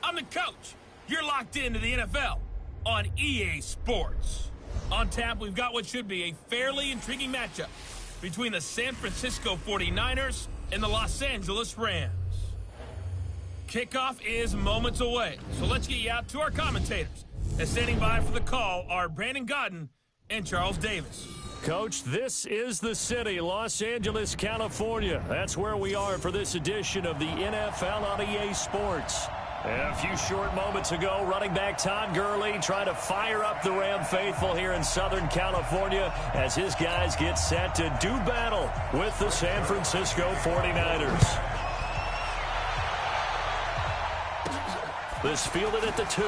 I'm the coach. You're locked into the NFL on EA Sports. On tap, we've got what should be a fairly intriguing matchup between the San Francisco 49ers and the Los Angeles Rams. Kickoff is moments away, so let's get you out to our commentators. And standing by for the call are Brandon Godden and Charles Davis. Coach, this is the city, Los Angeles, California. That's where we are for this edition of the NFL on EA Sports. And a few short moments ago, running back Todd Gurley trying to fire up the Ram faithful here in Southern California as his guys get set to do battle with the San Francisco 49ers. This fielded at the 2.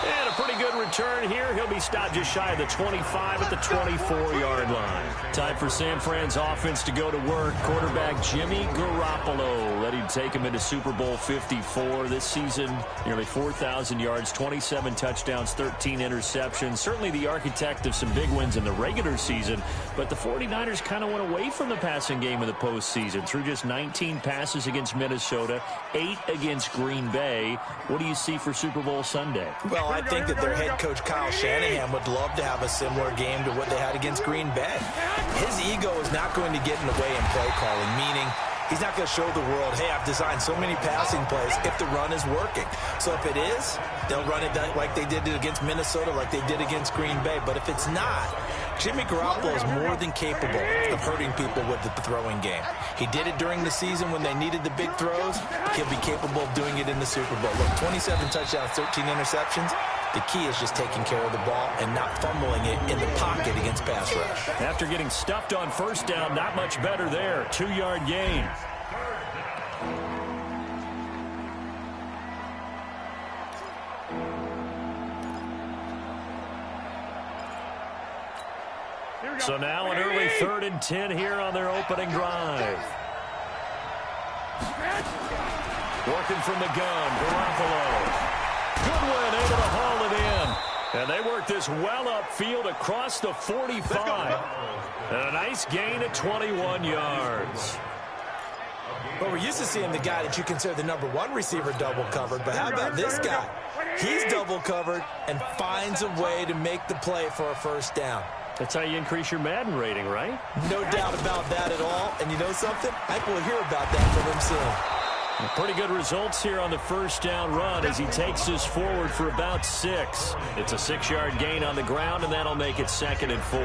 And a pretty good return here. He'll be stopped just shy of the 25 at the 24-yard line. Time for San Fran's offense to go to work. Quarterback Jimmy Garoppolo ready to take him into Super Bowl 54 this season. Nearly 4,000 yards, 27 touchdowns, 13 interceptions. Certainly the architect of some big wins in the regular season. But the 49ers kind of went away from the passing game in the postseason. Through just 19 passes against Minnesota, 8 against Green Bay. What do you see for Super Bowl Sunday? Well, I think that their head coach Kyle Shanahan would love to have a similar game to what they had against Green Bay. His ego is not going to get in the way in play calling, meaning he's not going to show the world, hey, I've designed so many passing plays if the run is working. So if it is, they'll run it like they did it against Minnesota, like they did against Green Bay. But if it's not, Jimmy Garoppolo is more than capable of hurting people with the throwing game. He did it during the season when they needed the big throws. He'll be capable of doing it in the Super Bowl. Look, 27 touchdowns, 13 interceptions. The key is just taking care of the ball and not fumbling it in the pocket against pass rush. After getting stuffed on first down, not much better there. 2-yard gain. So now an early 3rd and 10 here on their opening drive. Working from the gun, Garoppolo. Goodwin able to haul it in. And they work this well upfield across the 45. And a nice gain of 21 yards. Well, we're used to seeing the guy that you consider the #1 receiver double covered. But how about this guy? He's double covered and finds a way to make the play for a first down. That's how you increase your Madden rating, right? No doubt about that at all. And you know something? I think we'll hear about that from him soon. Pretty good results here on the first down run as he takes us forward for about 6. It's a 6-yard gain on the ground, and that'll make it 2nd and 4.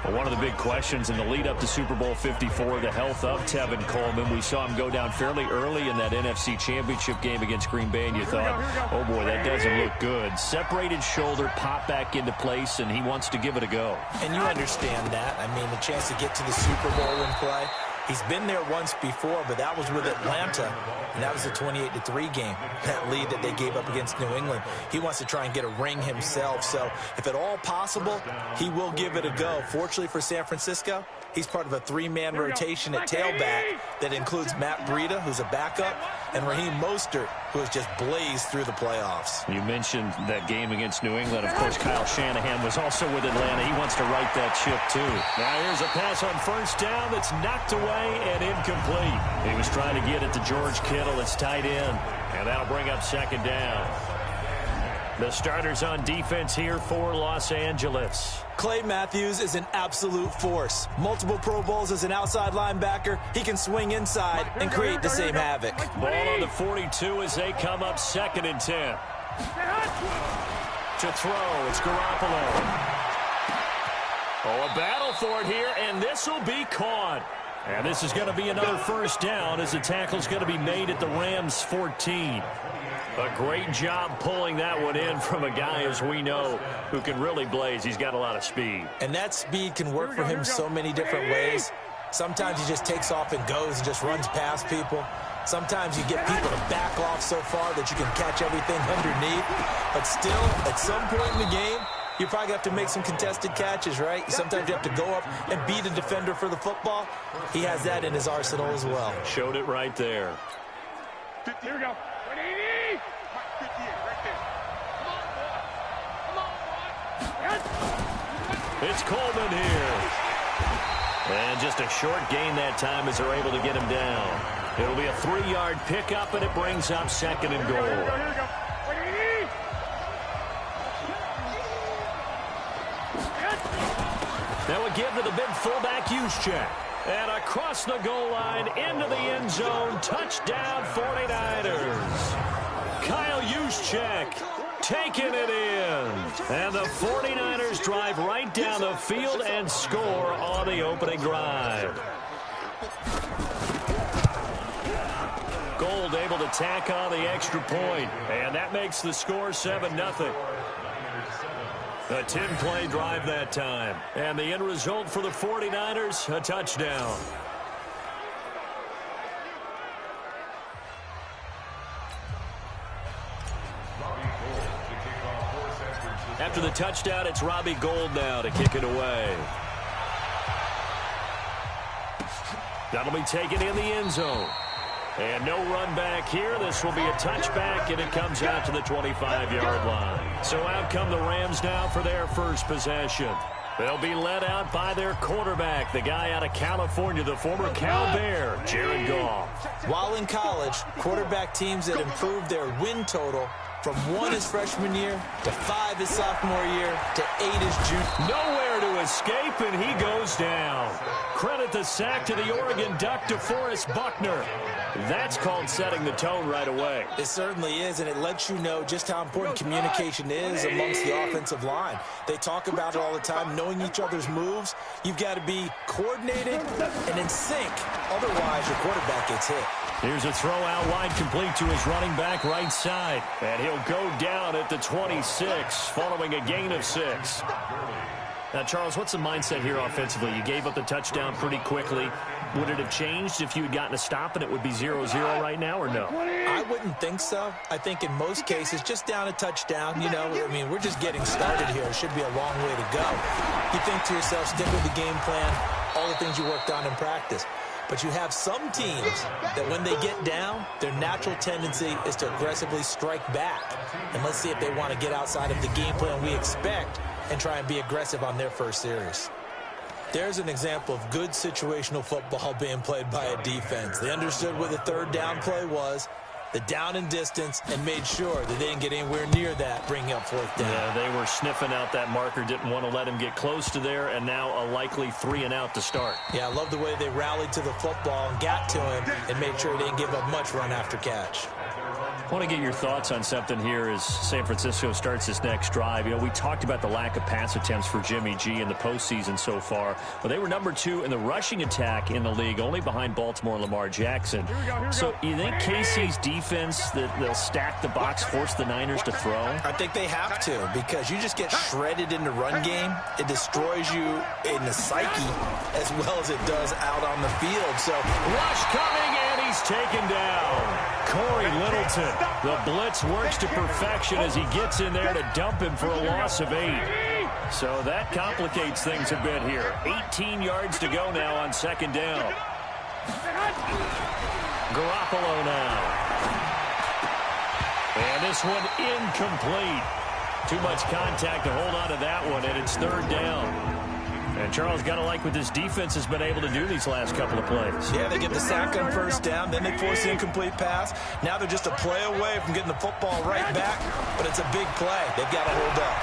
Well, one of the big questions in the lead up to Super Bowl 54, the health of Tevin Coleman. We saw him go down fairly early in that NFC Championship game against Green Bay, and you thought, oh boy, that doesn't look good. Separated shoulder, pop back into place, and he wants to give it a go. And you understand that. I mean, the chance to get to the Super Bowl and play. He's been there once before, but that was with Atlanta, and that was a 28-3 game, that lead that they gave up against New England. He wants to try and get a ring himself, so if at all possible, he will give it a go. Fortunately for San Francisco, he's part of a 3-man rotation at tailback that includes Matt Breida, who's a backup, and Raheem Mostert, who has just blazed through the playoffs. You mentioned that game against New England. Of course, Kyle Shanahan was also with Atlanta. He wants to right that ship, too. Now here's a pass on first down that's knocked away and incomplete. He was trying to get it to George Kittle. It's tight end, and that'll bring up 2nd down. The starters on defense here for Los Angeles. Clay Matthews is an absolute force. Multiple Pro Bowls as an outside linebacker. He can swing inside and create the same havoc. Ball on the 42 as they come up 2nd and 10. To throw, it's Garoppolo. Oh, a battle for it here, and this will be caught. And this is going to be another first down as the tackle's going to be made at the Rams' 14. A great job pulling that one in from a guy, as we know, who can really blaze. He's got a lot of speed. And that speed can work for him so many different ways. Sometimes he just takes off and goes and just runs past people. Sometimes you get people to back off so far that you can catch everything underneath. But still, at some point in the game, you probably have to make some contested catches, right? Sometimes you have to go up and beat a defender for the football. He has that in his arsenal as well. Showed it right there. Here we go. 180. 58 right there. Come on, boy. It's Coleman here. And just a short gain that time as they're able to get him down. It'll be a 3-yard pickup, and it brings up 2nd and goal. Here we go. 180. That would give to the big fullback Juszczyk. And across the goal line, into the end zone, touchdown 49ers. Kyle Juszczyk taking it in. And the 49ers drive right down the field and score on the opening drive. Gold able to tack on the extra point. And that makes the score 7-0. A 10-play drive that time. And the end result for the 49ers, a touchdown. After the touchdown, it's Robbie Gould now to kick it away. That'll be taken in the end zone. And no run back here. This will be a touchback, and it comes out to the 25-yard line. So out come the Rams now for their first possession. They'll be led out by their quarterback, the guy out of California, the former Cal Bear, Jared Goff. While in college, quarterback teams that improved their win total from 1 his freshman year to 5 his sophomore year to 8 his junior. Nowhere to escape, and he goes down. Credit the sack to the Oregon Duck, DeForest Buckner. That's called setting the tone right away. It certainly is, and it lets you know just how important communication is amongst the offensive line. They talk about it all the time, knowing each other's moves. You've got to be coordinated and in sync. Otherwise, your quarterback gets hit. Here's a throw out wide, complete to his running back right side. And he'll go down at the 26, following a gain of 6. Now, Charles, what's the mindset here offensively? You gave up the touchdown pretty quickly. Would it have changed if you had gotten a stop and it would be 0-0 right now, or no? I wouldn't think so. I think in most cases, just down a touchdown, you know, I mean, we're just getting started here. It should be a long way to go. You think to yourself, stick with the game plan, all the things you worked on in practice. But you have some teams that when they get down, their natural tendency is to aggressively strike back. And let's see if they want to get outside of the game plan we expect and try and be aggressive on their first series. There's an example of good situational football being played by a defense. They understood where the 3rd down play was, the down and distance, and made sure that they didn't get anywhere near that, bringing up 4th down. Yeah, they were sniffing out that marker, didn't want to let him get close to there, and now a likely 3-and-out to start. Yeah, I love the way they rallied to the football and got to him and made sure they didn't give up much run after catch. I want to get your thoughts on something here as San Francisco starts this next drive. You know, we talked about the lack of pass attempts for Jimmy G in the postseason so far, but they were number 2 in the rushing attack in the league, only behind Baltimore Lamar Jackson. So you think KC's defense, that they'll stack the box, force the Niners to throw? I think they have to, because you just get shredded in the run game. It destroys you in the psyche as well as it does out on the field. So rush coming, and he's taken down. Corey Littleton. The blitz works to perfection as he gets in there to dump him for a loss of 8. So that complicates things a bit here. 18 yards to go now on 2nd down. Garoppolo now. And this one incomplete. Too much contact to hold on to that one, and it's 3rd down. And Charles, got to like what this defense has been able to do these last couple of plays. Yeah, they get the sack on first down, then they force the incomplete pass. Now they're just a play away from getting the football right back, but it's a big play. They've got to hold up.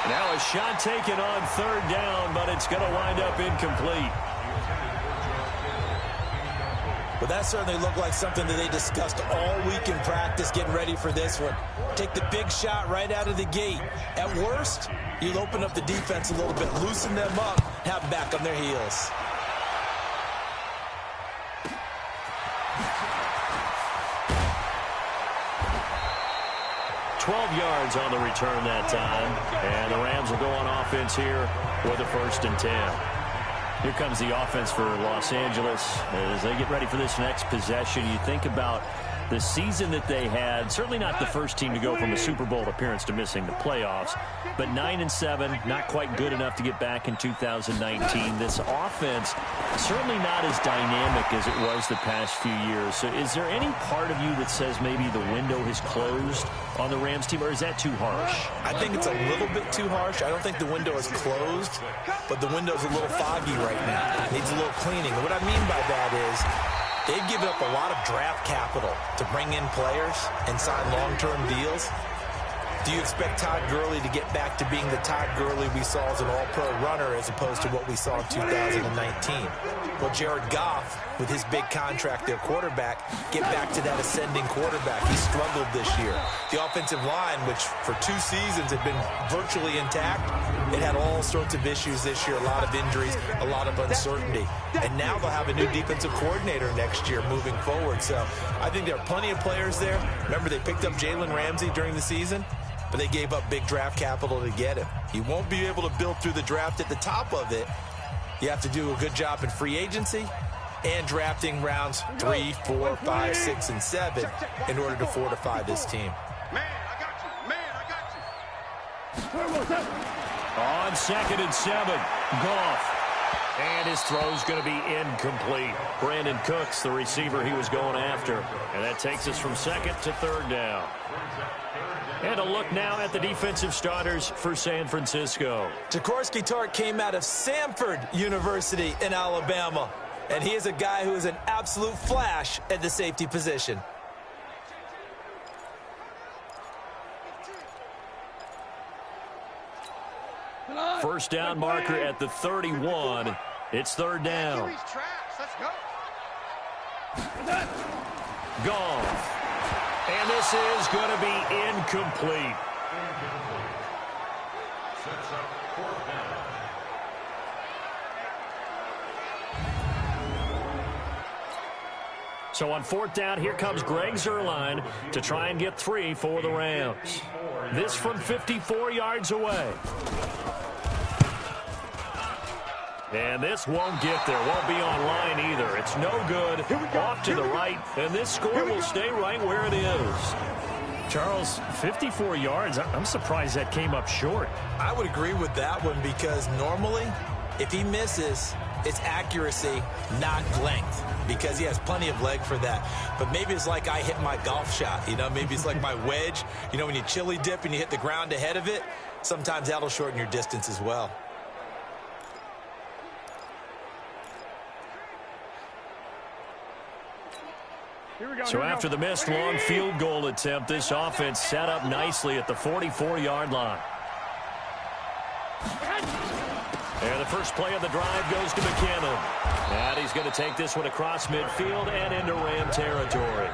Now a shot taken on third down, but it's going to wind up incomplete. But that certainly looked like something that they discussed all week in practice getting ready for this one. Take the big shot right out of the gate. At worst, you'll open up the defense a little bit, loosen them up, have them back on their heels. $12 yards on the return that time. And the Rams will go on offense here with a 1st and 10. Here comes the offense for Los Angeles as they get ready for this next possession. You think about the season that they had, certainly not the first team to go from a Super Bowl appearance to missing the playoffs, but 9-7, not quite good enough to get back in 2019. This offense certainly not as dynamic as it was the past few years. So is there any part of you that says maybe the window has closed on the Rams team, or is that too harsh? I think it's a little bit too harsh. I don't think the window is closed, but the window's a little foggy right now. It needs a little cleaning. And what I mean by that is they've given up a lot of draft capital to bring in players and sign long-term deals. Do you expect Todd Gurley to get back to being the Todd Gurley we saw as an all-pro runner as opposed to what we saw in 2019? Will Jared Goff, with his big contract, their quarterback, get back to that ascending quarterback? He struggled this year. The offensive line, which for 2 seasons had been virtually intact, it had all sorts of issues this year, a lot of injuries, a lot of uncertainty. And now they'll have a new defensive coordinator next year moving forward. So I think there are plenty of players there. Remember, they picked up Jalen Ramsey during the season, but they gave up big draft capital to get him. He won't be able to build through the draft at the top of it. You have to do a good job in free agency and drafting rounds 3, 4, 5, 6, and 7 in order to fortify this team. Man, I got you. Man, I got you. On 2nd and 7, Goff. And his throw's going to be incomplete. Brandon Cooks, the receiver he was going after. And that takes us from 2nd to 3rd down. And a look now at the defensive starters for San Francisco. Jaworski Tartt came out of Samford University in Alabama. And he is a guy who is an absolute flash at the safety position. First down marker at the 31. It's 3rd down. Let's go. Goff. And this is going to be incomplete. So on 4th down, here comes Greg Zuerlein to try and get 3 for the Rams. This from 54 yards away. And this won't get there. Won't be online either. It's no good. Off to the right. And this score will stay right where it is. Charles, 54 yards. I'm surprised that came up short. I would agree with that one because normally, if he misses, it's accuracy, not length, because he has plenty of leg for that. But maybe it's like I hit my golf shot. You know, maybe it's like my wedge. You know, when you chili dip and you hit the ground ahead of it, sometimes that'll shorten your distance as well. So after the missed long field goal attempt, this offense set up nicely at the 44-yard line. And the first play of the drive goes to McKinnon. And he's going to take this one across midfield and into Ram territory.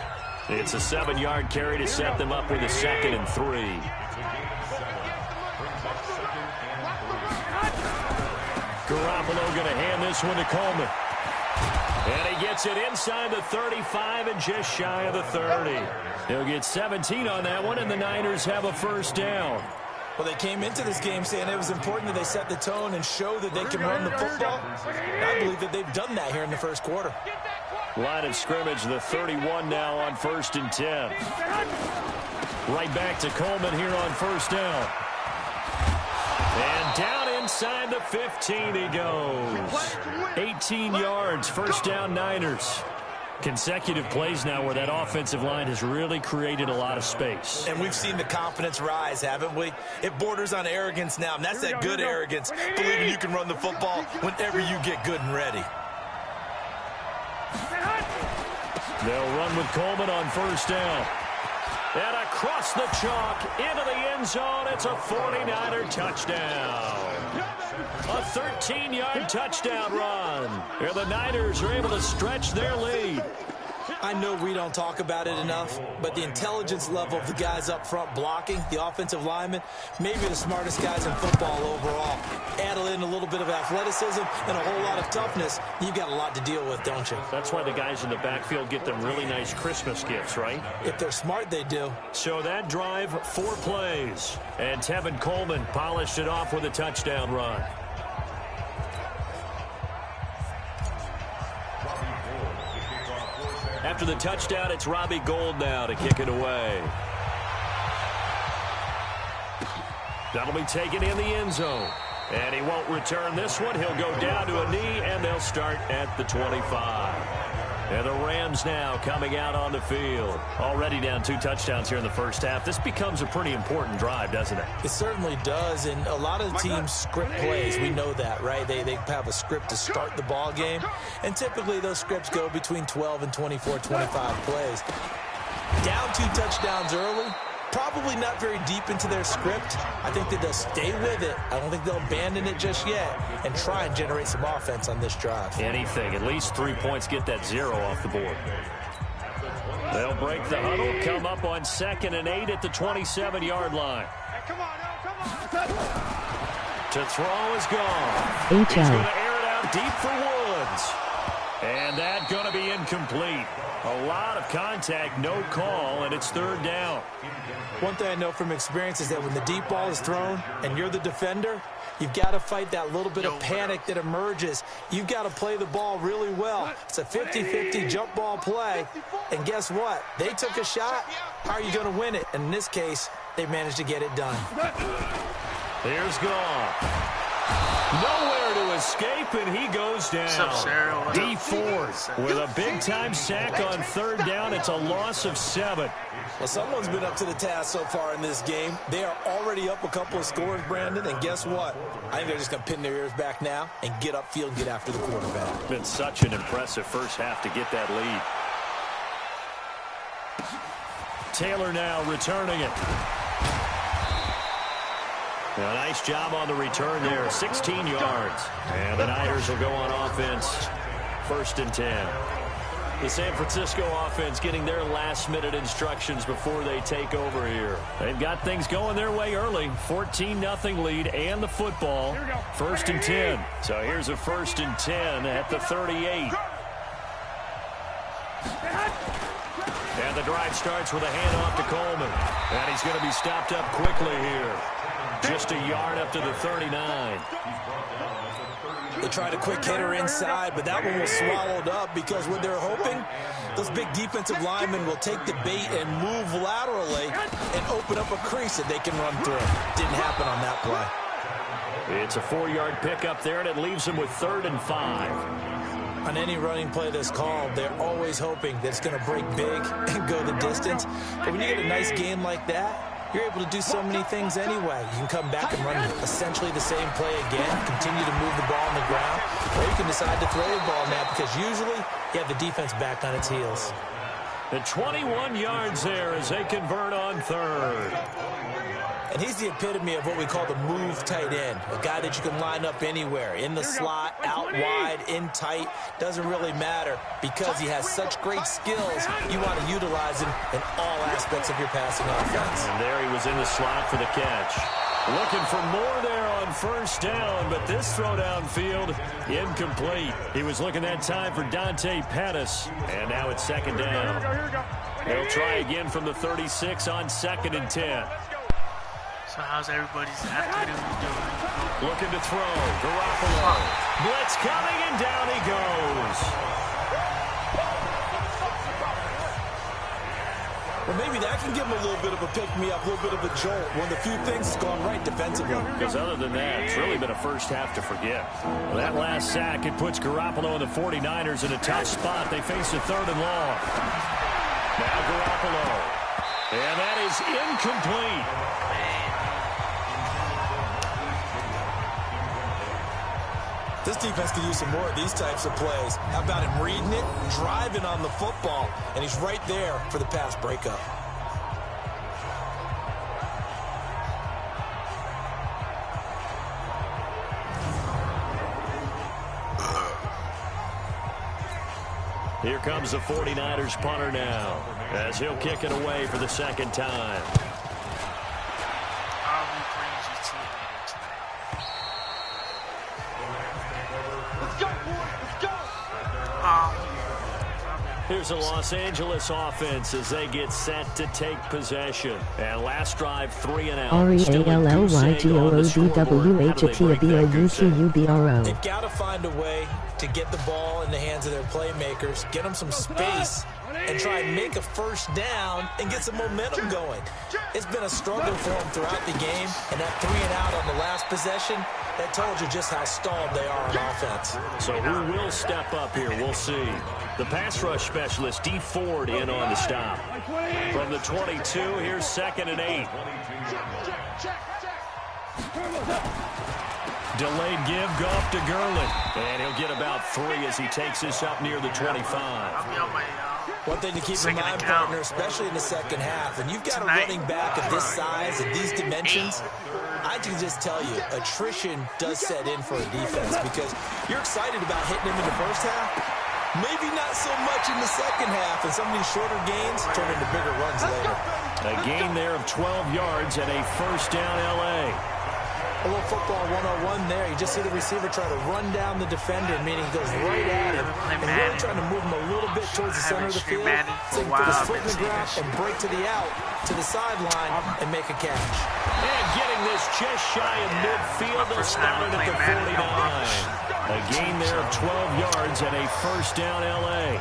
It's a 7-yard carry to set them up with a 2nd and 3. Garoppolo going to hand this one to Coleman. And he gets it inside the 35 and just shy of the 30. He'll get 17 on that one, and the Niners have a first down. Well, they came into this game saying it was important that they set the tone and show that they can run the football. I believe that they've done that here in the first quarter. Line of scrimmage, the 31 now on 1st and 10. Right back to Coleman here on 1st down. And down inside the 15 he goes. 18 yards, 1st down Niners. Consecutive plays now where that offensive line has really created a lot of space. And we've seen the confidence rise, haven't we? It borders on arrogance now, and that's that good arrogance, believing you can run the football whenever you get good and ready. They'll run with Coleman on first down. And across the chalk, into the end zone, it's a 49er touchdown. A 13-yard touchdown run. Here the Niners are able to stretch their lead. I know we don't talk about it enough, but the intelligence level of the guys up front blocking, the offensive linemen, maybe the smartest guys in football overall. Add in a little bit of athleticism and a whole lot of toughness, you've got a lot to deal with, don't you? That's why the guys in the backfield get them really nice Christmas gifts, right? If they're smart, they do. So that drive, 4 plays. And Tevin Coleman polished it off with a touchdown run. After the touchdown, it's Robbie Gould now to kick it away. That'll be taken in the end zone. And he won't return this one. He'll go down to a knee, and they'll start at the 25. And the Rams now coming out on the field. Already down 2 touchdowns here in the first half. This becomes a pretty important drive, doesn't it? It certainly does, and a lot of teams script plays. We know that, right? They have a script to start the ball game, and typically those scripts go between 12 and 24, 25 plays. Down 2 touchdowns early, probably not very deep into their script. I think that they'll stay with it. I don't think they'll abandon it just yet and try and generate some offense on this drive. Anything. At least 3 points, get that 0 off the board. They'll break the huddle, come up on 2nd and 8 at the 27-yard line. To throw is gone. He's going to air it out deep for Woods. And that's going to be incomplete. A lot of contact, no call, and it's 3rd down. One thing I know from experience is that when the deep ball is thrown and you're the defender, you've got to fight that little bit of panic that emerges. You've got to play the ball really well. It's a 50-50 jump ball play. And guess what? They took a shot. How are you going to win it? And in this case, they managed to get it done. Here's Gall. Nowhere to escape, and he goes down. D Ford with a big-time sack on 3rd down. It's a loss of 7. Well, someone's been up to the task so far in this game. They are already up a couple of scores, Brandon, and guess what? I think they're just going to pin their ears back now and get upfield and get after the quarterback. Been such an impressive first half to get that lead. Taylor now returning it. A nice job on the return there, 16 yards. And the Niners will go on offense, 1st and 10. The San Francisco offense getting their last-minute instructions before they take over here. They've got things going their way early. 14-0 lead and the football. 1st and 10. So here's a 1st and 10 at the 38. And the drive starts with a handoff to Coleman. And he's going to be stopped up quickly here. Just a yard up to the 39. They tried a quick hitter inside, but that one was swallowed up because what they're hoping, those big defensive linemen will take the bait and move laterally and open up a crease that they can run through. Didn't happen on that play. It's a 4-yard pickup there, and it leaves them with 3rd and 5. On any running play that's called, they're always hoping that it's going to break big and go the distance. But when you get a nice game like that, you're able to do so many things anyway. You can come back and run essentially the same play again, continue to move the ball on the ground, or you can decide to throw the ball now because usually you have the defense back on its heels. The 21 yards there as they convert on 3rd. And he's the epitome of what we call the move tight end, a guy that you can line up anywhere, in the slot, out wide, in tight, doesn't really matter because he has such great skills. You want to utilize him in all aspects of your passing offense. And there he was in the slot for the catch. Looking for more there on 1st down, but this throw downfield incomplete. He was looking that time for Dante Pettis, and now it's 2nd down. He'll try again from the 36 on 2nd and 10. So how's everybody's afternoon doing? Looking to throw. Garoppolo. Blitz coming, and down he goes. Well, maybe that can give him a little bit of a pick-me-up, a little bit of a jolt. One of the few things that's gone right defensively. Because other than that, it's really been a first half to forget. Well, that last sack, it puts Garoppolo and the 49ers in a tough spot. They face a 3rd and long. Now Garoppolo. And that is incomplete. This defense could use some more of these types of plays. How about him reading it, driving on the football, and he's right there for the pass breakup. Here comes the 49ers punter now, as he'll kick it away for the 2nd time. Here's the Los Angeles offense as they get set to take possession. And last drive, 3 and out. REALLYGOODWHATABOUTUBRO. They've got to find a way to get the ball in the hands of their playmakers, get them some space, and try and make a first down and get some momentum going. It's been a struggle for them throughout the game, and that 3 and out on the last possession, that told you just how stalled they are on offense. So who will step up here? We'll see. The pass rush specialist, D. Ford, in on the stop. From the 22, here's 2nd and 8. Delayed give, Goff to Gurley. And he'll get about 3 as he takes this up near the 25. One thing to keep in mind, partner, especially in the second half, and you've got a running back of this size and these dimensions, I can just tell you, attrition does set in for a defense because you're excited about hitting him in the first half. Maybe not so much in the second half, and some of these shorter gains turn into bigger runs later. A gain there of 12 yards and a first down L.A. A little football 101 there. You just see the receiver try to run down the defender, meaning he goes right at him and really trying to move him a little bit towards the center of the field. So he can put his foot in the ground and break to the out, to the sideline, and make a catch. And getting this just shy of midfield, they'll start it at the 49. A gain there of 12 yards and a first down L.A.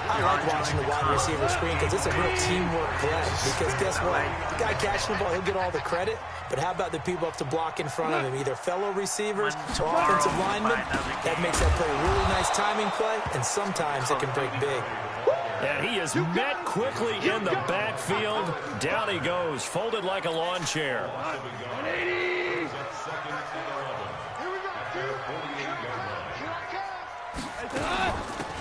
I like watching the wide receiver screen because it's a real teamwork play. Because guess what? The guy catching the ball, he'll get all the credit. But how about the people up to block in front of him? Either fellow receivers or offensive linemen. That makes that play a really nice timing play, and sometimes it can break big. And he is met quickly in the backfield. Down he goes, folded like a lawn chair.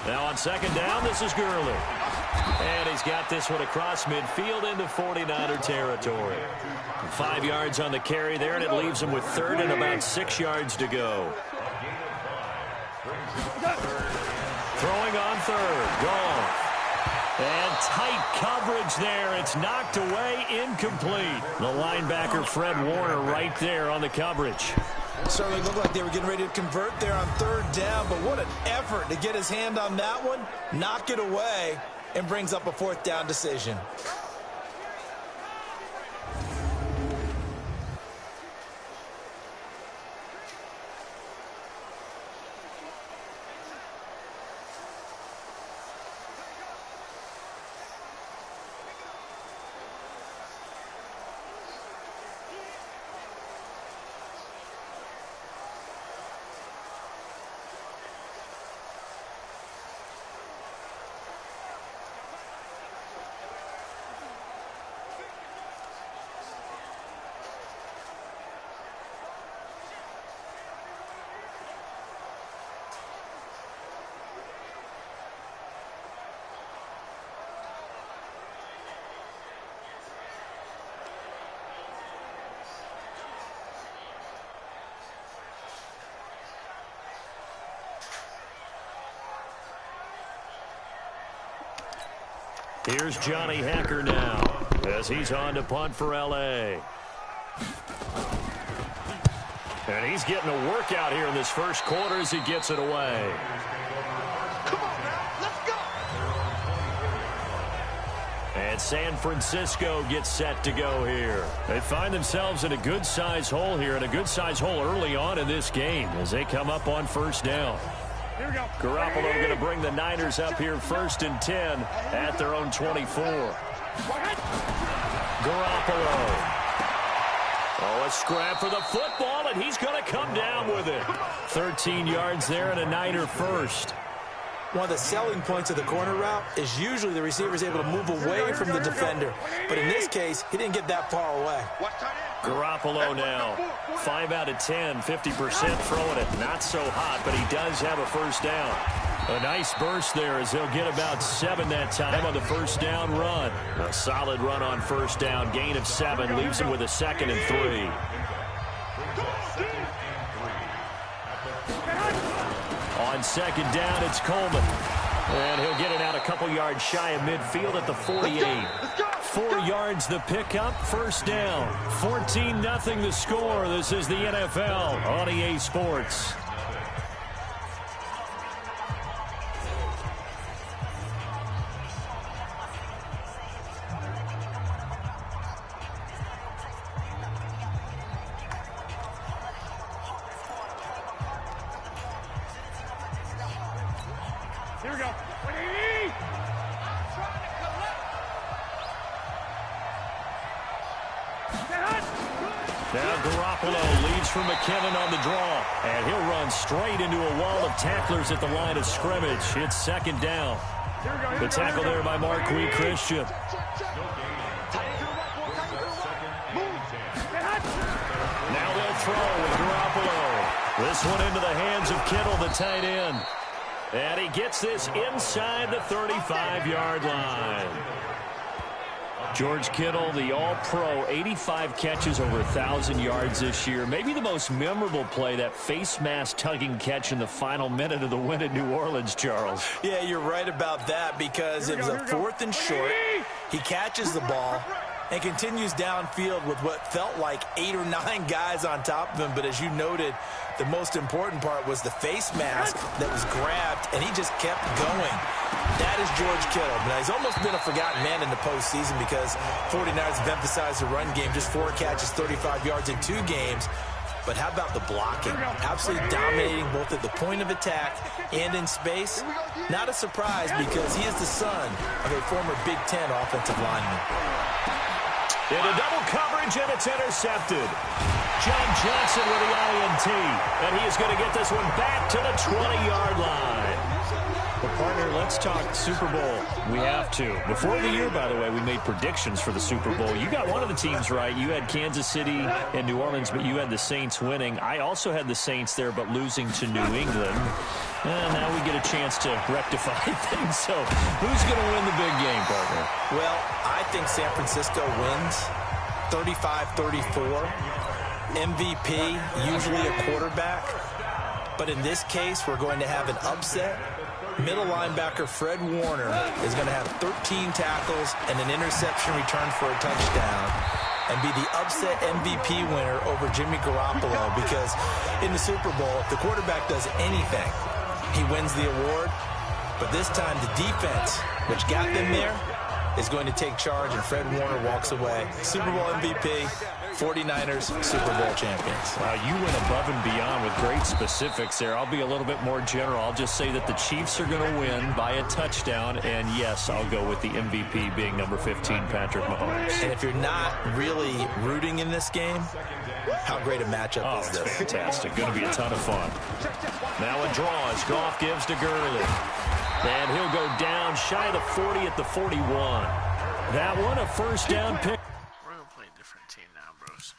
Now on 2nd down, this is Gurley. And he's got this one across midfield into 49er territory. 5 yards on the carry there, and it leaves him with 3rd and about 6 yards to go. Throwing on 3rd, Goff. And tight coverage there. It's knocked away, incomplete. The linebacker, Fred Warner, right there on the coverage. Certainly looked like they were getting ready to convert there on 3rd down, but what an effort to get his hand on that one, knock it away, and brings up a 4th down decision. Here's Johnny Hacker now as he's on to punt for L.A. And he's getting a workout here in this first quarter as he gets it away. Come on now, let's go. And San Francisco gets set to go here. They find themselves in a good-sized hole here, and a good-sized hole early on in this game as they come up on 1st down. Here we go. Garoppolo going to bring the Niners up here 1st and 10 at their own 24. Garoppolo. Oh, a scrap for the football, and he's going to come down with it. 13 yards there and a Niner first. One of the selling points of the corner route is usually the receiver is able to move away from the defender. But in this case, he didn't get that far away. Garoppolo now. 5 out of 10, 50% throwing it. Not so hot, but he does have a first down. A nice burst there as he'll get about 7 that time on the first down run. A solid run on first down. Gain of 7 leaves him with a 2nd and 3. On second down, it's Coleman. And he'll get it out a couple yards shy of midfield at the 48. 4 yards the pickup, first down. 14-0 the score. This is the NFL on EA Sports. Here we go. 180. Now Garoppolo leads from McKinnon on the draw. And he'll run straight into a wall of tacklers at the line of scrimmage. It's second down. The tackle there by Marquis Christian. Now they'll throw with Garoppolo. This one into the hands of Kittle, the tight end. And he gets this inside the 35-yard line. George Kittle, the all-pro, 85 catches, over 1,000 yards this year. Maybe the most memorable play, that face mask tugging catch in the final minute of the win at New Orleans, Charles. Yeah, you're right about that because it was a 4th and short. He catches the ball and continues downfield with what felt like 8 or 9 guys on top of him. But as you noted, the most important part was the face mask that was grabbed, and he just kept going. That is George Kittle. Now, he's almost been a forgotten man in the postseason because 49ers have emphasized the run game, just 4 catches, 35 yards in 2 games. But how about the blocking? Absolutely dominating both at the point of attack and in space. Not a surprise because he is the son of a former Big Ten offensive lineman. Into double coverage, and it's intercepted. John Johnson with the INT, and he is going to get this one back to the 20-yard line. Well, partner, let's talk Super Bowl. We have to. Before the year, by the way, we made predictions for the Super Bowl. You got one of the teams right. You had Kansas City and New Orleans, but you had the Saints winning. I also had the Saints there, but losing to New England. And now we get a chance to rectify things. So who's going to win the big game, partner? Well, I think San Francisco wins 35-34. MVP, usually a quarterback. But in this case, we're going to have an upset. Middle linebacker Fred Warner is going to have 13 tackles and an interception return for a touchdown and be the upset MVP winner over Jimmy Garoppolo, because in the Super Bowl, if the quarterback does anything, he wins the award. But this time, the defense, which got them there, is going to take charge, and Fred Warner walks away. Super Bowl MVP, 49ers Super Bowl champions. Wow, you went above and beyond with great specifics there. I'll be a little bit more general. I'll just say that the Chiefs are going to win by a touchdown, and yes, I'll go with the MVP being number 15, Patrick Mahomes. And if you're not really rooting in this game, how great a matchup is this? It's fantastic. Going to be a ton of fun. Now a draw as Goff gives to Gurley. And he'll go down shy of the 40 at the 41. That one, a first down pick. We're going to play a different team now, bros.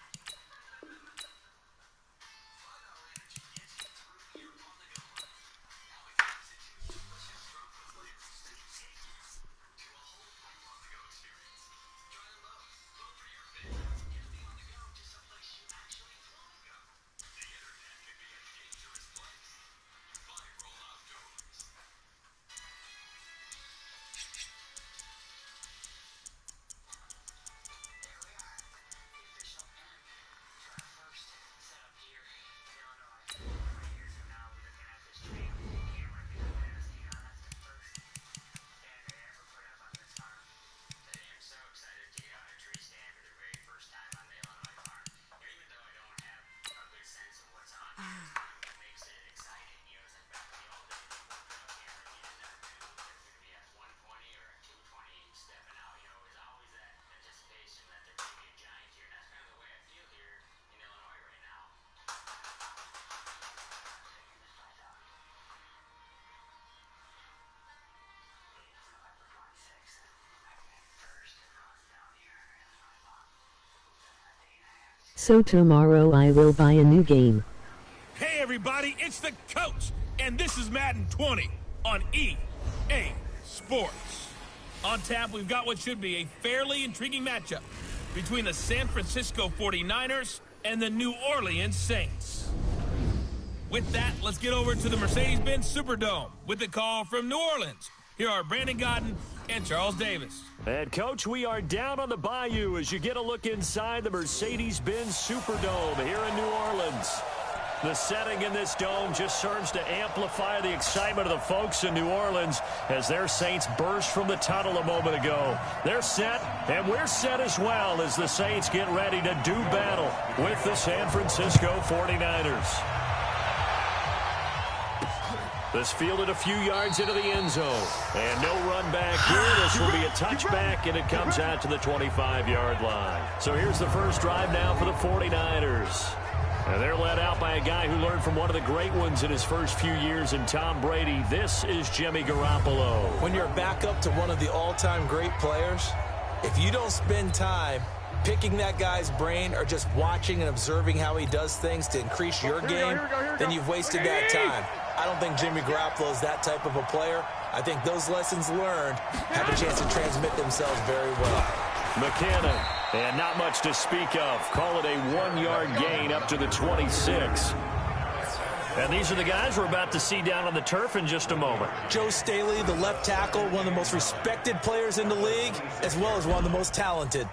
So tomorrow I will buy a new game. Hey everybody, it's the coach, and this is Madden 20 on EA Sports. On tap, we've got what should be a fairly intriguing matchup between the San Francisco 49ers and the New Orleans Saints. With that, let's get over to the Mercedes-Benz Superdome with the call from New Orleans. Here are Brandon Godden and Charles Davis. And, Coach, we are down on the bayou as you get a look inside the Mercedes-Benz Superdome here in New Orleans. The setting in this dome just serves to amplify the excitement of the folks in New Orleans as their Saints burst from the tunnel a moment ago. They're set, and we're set as well as the Saints get ready to do battle with the San Francisco 49ers. This fielded a few yards into the end zone. And no run back here. This will be a touchback, and it comes out to the 25-yard line. So here's the first drive now for the 49ers. And they're led out by a guy who learned from one of the great ones in his first few years in Tom Brady. This is Jimmy Garoppolo. When you're a backup to one of the all-time great players, if you don't spend time picking that guy's brain or just watching and observing how he does things to increase your game, then you've wasted that time. I don't think Jimmy Garoppolo is that type of a player. I think those lessons learned have a chance to transmit themselves very well. McKinnon, and not much to speak of. Call it a 1-yard gain up to the 26. And these are the guys we're about to see down on the turf in just a moment. Joe Staley, the left tackle, one of the most respected players in the league, as well as one of the most talented.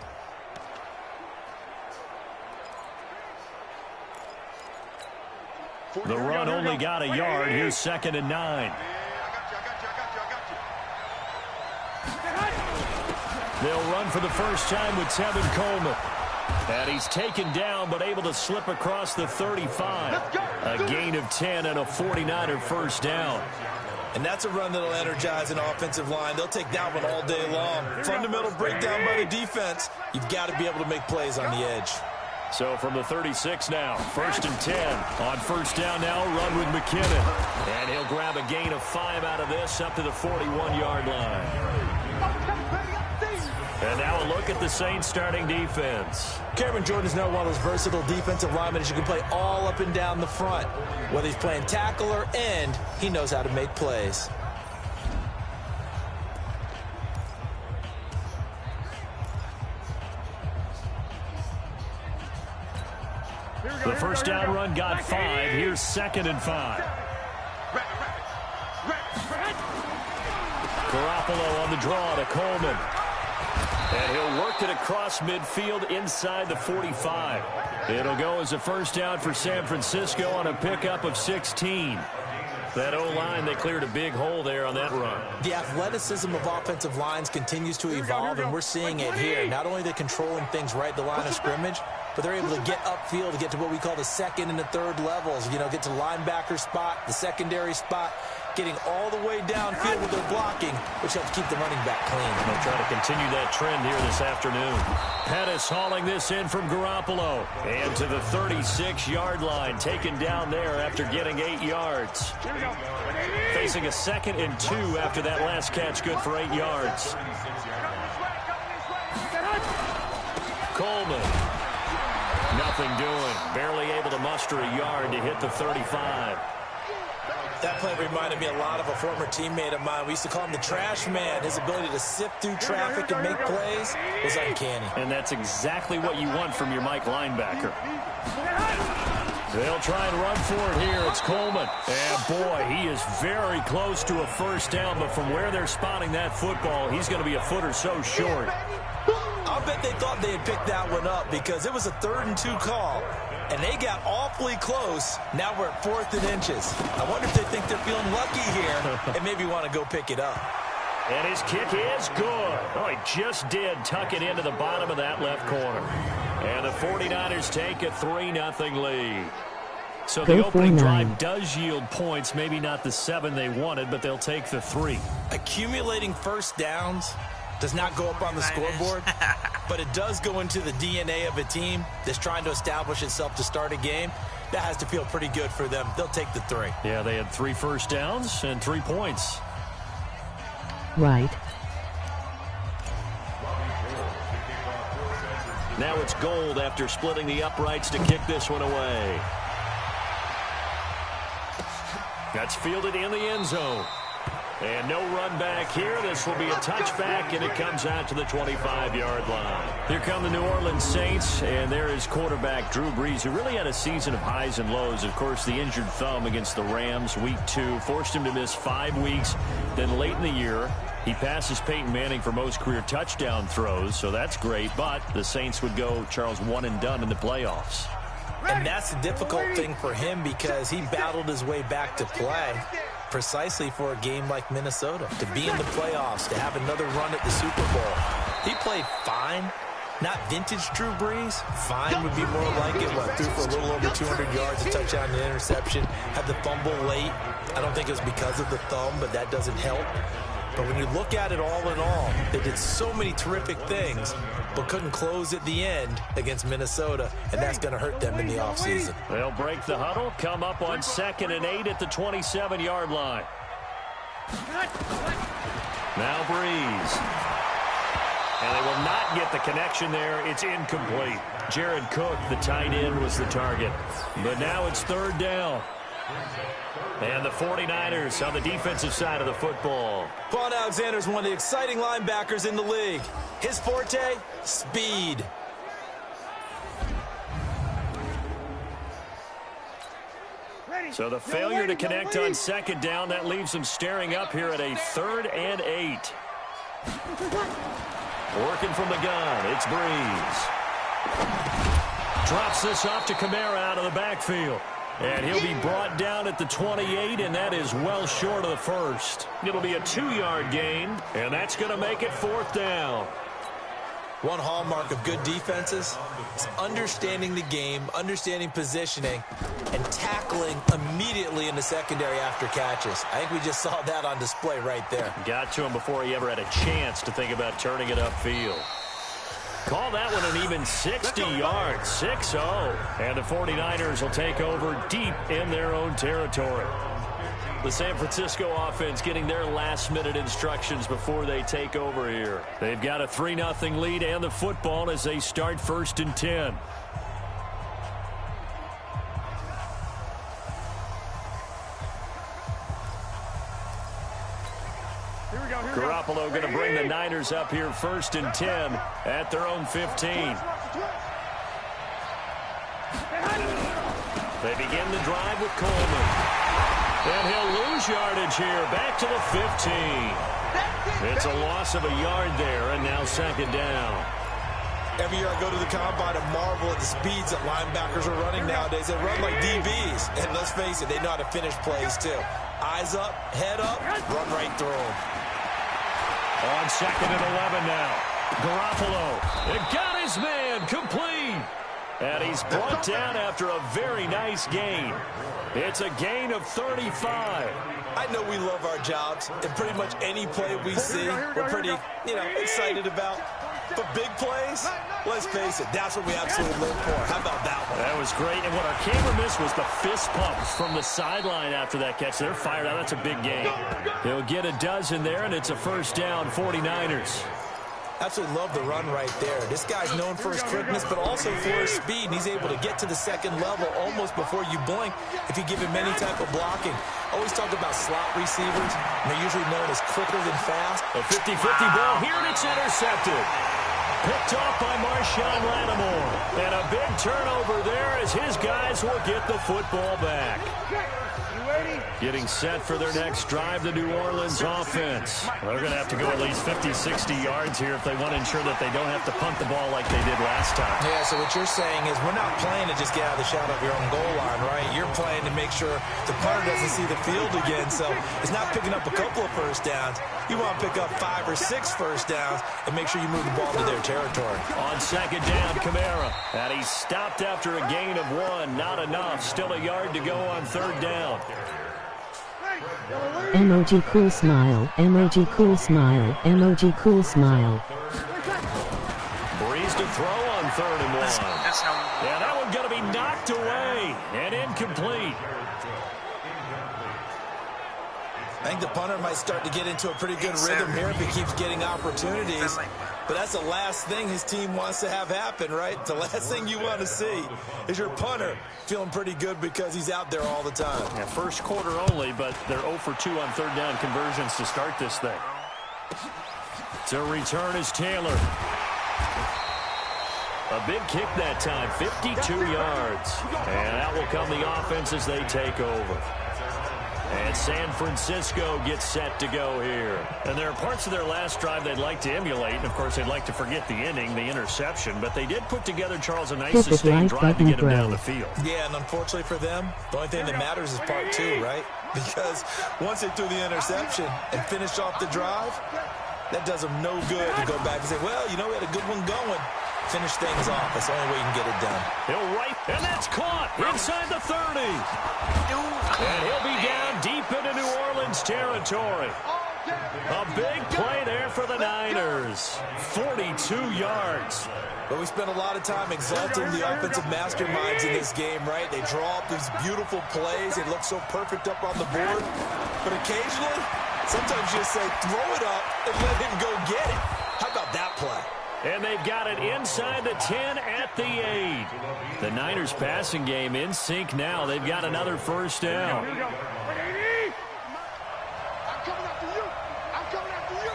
The run only got a yard. Here's 2nd and 9. They'll run for the first time with Tevin Coleman. And he's taken down but able to slip across the 35. A gain of 10 and a 49er first down. And that's a run that'll energize an offensive line. They'll take that one all day long. Fundamental breakdown by the defense. You've got to be able to make plays on the edge. So from the 36 now, 1st and 10. On first down now, run with McKinnon. And he'll grab a gain of 5 out of this up to the 41-yard line. And now a look at the Saints starting defense. Cameron Jordan is now one of those versatile defensive linemen that you can play all up and down the front. Whether he's playing tackle or end, he knows how to make plays. The first down run got 5. Here's 2nd and 5. Garoppolo on the draw to Coleman. And he'll work it across midfield inside the 45. It'll go as a first down for San Francisco on a pickup of 16. That O-line, they cleared a big hole there on that run. The athleticism of offensive lines continues to evolve, and we're seeing it here. Not only are they controlling things right at the line of scrimmage, but they're able to get upfield to get to what we call the 2nd and the 3rd levels. You know, get to the linebacker spot, the secondary spot, getting all the way downfield with their blocking, which helps keep the running back clean. They'll try to continue that trend here this afternoon. Pettis hauling this in from Garoppolo. And to the 36-yard line, taken down there after getting 8 yards. Facing a 2nd and 2 after that last catch, good for 8 yards. Coleman. Nothing doing. Barely able to muster a yard to hit the 35. That play reminded me a lot of a former teammate of mine. We used to call him the trash man. His ability to sift through traffic and make plays was uncanny. And that's exactly what you want from your Mike linebacker. They'll try and run for it here. It's Coleman. And, boy, he is very close to a first down. But from where they're spotting that football, he's going to be a foot or so short. I'll bet they thought they had picked that one up because it was a 3rd and 2 call. And they got awfully close. Now we're at 4th and inches. I wonder if they think they're feeling lucky here and maybe want to go pick it up. And his kick is good. Oh, he just did tuck it into the bottom of that left corner. And the 49ers take a 3-0 lead. So the opening drive does yield points, maybe not the 7 they wanted, but they'll take the 3. Accumulating first downs does not go up on the scoreboard, but it does go into the DNA of a team that's trying to establish itself to start a game. That has to feel pretty good for them. They'll take the 3. Yeah, they had 3 first downs and 3 points. Right. Now it's Gold after splitting the uprights to kick this one away. That's fielded in the end zone. And no run back here. This will be a touchback, and it comes out to the 25-yard line. Here come the New Orleans Saints, and there is quarterback Drew Brees, who really had a season of highs and lows. Of course, the injured thumb against the Rams week 2 forced him to miss 5 weeks. Then late in the year, he passes Peyton Manning for most career touchdown throws, so that's great. But the Saints would go, Charles, one and done in the playoffs. And that's the difficult thing for him because he battled his way back to play precisely for a game like Minnesota. To be in the playoffs, to have another run at the Super Bowl. He played fine. Not vintage Drew Brees. Fine would be more like it. Threw for a little over 200 yards, a touchdown and an interception. Had the fumble late. I don't think it was because of the thumb, but that doesn't help. But when you look at it all in all, they did so many terrific things, but couldn't close at the end against Minnesota, and that's going to hurt them in the offseason. They'll break the huddle, come up on 2nd and 8 at the 27-yard line. Now Brees. And they will not get the connection there. It's incomplete. Jared Cook, the tight end, was the target. But now it's 3rd down. And the 49ers on the defensive side of the football. Vaughn Alexander is one of the exciting linebackers in the league. His forte, speed. So the failure to connect on 2nd down, that leaves them staring up here at a 3rd and 8. Working from the gun, it's Brees. Drops this off to Kamara out of the backfield. And he'll be brought down at the 28, and that is well short of the first. It'll be a 2-yard gain, and that's going to make it 4th down. One hallmark of good defenses is understanding the game, understanding positioning, and tackling immediately in the secondary after catches. I think we just saw that on display right there. Got to him before he ever had a chance to think about turning it upfield. Call that one an even 60 yards, 6-0. And the 49ers will take over deep in their own territory. The San Francisco offense getting their last-minute instructions before they take over here. They've got a 3-0 lead and the football as they start 1st and 10. Garoppolo going to bring the Niners up here 1st and 10 at their own 15. They begin the drive with Coleman. And he'll lose yardage here, back to the 15. It's a loss of a yard there, and now 2nd down. Every year I go to the combine and marvel at the speeds that linebackers are running nowadays. They run like DBs, and let's face it, they know how to finish plays too. Eyes up, head up, run right through them. On 2nd and 11 now. Garoppolo. It got his man complete. And he's brought down after a very nice gain. It's a gain of 35. I know we love our jobs, and pretty much any play we see, we're pretty, excited about. But big plays, let's face it, that's what we absolutely live for. How about that one? That was great. And what our camera missed was the fist pumps from the sideline after that catch. They're fired out. That's a big gain. He'll get a dozen there, and it's a 1st down, 49ers. Absolutely love the run right there. This guy's known for his quickness, but also for his speed. And he's able to get to the 2nd level almost before you blink if you give him any type of blocking. Always talk about slot receivers, and they're usually known as quicker than fast. A 50-50 ball here, and it's intercepted. Picked off by Marshawn Lattimore. And a big turnover there as his guys will get the football back. Getting set for their next drive, the New Orleans offense. They're going to have to go at least 50, 60 yards here if they want to ensure that they don't have to punt the ball like they did last time. Yeah, so what you're saying is we're not playing to just get out of the shadow of your own goal line, right? You're playing to make sure the punter doesn't see the field again. So it's not picking up a couple of 1st downs. You want to pick up 5 or 6 1st downs and make sure you move the ball to their territory. On 2nd down, Kamara. And he's stopped after a gain of 1. Not enough. Still a yard to go on 3rd down. Emoji cool smile, emoji cool smile, emoji cool smile. Brees to throw on 3rd and 1. Yeah, that one's going to be knocked away and incomplete. I think the punter might start to get into a pretty good rhythm here if he keeps getting opportunities. But that's the last thing his team wants to have happen, right? The last thing you want to see is your punter feeling pretty good because he's out there all the time. Yeah, first quarter only, but they're 0 for 2 on third down conversions to start this thing. To return is Taylor. A big kick that time, 52 yards. And out will come the offense as they take over. And San Francisco gets set to go here. And there are parts of their last drive they'd like to emulate. And, of course, they'd like to forget the inning, the interception. But they did put together, Charles, a nice sustained drive to get him down the field. Yeah, and unfortunately for them, the only thing that matters is part 2, right? Because once they threw the interception and finished off the drive, that does them no good to go back and say, well, you know, we had a good one going. Finish things off. That's the only way you can get it done. He'll right, and that's caught inside the 30. And he'll be down deep into New Orleans territory. A big play there for the Niners. 42 yards. But we spent a lot of time exalting the offensive masterminds in this game, right? They draw up these beautiful plays. They look so perfect up on the board. But occasionally, sometimes you just say, throw it up and let him go get it. How about that play? And they've got it inside the 10 at the 8. The Niners passing game in sync now. They've got another first down. Here we go. 180. I'm coming after you. I'm coming after you.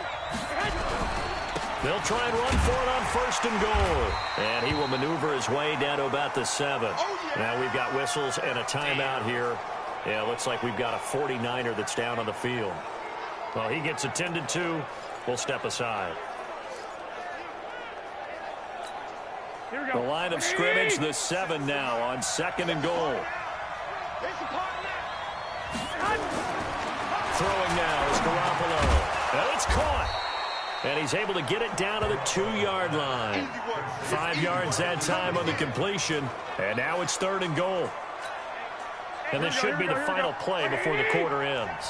They'll try and run for it on first and goal. And he will maneuver his way down to about the 7. Now we've got whistles and a timeout here. Yeah, looks like we've got a 49er that's down on the field. Well, he gets attended to. We'll step aside. The line of scrimmage, the 7 now on second and goal. Throwing now is Garoppolo. And it's caught. And he's able to get it down to the 2-yard line. 5 yards that time on the completion. And now it's third and goal. And this should be the final play before the quarter ends.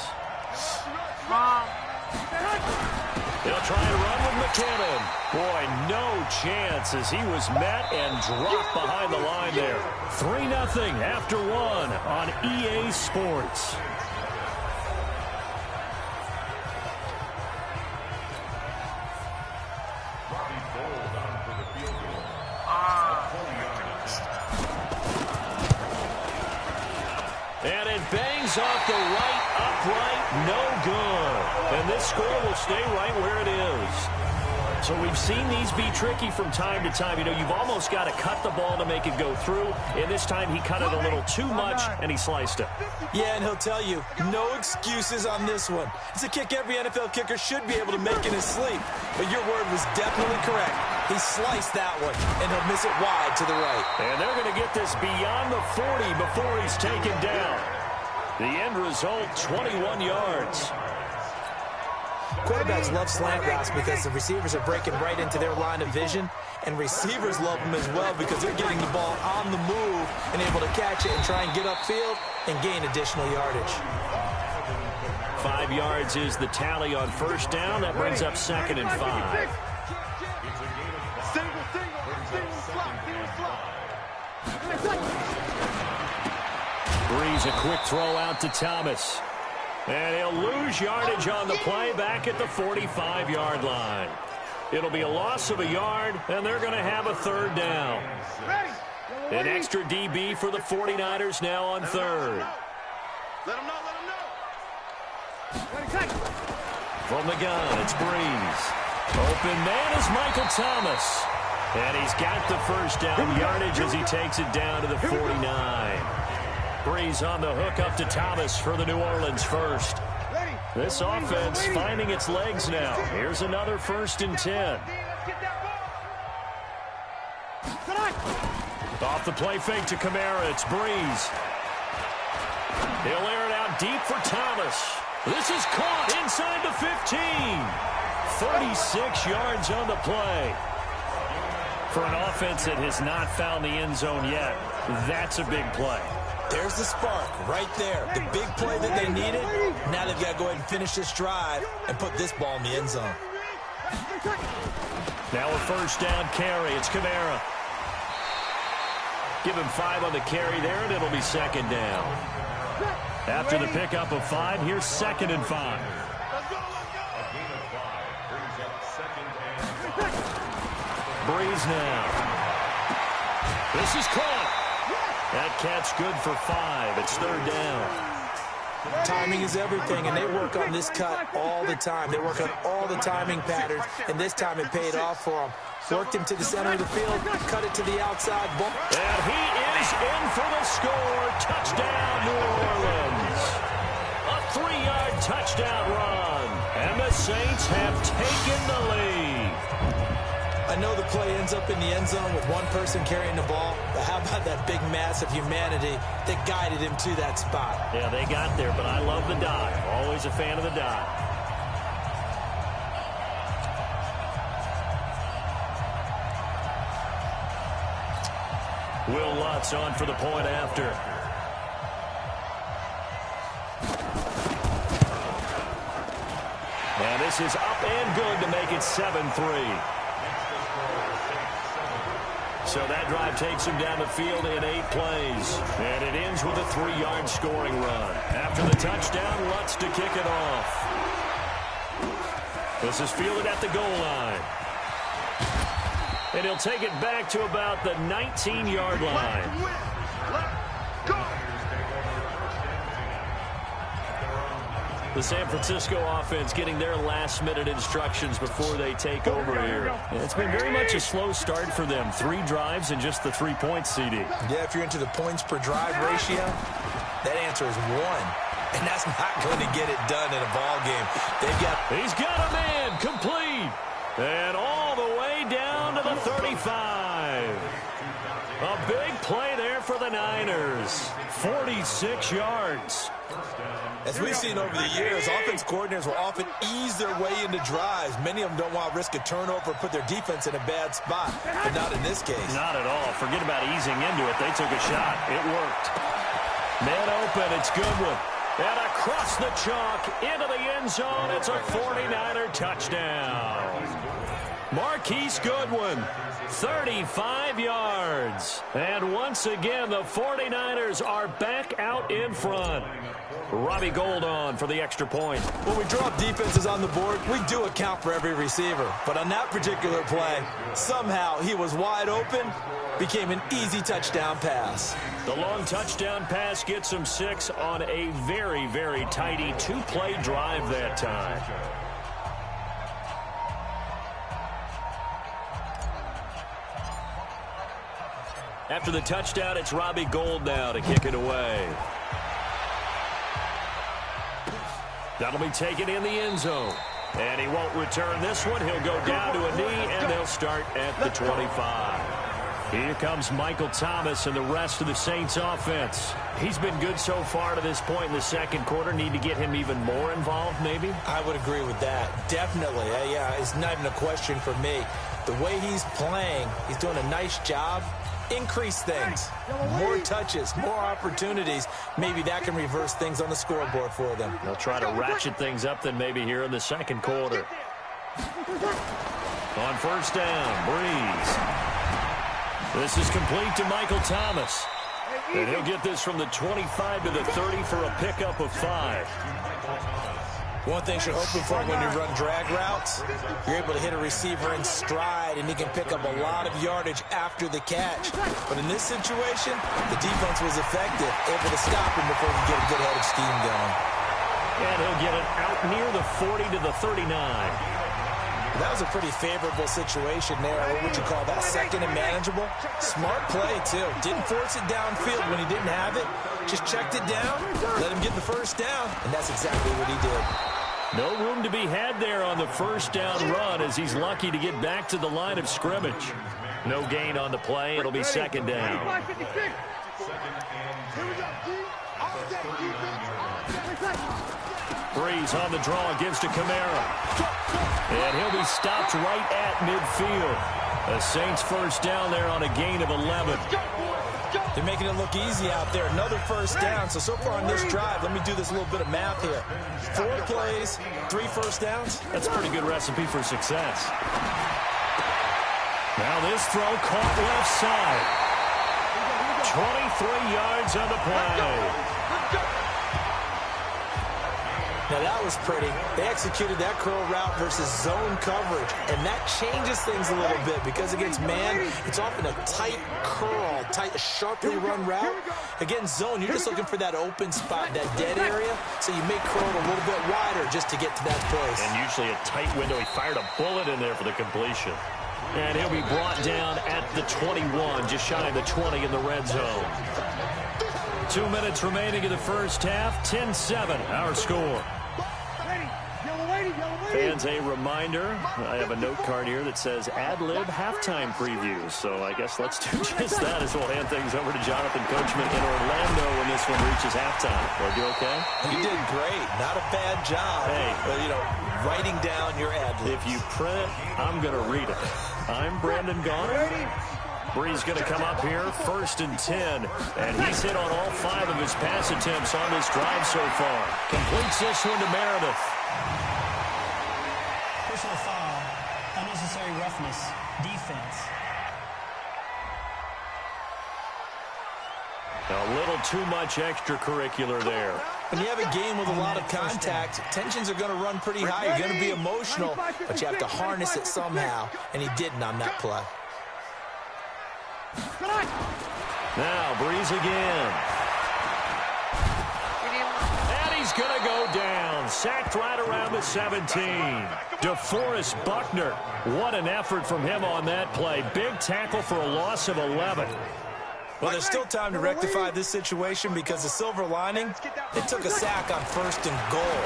They'll try and run with McKinnon. Boy, no chance as he was met and dropped behind the line there. 3-0 after 1 on EA Sports. And it bangs off the right upright, no good. And this score will stay right where it is. So we've seen these be tricky from time to time. You know, you've almost got to cut the ball to make it go through. And this time he cut it a little too much, and he sliced it. Yeah, and he'll tell you, no excuses on this one. It's a kick every NFL kicker should be able to make in his sleep. But your word was definitely correct. He sliced that one, and he'll miss it wide to the right. And they're going to get this beyond the 40 before he's taken down. The end result, 21 yards. Quarterbacks love slant routes because the receivers are breaking right into their line of vision, and receivers love them as well because they're getting the ball on the move and able to catch it and try and get upfield and gain additional yardage. 5 yards is the tally on first down. That brings up second and 5. Breeze a quick throw out to Thomas. And he'll lose yardage on the play back at the 45-yard line. It'll be a loss of a yard, and they're going to have a third down. An extra DB for the 49ers now on third. Let him know. From the gun, it's Breeze. Open man is Michael Thomas. And he's got the first down yardage as he takes it down to the 49. Breeze on the hook up to Thomas for the New Orleans first. This offense finding its legs now. Here's another 1st and 10. Off the play fake to Kamara, it's Breeze. He'll air it out deep for Thomas. This is caught inside the 15. 36 yards on the play. For an offense that has not found the end zone yet, that's a big play. There's the spark right there. The big play that they needed. Now they've got to go ahead and finish this drive and put this ball in the end zone. Now a first down carry. It's Kamara. Give him 5 on the carry there, and it'll be second down. After the pickup of 5, here's second and 5. Breeze now. This is caught. That catch good for 5. It's 3rd down. Timing is everything, and they work on this cut all the time. They work on all the timing patterns, and this time it paid off for them. Worked him to the center of the field, cut it to the outside. And he is in for the score. Touchdown, New Orleans. A 3-yard touchdown run. And the Saints have taken the lead. I know the play ends up in the end zone with one person carrying the ball, but how about that big mass of humanity that guided him to that spot? Yeah, they got there, but I love the dive. Always a fan of the dive. Will Lutz on for the point after. And this is up and good to make it 7-3. So that drive takes him down the field in 8 plays. And it ends with a 3-yard scoring run. After the touchdown, Lutz to kick it off. This is fielded at the goal line. And he'll take it back to about the 19-yard line. The San Francisco offense getting their last-minute instructions before they take over here. It's been very much a slow start for them. 3 drives and just the 3 points, CD. Yeah, if you're into the points per drive ratio, that answer is 1. And that's not going to get it done in a ball game. He's got a man complete. And all the way down to the 35. A big play there for the Niners. 46 yards. As we've seen over the years, offense coordinators will often ease their way into drives. Many of them don't want to risk a turnover or put their defense in a bad spot, but not in this case. Not at all. Forget about easing into it. They took a shot. It worked. Man open. It's Goodwin. And across the chalk into the end zone. It's a 49er touchdown. Marquise Goodwin, 35 yards. And once again, the 49ers are back out in front. Robbie Gould on for the extra point. When we drop defenses on the board, we do account for every receiver. But on that particular play, somehow he was wide open, became an easy touchdown pass. The long touchdown pass gets him 6 on a very, very tidy 2-play drive that time. After the touchdown, it's Robbie Gould now to kick it away. That'll be taken in the end zone. And he won't return this one. He'll go down to a knee, and they'll start at the 25. Here comes Michael Thomas and the rest of the Saints offense. He's been good so far to this point in the second quarter. Need to get him even more involved, maybe? I would agree with that. Definitely. Yeah, it's not even a question for me. The way he's playing, he's doing a nice job. Increase things. More touches, more opportunities. Maybe that can reverse things on the scoreboard for them. They'll try to ratchet things up then maybe here in the second quarter. On first down, Breeze. This is complete to Michael Thomas. And he'll get this from the 25 to the 30 for a pickup of 5. One thing you're hoping for when you run drag routes, you're able to hit a receiver in stride, and he can pick up a lot of yardage after the catch. But in this situation, the defense was effective, able to stop him before he could get a good head of steam going. And he'll get it out near the 40 to the 39. That was a pretty favorable situation there. What would you call that? Second and manageable? Smart play, too. Didn't force it downfield when he didn't have it. Just checked it down, let him get the first down, and that's exactly what he did. No room to be had there on the first down run as he's lucky to get back to the line of scrimmage. No gain on the play. It'll be second down. Breeze on the draw, gives to Kamara. And he'll be stopped right at midfield. The Saints first down there on a gain of 11. They're making it look easy out there. Another first down. So far on this drive, let me do this little bit of math here. 4 plays, 3 first downs. That's a pretty good recipe for success. Now this throw caught left side. 23 yards on the play. Now, that was pretty. They executed that curl route versus zone coverage, and that changes things a little bit because against man, it's often a tight curl, tight, sharply run route. Against zone, you're just looking for that open spot, that dead area, so you make curl a little bit wider just to get to that place. And usually a tight window. He fired a bullet in there for the completion. And he'll be brought down at the 21, just shy of the 20 in the red zone. 2 minutes remaining in the first half, 10-7, our score. Fans, a reminder, I have a note card here that says ad-lib halftime previews. So I guess let's do just that as we'll hand things over to Jonathan Coachman in Orlando when this one reaches halftime. Will I do okay? You did great. Not a bad job. Hey. But, you know, writing down your ad-libs. If you print, I'm going to read it. I'm Brandon Gaughan. Bree's going to come up here, 1st and 10. And he's hit on all 5 of his pass attempts on this drive so far. Completes this one to Meredith. Personal foul, unnecessary roughness, defense. A little too much extracurricular there. When you have a game with a lot of contact, tensions are going to run pretty high. You're going to be emotional, but you have to harness it somehow, and he didn't on that play. Now, Breeze again. And he's going to go down. Sacked right around the 17. DeForest Buckner. What an effort from him on that play. Big tackle for a loss of 11. Well, there's still time to rectify this situation because the silver lining, it took a sack on 1st and goal.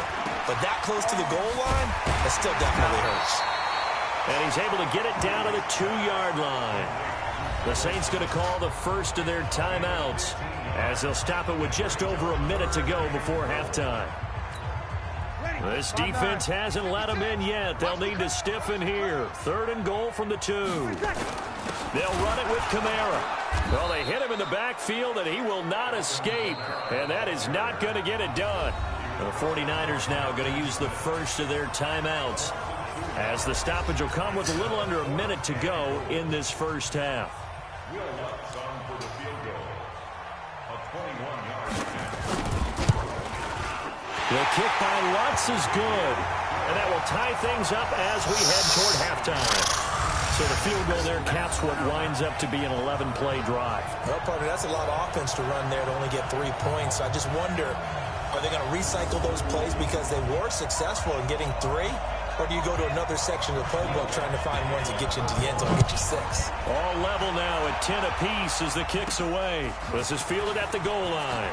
But that close to the goal line, it still definitely hurts. And he's able to get it down to the 2-yard line. The Saints going to call the first of their timeouts as they'll stop it with just over a minute to go before halftime. This defense hasn't let them in yet. They'll need to stiffen here. 3rd and goal from the 2. They'll run it with Kamara. Well, they hit him in the backfield, and he will not escape. And that is not going to get it done. The 49ers now going to use the first of their timeouts as the stoppage will come with a little under a minute to go in this first half. The kick by Lutz is good. And that will tie things up as we head toward halftime. So the field goal there caps what winds up to be an 11-play drive. Well, partner, that's a lot of offense to run there to only get 3 points. I just wonder, are they going to recycle those plays because they were successful in getting 3? Or do you go to another section of the playbook trying to find ones that get you into the end zone and get you 6? All level now at 10 apiece as the kick's away. This is fielded at the goal line.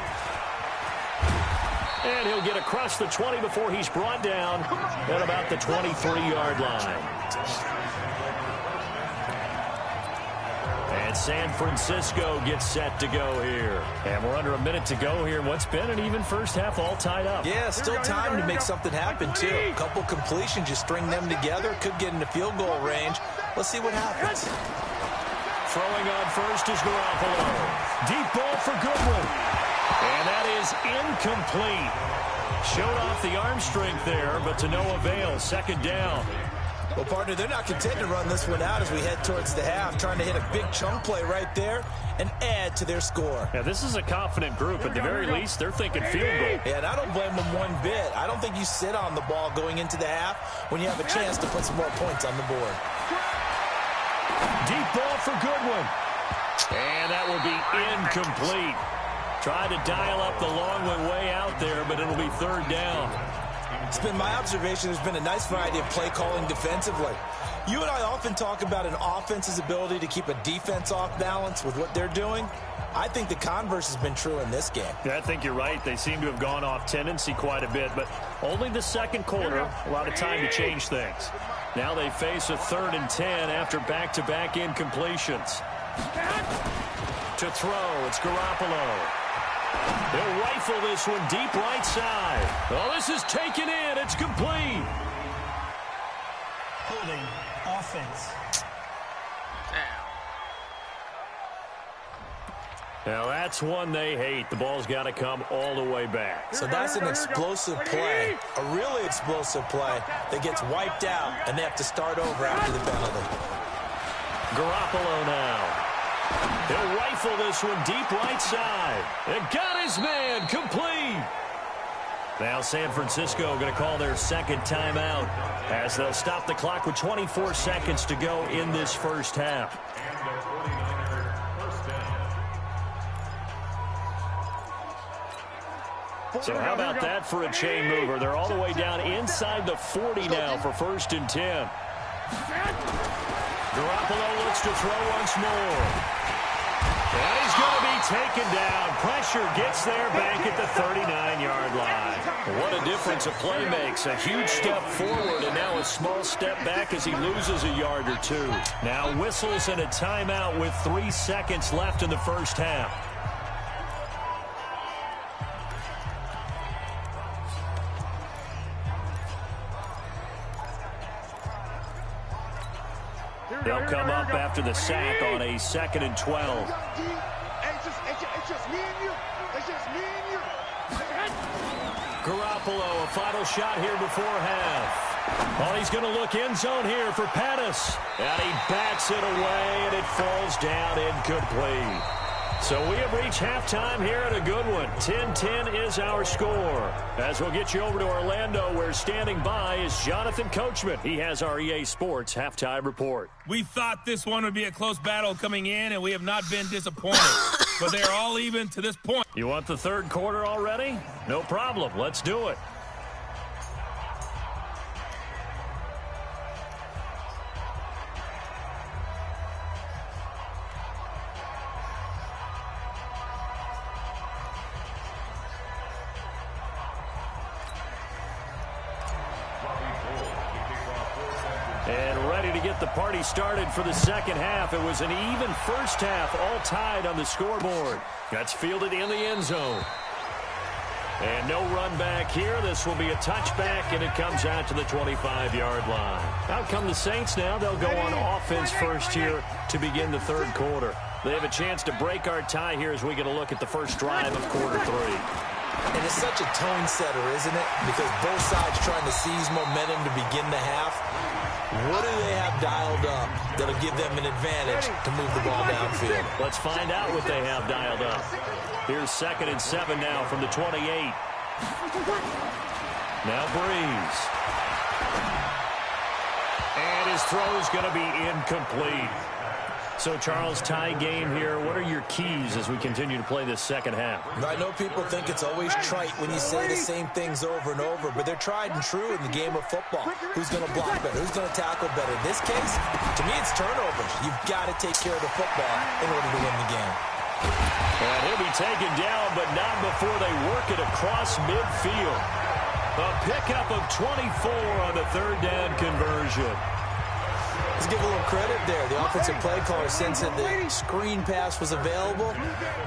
And he'll get across the 20 before he's brought down at about the 23-yard line. And San Francisco gets set to go here. And we're under a minute to go here. What's been an even first half all tied up. Yeah, still time to make something happen, too. A couple completions, you string them together, could get into field goal range. Let's see what happens. Throwing on first is Garoppolo. Deep ball for Goodwin. And that is incomplete. Showed off the arm strength there, but to no avail. 2nd down. Well, partner, they're not content to run this one out as we head towards the half, trying to hit a big chunk play right there and add to their score. Yeah, this is a confident group. At the very least, they're thinking field goal. Yeah, and I don't blame them one bit. I don't think you sit on the ball going into the half when you have a chance to put some more points on the board. Deep ball for Goodwin. And that will be incomplete. Tried to dial up the long one way out there, but it'll be 3rd down. It's been my observation there's been a nice variety of play calling defensively. You and I often talk about an offense's ability to keep a defense off balance with what they're doing. I think the converse has been true in this game. Yeah, I think you're right. They seem to have gone off tendency quite a bit, but only the 2nd quarter, a lot of time to change things. Now they face a 3rd and 10 after back-to-back incompletions. To throw, it's Garoppolo. They'll rifle this one deep right side. Oh, this is taken in. It's complete. Holding offense. Now, that's one they hate. The ball's got to come all the way back. So that's an explosive play, a really explosive play that gets wiped out, and they have to start over after the penalty. Garoppolo now. He'll rifle this one deep right side. And got his man complete. Now San Francisco going to call their second timeout as they'll stop the clock with 24 seconds to go in this first half. So how about that for a chain mover? They're all the way down inside the 40 now for 1st and 10. Garoppolo looks to throw once more. And he's going to be taken down. Pressure gets there back at the 39-yard line. What a difference a play makes. A huge step forward and now a small step back as he loses a yard or two. Now whistles and a timeout with 3 seconds left in the first half. They'll come up after the sack on a 2nd and 12. It's just me and you. It's just me and you. Garoppolo, a final shot here before half. Oh, he's going to look end zone here for Pettis. And he bats it away, and it falls down incomplete. So we have reached halftime here at a good one. 10-10 is our score. As we'll get you over to Orlando, where standing by is Jonathan Coachman. He has our EA Sports halftime report. We thought this one would be a close battle coming in, and we have not been disappointed. But they are all even to this point. You want the third quarter already? No problem. Let's do it. And ready to get the party started for the second half. It was an even first half, all tied on the scoreboard. That's fielded in the end zone. And no run back here. This will be a touchback, and it comes out to the 25-yard line. Out come the Saints now. They'll go on offense first here to begin the third quarter. They have a chance to break our tie here as we get a look at the first drive of quarter 3. And it's such a tone setter, isn't it? Because both sides trying to seize momentum to begin the half. What do they have dialed up that'll give them an advantage to move the ball downfield? Let's find out what they have dialed up. Here's 2nd and 7 now from the 28. Now Breeze. And his throw is going to be incomplete. So, Charles, tie game here. What are your keys as we continue to play this second half? I know people think it's always trite when you say the same things over and over, but they're tried and true in the game of football. Who's going to block better? Who's going to tackle better? In this case, to me, it's turnovers. You've got to take care of the football in order to win the game. And he'll be taken down, but not before they work it across midfield. A pickup of 24 on the third down conversion. Let's give a little credit there. The offensive play caller sensed that the screen pass was available.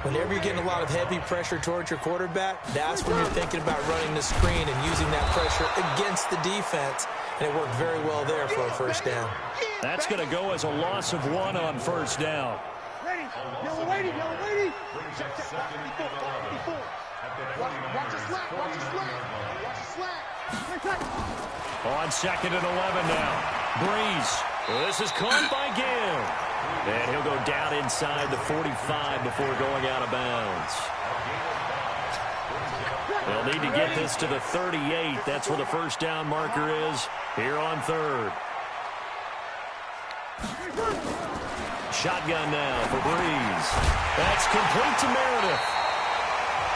Whenever you're getting a lot of heavy pressure towards your quarterback, that's when you're thinking about running the screen and using that pressure against the defense. And it worked very well there for a first down. That's going to go as a loss of 1 on first down. Ready. Yellow lady. Check. Watch the slack. On 2nd and 11 now. Breeze. This is caught by Gill. And he'll go down inside the 45 before going out of bounds. They'll need to get this to the 38. That's where the first down marker is here on 3rd. Shotgun now for Breeze. That's complete to Meredith.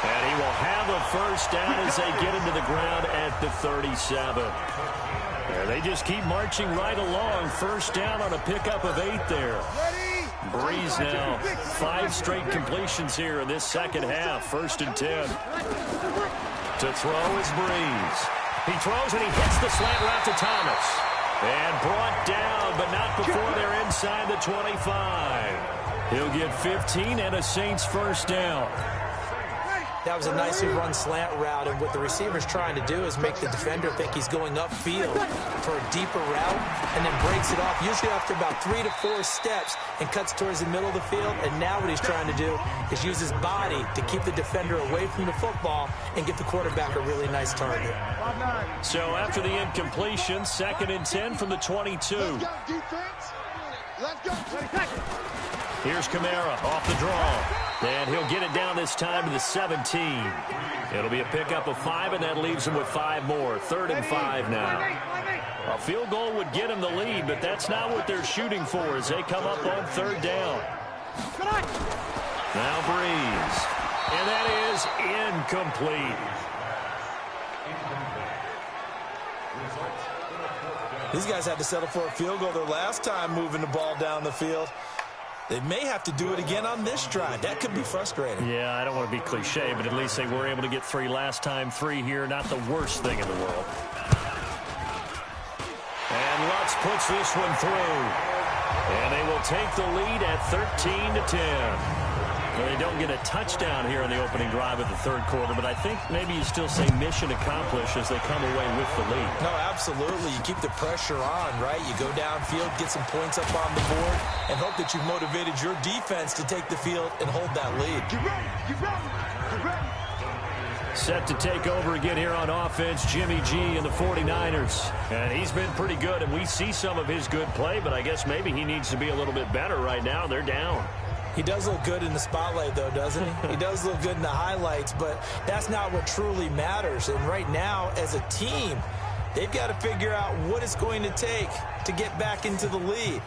And he will have a first down as they get into the ground at the 37. And they just keep marching right along. First down on a pickup of 8 there. Breeze now. 5 straight completions here in this second half. 1st and 10. To throw is Breeze. He throws and he hits the slant route to Thomas. And brought down, but not before they're inside the 25. He'll get 15 and a Saints first down. That was a nicely run slant route, and what the receiver's trying to do is make the defender think he's going upfield for a deeper route, and then breaks it off, usually after about 3 to 4 steps, and cuts towards the middle of the field. And now what he's trying to do is use his body to keep the defender away from the football and get the quarterback a really nice target. So after the incompletion, 2nd and 10 from the 22. Let's go, defense. Let's go. Here's Kamara off the draw. And he'll get it down this time to the 17. It'll be a pickup of 5, and that leaves him with 5 more. 3rd and 5 now. A field goal would get him the lead, but that's not what they're shooting for as they come up on 3rd down. Now Breeze. And that is incomplete. These guys had to settle for a field goal their last time moving the ball down the field. They may have to do it again on this drive. That could be frustrating. Yeah, I don't want to be cliche, but at least they were able to get 3 last time. 3 here, not the worst thing in the world. And Lutz puts this one through. And they will take the lead at 13-10. Well, they don't get a touchdown here on the opening drive of the 3rd quarter, but I think maybe you still say mission accomplished as they come away with the lead. No, absolutely. You keep the pressure on, right? You go downfield, get some points up on the board, and hope that you've motivated your defense to take the field and hold that lead. Get ready, get ready, get ready. Set to take over again here on offense, Jimmy G and the 49ers. And he's been pretty good, and we see some of his good play, but I guess maybe he needs to be a little bit better right now. They're down. He does look good in the spotlight, though, doesn't he? He does look good in the highlights, but that's not what truly matters. And right now, as a team, they've got to figure out what it's going to take to get back into the lead.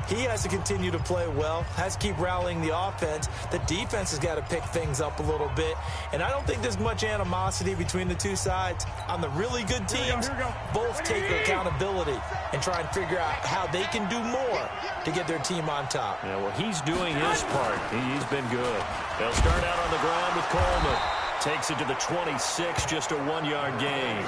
He has to continue to play well, has to keep rallying the offense. The defense has got to pick things up a little bit. And I don't think there's much animosity between the two sides. On the really good teams, both take accountability and try and figure out how they can do more to get their team on top. Yeah, well, he's doing his part. He's been good. They'll start out on the ground with Coleman. Takes it to the 26, just a 1-yard gain.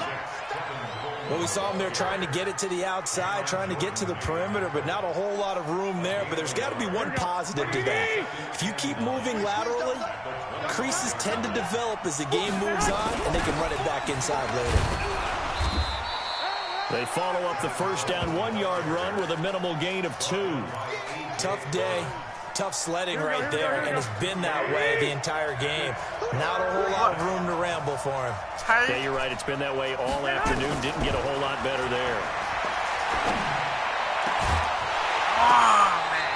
Well, we saw him there trying to get it to the outside, trying to get to the perimeter, but not a whole lot of room there. But there's got to be one positive to that. If you keep moving laterally, creases tend to develop as the game moves on, and they can run it back inside later. They follow up the first down 1-yard run with a minimal gain of 2. Tough day. Tough sledding right there, and it's been that way the entire game. Not a whole lot of room to ramble for him. Yeah, you're right. It's been that way all afternoon. Didn't get a whole lot better there.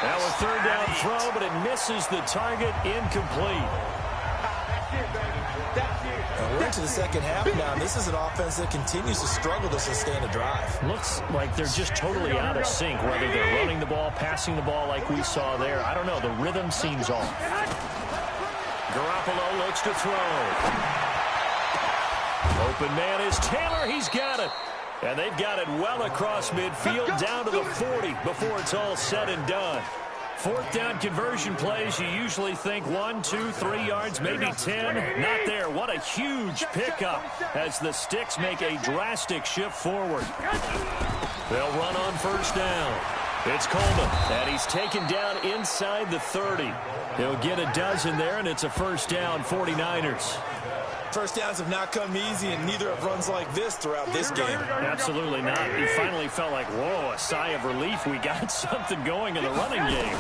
That was 3rd down throw, but it misses the target. Incomplete. And we're into the second half now, and this is an offense that continues to struggle to sustain a drive. Looks like they're just totally out of sync, whether they're running the ball, passing the ball like we saw there. I don't know. The rhythm seems off. Garoppolo looks to throw. Open man is Taylor. He's got it. And they've got it well across midfield down to the 40 before it's all said and done. 4th down conversion plays, you usually think 1, 2, 3 yards, maybe 10. Not there. What a huge pickup as the Sticks make a drastic shift forward. They'll run on 1st down. It's Coleman, and he's taken down inside the 30. He'll get a dozen there, and it's a 1st down, 49ers. First downs have not come easy, and neither have runs like this throughout this game. Absolutely not. He finally felt like, whoa, a sigh of relief. We got something going in the running game.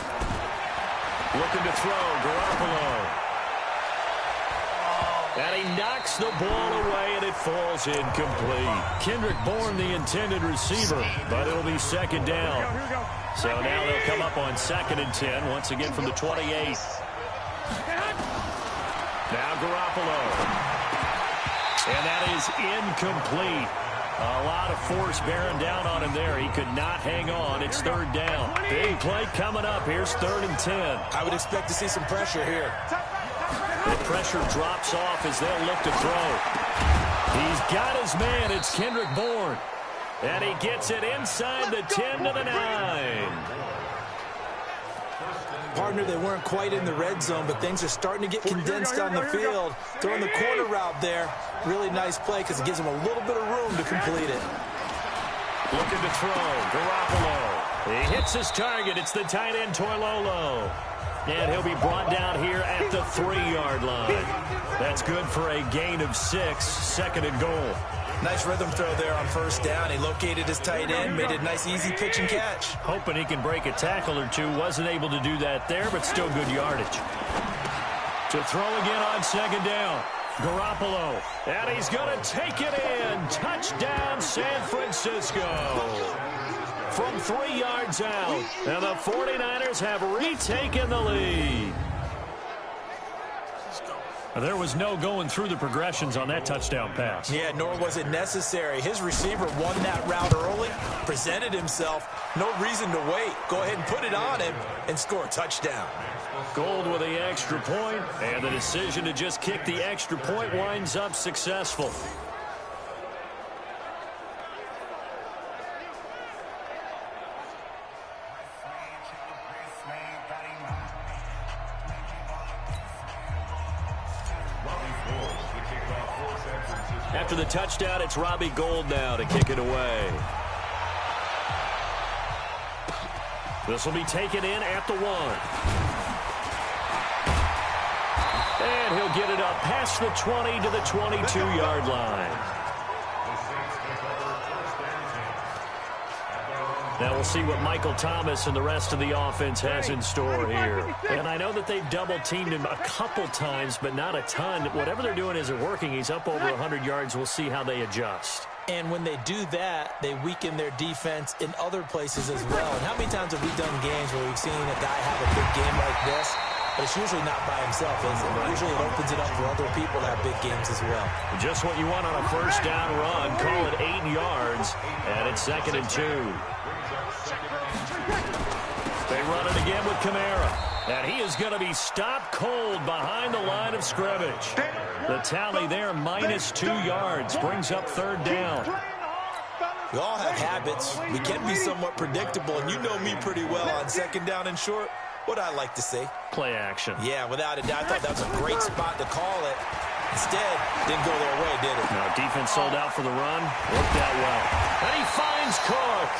Looking to throw, Garoppolo. And he knocks the ball away, and it falls incomplete. Kendrick Bourne, the intended receiver, but it'll be 2nd down. So now they'll come up on 2nd and 10, once again from the 28. Now Garoppolo. And that is incomplete. A lot of force bearing down on him there. He could not hang on. It's 3rd down. Big play coming up. Here's 3rd and 10. I would expect to see some pressure here. The pressure drops off as they'll look to throw. He's got his man. It's Kendrick Bourne. And he gets it inside the 10 to the 9. Partner, they weren't quite in the red zone, but things are starting to get condensed on the field. Throwing the corner route there. Really nice play because it gives them a little bit of room to complete it. Looking to throw. Garoppolo. He hits his target. It's the tight end, Toilolo. And he'll be brought down here at the 3-yard line. That's good for a gain of 6. 2nd and goal. Nice rhythm throw there on 1st down. He located his tight end, made it a nice easy pitch and catch. Hoping he can break a tackle or two. Wasn't able to do that there, but still good yardage. To throw again on 2nd down. Garoppolo. And he's going to take it in. Touchdown, San Francisco. From 3 yards out. And the 49ers have retaken the lead. There was no going through the progressions on that touchdown pass. Yeah, nor was it necessary. His receiver won that route early, presented himself. No reason to wait. Go ahead and put it on him and score a touchdown. Gold with the extra point, and the decision to just kick the extra point winds up successful. After the touchdown, it's Robbie Gould now to kick it away. This will be taken in at the 1. And he'll get it up past the 20 to the 22-yard line. Now we'll see what Michael Thomas and the rest of the offense has in store here. And I know that they've double-teamed him a couple times, but not a ton. Whatever they're doing isn't working. He's up over 100 yards. We'll see how they adjust. And when they do that, they weaken their defense in other places as well. And how many times have we done games where we've seen a guy have a big game like this, but it's usually not by himself, is it? Usually it opens it up for other people to have big games as well. Just what you want on a first down run. Call it 8 yards, and it's 2nd and 2. They run it again with Kamara, and he is going to be stopped cold behind the line of scrimmage. The tally there, -2 yards, brings up 3rd down. We all have habits. We can be somewhat predictable, and you know me pretty well on 2nd down and short. What I like to say? Play action. Yeah, without a doubt. I thought that was a great spot to call it. Instead, didn't go their way, did it? No, defense sold out for the run. Worked out well. And he finds Cook.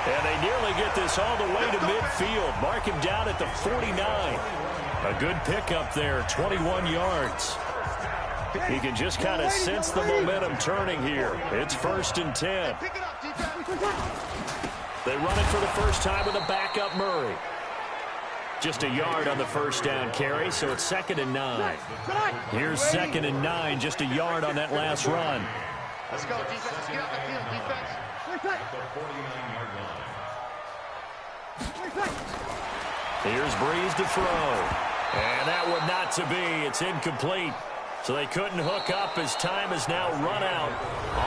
And they nearly get this all the way to midfield. Mark him down at the 49. A good pickup there, 21 yards. He can just kind of sense the momentum turning here. It's 1st and 10. They run it for the first time with a backup Murray. Just a yard on the first down carry, so it's 2nd and 9. Here's 2nd and 9, just a yard on that last run. Let's go, defense. Let's get out the field, defense. Here's Breeze to throw. And that would not to be. It's incomplete. So they couldn't hook up as time has now run out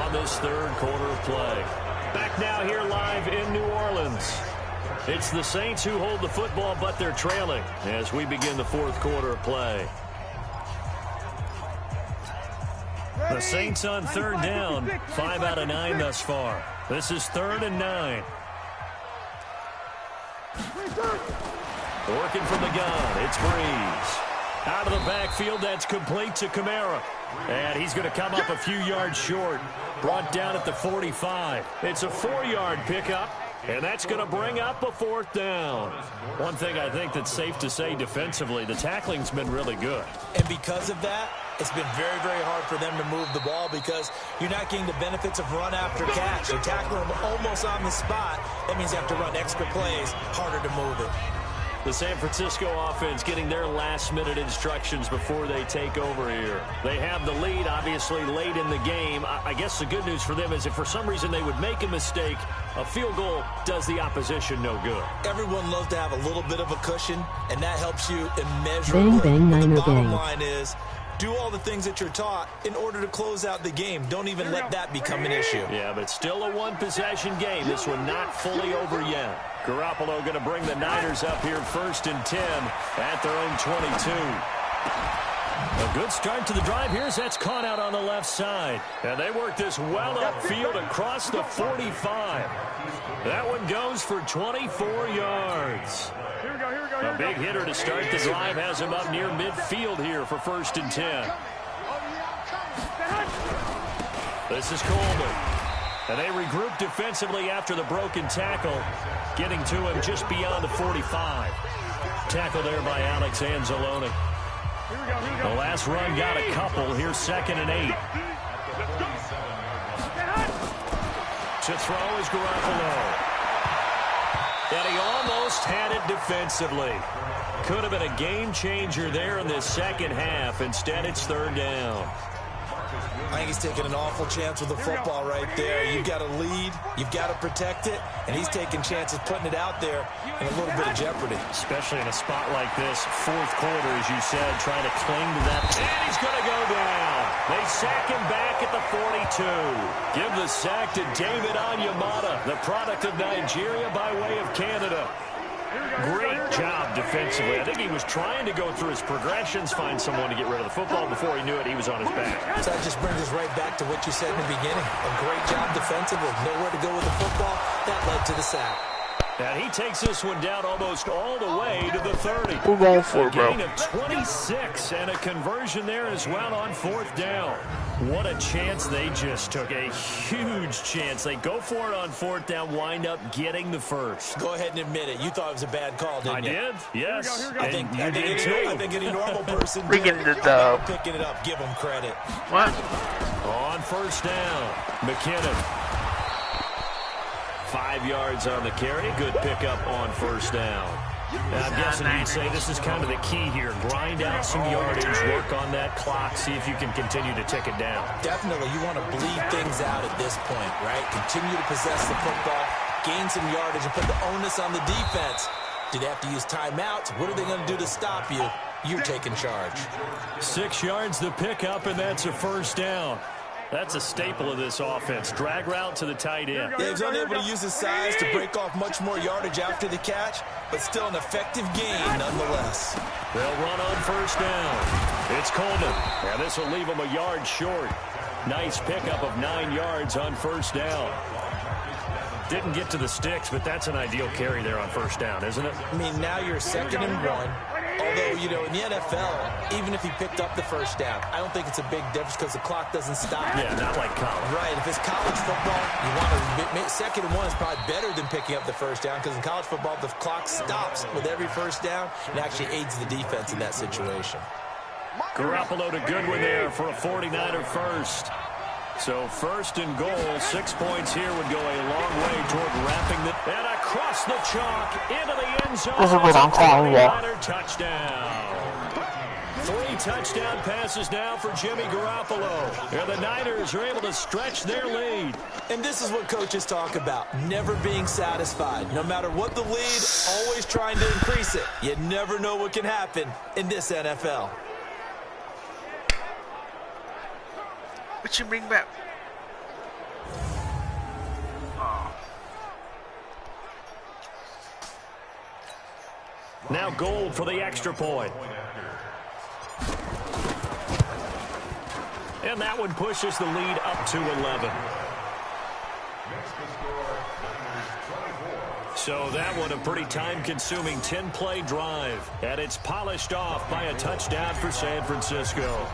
on this 3rd quarter of play. Back now here live in New Orleans. It's the Saints who hold the football, but they're trailing as we begin the 4th quarter of play. The Saints on 3rd down, 5 out of 9 thus far. This is 3rd and 9. Working from the gun, it's Breeze. Out of the backfield, that's complete to Kamara. And he's going to come up a few yards short. Brought down at the 45. It's a 4-yard pickup. And that's going to bring up a 4th down. One thing I think that's safe to say defensively, the tackling's been really good. And because of that, it's been very, very hard for them to move the ball because you're not getting the benefits of run after catch. You're tackling them almost on the spot. That means you have to run extra plays, harder to move it. The San Francisco offense getting their last-minute instructions before they take over here. They have the lead, obviously, late in the game. I guess the good news for them is if for some reason they would make a mistake, a field goal does the opposition no good. Everyone loves to have a little bit of a cushion, and that helps you immeasurably. Bang, bang, but the Niner bottom gang. line is, do all the things that you're taught in order to close out the game. Don't even let that become an issue. Yeah, but still a one-possession game. This one not fully over yet. Garoppolo going to bring the Niners up here 1st and 10 at their own 22. A good start to the drive here as that's caught out on the left side. And they work this well upfield across the 45. That one goes for 24 yards. A big hitter to start the drive has him up near midfield here for 1st and 10. This is Coleman. And they regroup defensively after the broken tackle, getting to him just beyond the 45. Tackle there by Alex Anzalone. The last run got a couple. Here's 2nd and 8. To throw is Garoppolo. And he almost had it defensively. Could have been a game changer there in this second half. Instead, it's 3rd down. I think he's taking an awful chance with the football right there. You've got to lead, you've got to protect it, and he's taking chances putting it out there in a little bit of jeopardy. Especially in a spot like this, fourth quarter, as you said, trying to cling to that. And he's going to go down. They sack him back at the 42. Give the sack to David Onyemata, the product of Nigeria by way of Canada. Great job defensively. I think he was trying to go through his progressions, find someone to get rid of the football. Before he knew it, he was on his back. So that just brings us right back to what you said in the beginning. A great job defensively. Nowhere to go with the football. That led to the sack. And he takes this one down almost all the way to the 30. We're going for it, bro. Gain of 26 and a conversion there as well on fourth down. What a chance they just took. A huge chance. They go for it on fourth down, wind up getting the first. Go ahead and admit it. You thought it was a bad call, didn't you? I did, yes. I think any normal person We get the dub. picking it up, give them credit. What? On first down, McKinnon. 5 yards on the carry. Good pickup on first down. Now, I'm guessing you'd say this is kind of the key here. Grind out some yardage, work on that clock, see if you can continue to tick it down. Definitely, you want to bleed things out at this point, right? Continue to possess the football, gain some yardage, and put the onus on the defense. Do they have to use timeouts? What are they going to do to stop you? You're taking charge. 6 yards the pickup, and that's a first down. That's a staple of this offense. Drag route to the tight end. Yeah, he's unable to use his size to break off much more yardage after the catch, but still an effective gain nonetheless. They'll run on first down. It's Coleman. And this will leave him a yard short. Nice pickup of 9 yards on first down. Didn't get to the sticks, but that's an ideal carry there on first down, isn't it? I mean, now you're 2nd and 1. Although, you know, in the NFL, even if he picked up the first down, I don't think it's a big difference because the clock doesn't stop. Yeah, not like college. Right. If it's college football, you want to make 2nd and 1 is probably better than picking up the first down because in college football, the clock stops with every first down and actually aids the defense in that situation. Garoppolo to Goodwin there for a 49er first. So first and goal, 6 points here would go a long way toward wrapping the... And across the chalk into the end zone. This is what I'm calling it. Touchdown. 3 touchdown passes now for Jimmy Garoppolo. And the Niners are able to stretch their lead. And this is what coaches talk about, never being satisfied. No matter what the lead, always trying to increase it. You never know what can happen in this NFL. What you bring back? Now Gold for the extra point. And that one pushes the lead up to 11. So that one a pretty time-consuming 10-play drive. And it's polished off by a touchdown for San Francisco.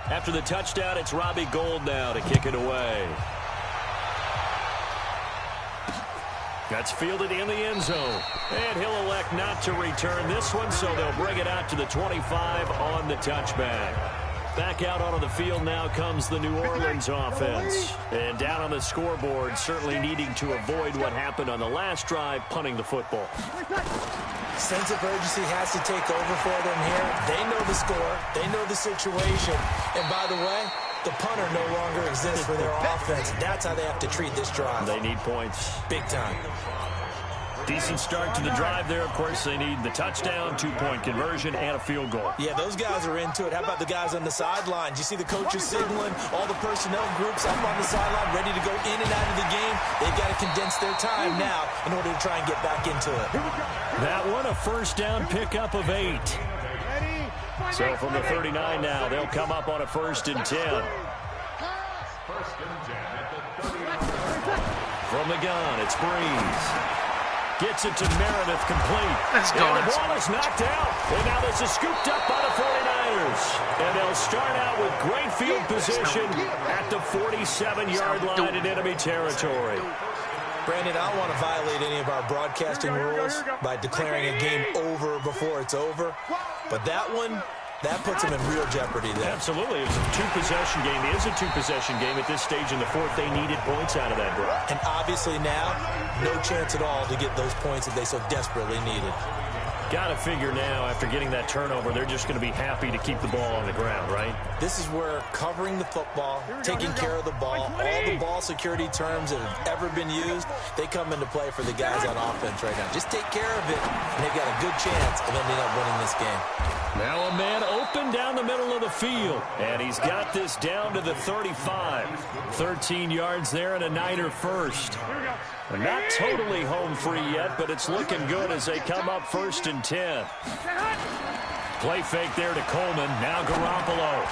After the touchdown, it's Robbie Gould now to kick it away. That's fielded in the end zone. And he'll elect not to return this one, so they'll bring it out to the 25 on the touchback. Back out onto the field now comes the New Orleans offense. And down on the scoreboard, certainly needing to avoid what happened on the last drive, punting the football. Sense of urgency has to take over for them here. They know the score. They know the situation. And by the way, the punter no longer exists for their offense. That's how they have to treat this drive. They need points. Big time. Decent start to the drive there. Of course, they need the touchdown, 2-point conversion, and a field goal. Yeah, those guys are into it. How about the guys on the sidelines? You see the coaches signaling, all the personnel groups up on the sideline ready to go in and out of the game. They've got to condense their time now in order to try and get back into it. That one, a first down pickup of 8. So from the 39 now, they'll come up on a 1st and 10. From the gun, it's Breeze. Gets it to Meredith, complete. Let's go. And the ball is knocked out. And now this is scooped up by the 49ers. And they'll start out with great field position at the 47-yard line in enemy territory. Brandon, I don't want to violate any of our broadcasting rules by declaring a game over before it's over. But that one, that puts them in real jeopardy there. Absolutely. It was a 2-possession game. It is a 2-possession game at this stage in the 4th. They needed points out of that drive. And obviously now, no chance at all to get those points that they so desperately needed. Got to figure now, after getting that turnover, they're just going to be happy to keep the ball on the ground, right? This is where covering the football, taking care of the ball, all the ball security terms that have ever been used, they come into play for the guys on offense right now. Just take care of it, and they've got a good chance of ending up winning this game. Now a man open down the middle of the field, and he's got this down to the 35. 13 yards there and a Niner first. Not totally home free yet, but it's looking good as they come up 1st and 10. Play fake there to Coleman. Now Garoppolo.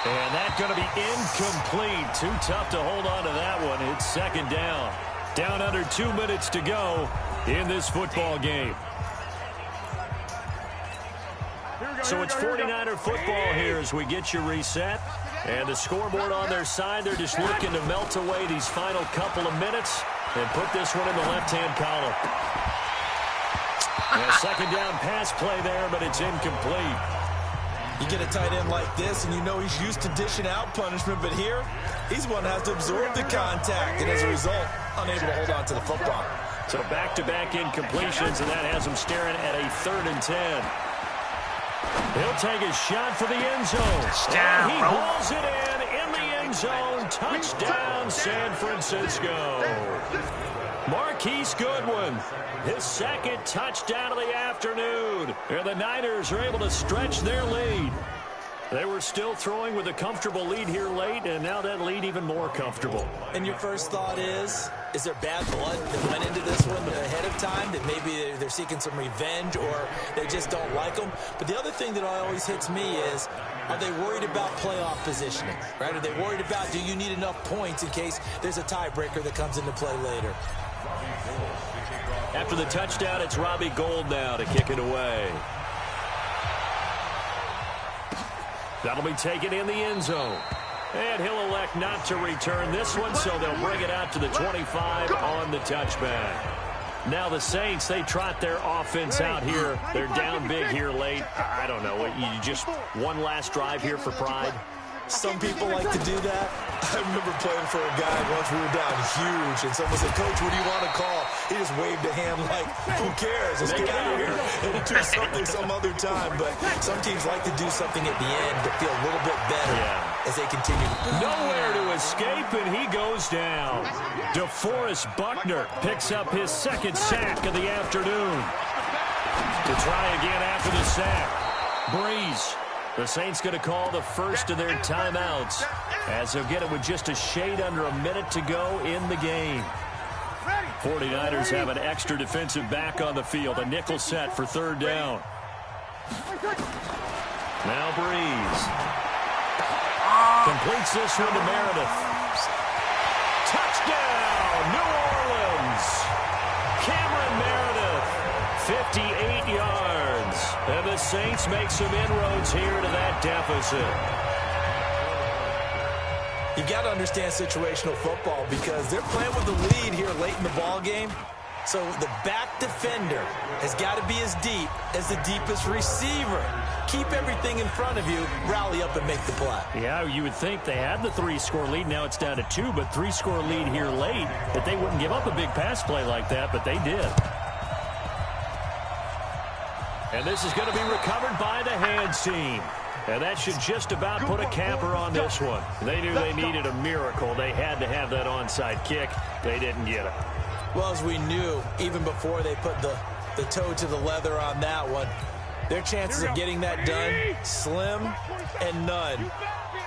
And that's going to be incomplete. Too tough to hold on to that one. It's 2nd down. Down under 2 minutes to go in this football game. So it's 49er football here as we get you reset. And the scoreboard on their side, they're just looking to melt away these final couple of minutes and put this one in the left-hand column. And a 2nd down pass play there, but it's incomplete. You get a tight end like this, and you know he's used to dishing out punishment, but here, he's one that has to absorb the contact, and as a result, unable to hold on to the football. So back-to-back incompletions, and that has him staring at a 3rd and 10. He'll take a shot for the end zone. Down, he hauls it in the end zone. Touchdown, San Francisco. Marquise Goodwin, his 2nd touchdown of the afternoon. And the Niners are able to stretch their lead. They were still throwing with a comfortable lead here late, and now that lead even more comfortable. And your first thought is there bad blood that went into this one ahead of time, that maybe they're seeking some revenge or they just don't like them? But the other thing that always hits me is, are they worried about playoff positioning, right? Are they worried about, do you need enough points in case there's a tiebreaker that comes into play later? After the touchdown, it's Robbie Gould now to kick it away. That'll be taken in the end zone. And he'll elect not to return this one, so they'll bring it out to the 25 on the touchback. Now the Saints, they trot their offense out here. They're down big here late. I don't know. You just one last drive here for pride? Some people like to do that. I remember playing for a guy once. We were down huge, and someone said, "Coach, what do you want to call?" He just waved a hand like, "Who cares? Let's get out of here and do something some other time." But some teams like to do something at the end to feel a little bit better as they continue. Nowhere to escape, and he goes down. DeForest Buckner picks up his 2nd sack of the afternoon. To try again after the sack. Breeze. The Saints going to call the first of their timeouts as they'll get it with just a shade under a minute to go in the game. 49ers have an extra defensive back on the field. A nickel set for 3rd down. Now Breeze. Completes this one to Meredith. Touchdown, New Orleans. Cameron Meredith, 58 yards. And the Saints make some inroads here to that deficit. You got to understand situational football because they're playing with the lead here late in the ball game. So the back defender has got to be as deep as the deepest receiver. Keep everything in front of you, rally up and make the play. Yeah, you would think they had the 3-score lead. Now it's down to 2, but 3-score lead here late, that they wouldn't give up a big pass play like that, but they did. And this is going to be recovered by the hands team. And that should just about put a capper on this one. They knew they needed a miracle. They had to have that onside kick. They didn't get it. Well, as we knew, even before they put the toe to the leather on that one, their chances of getting that done, slim and none.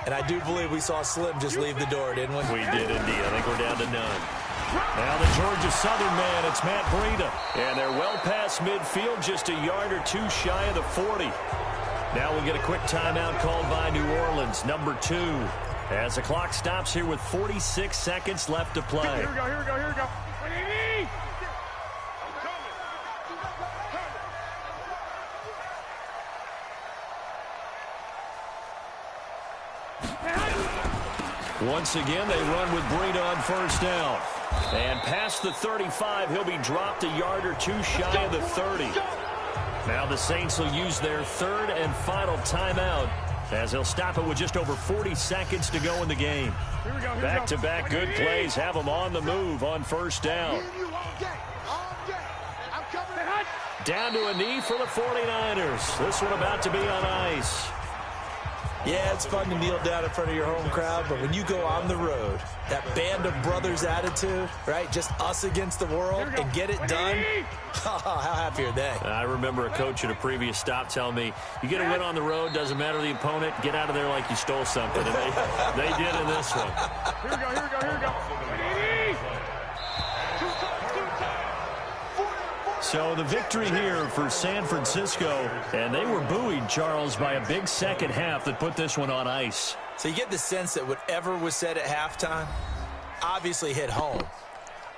And I do believe we saw Slim just leave the door, didn't we? We did indeed. I think we're down to none. Now the Georgia Southern man, it's Matt Breida. And they're well past midfield, just a yard or two shy of the 40. Now we'll get a quick timeout called by New Orleans, number 2. As the clock stops here with 46 seconds left to play. Here we go. Once again, they run with Breida on 1st down. And past the 35, he'll be dropped a yard or two shy of the 30. Now the Saints will use their 3rd and final timeout as they'll stop it with just over 40 seconds to go in the game. Back-to-back good plays have them on the move on 1st down. Down to a knee for the 49ers. This one about to be on ice. Yeah, it's fun to kneel down in front of your home crowd, but when you go on the road, that band of brothers attitude, right, just us against the world and get it done, how happy are they? I remember a coach at a previous stop telling me, you get a win on the road, doesn't matter the opponent, get out of there like you stole something. And they did in this one. Here we go. So the victory here for San Francisco, and they were buoyed, Charles, by a big second half that put this one on ice. So you get the sense that whatever was said at halftime obviously hit home.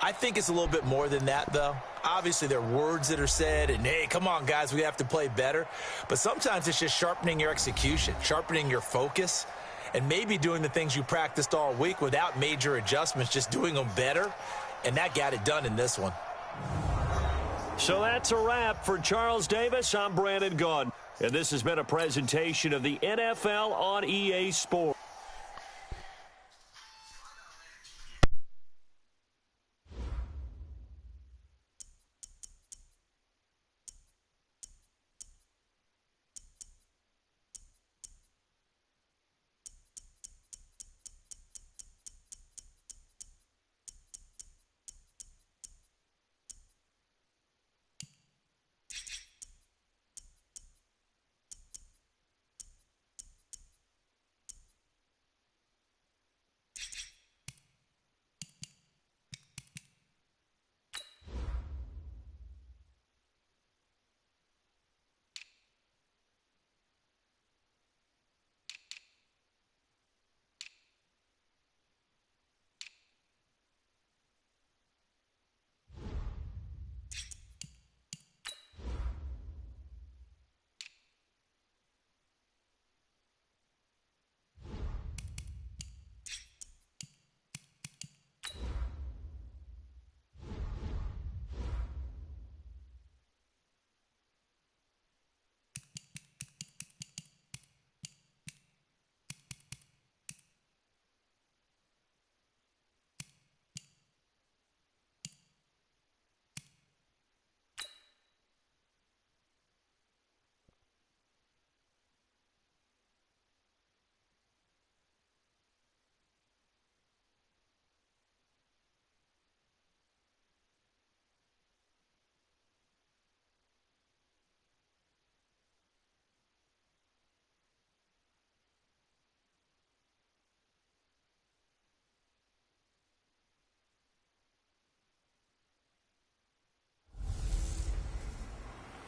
I think it's a little bit more than that, though. Obviously, there are words that are said, and, hey, come on, guys, we have to play better. But sometimes it's just sharpening your execution, sharpening your focus, and maybe doing the things you practiced all week without major adjustments, just doing them better, and that got it done in this one. So that's a wrap for Charles Davis. I'm Brandon Gaudin, and this has been a presentation of the NFL on EA Sports.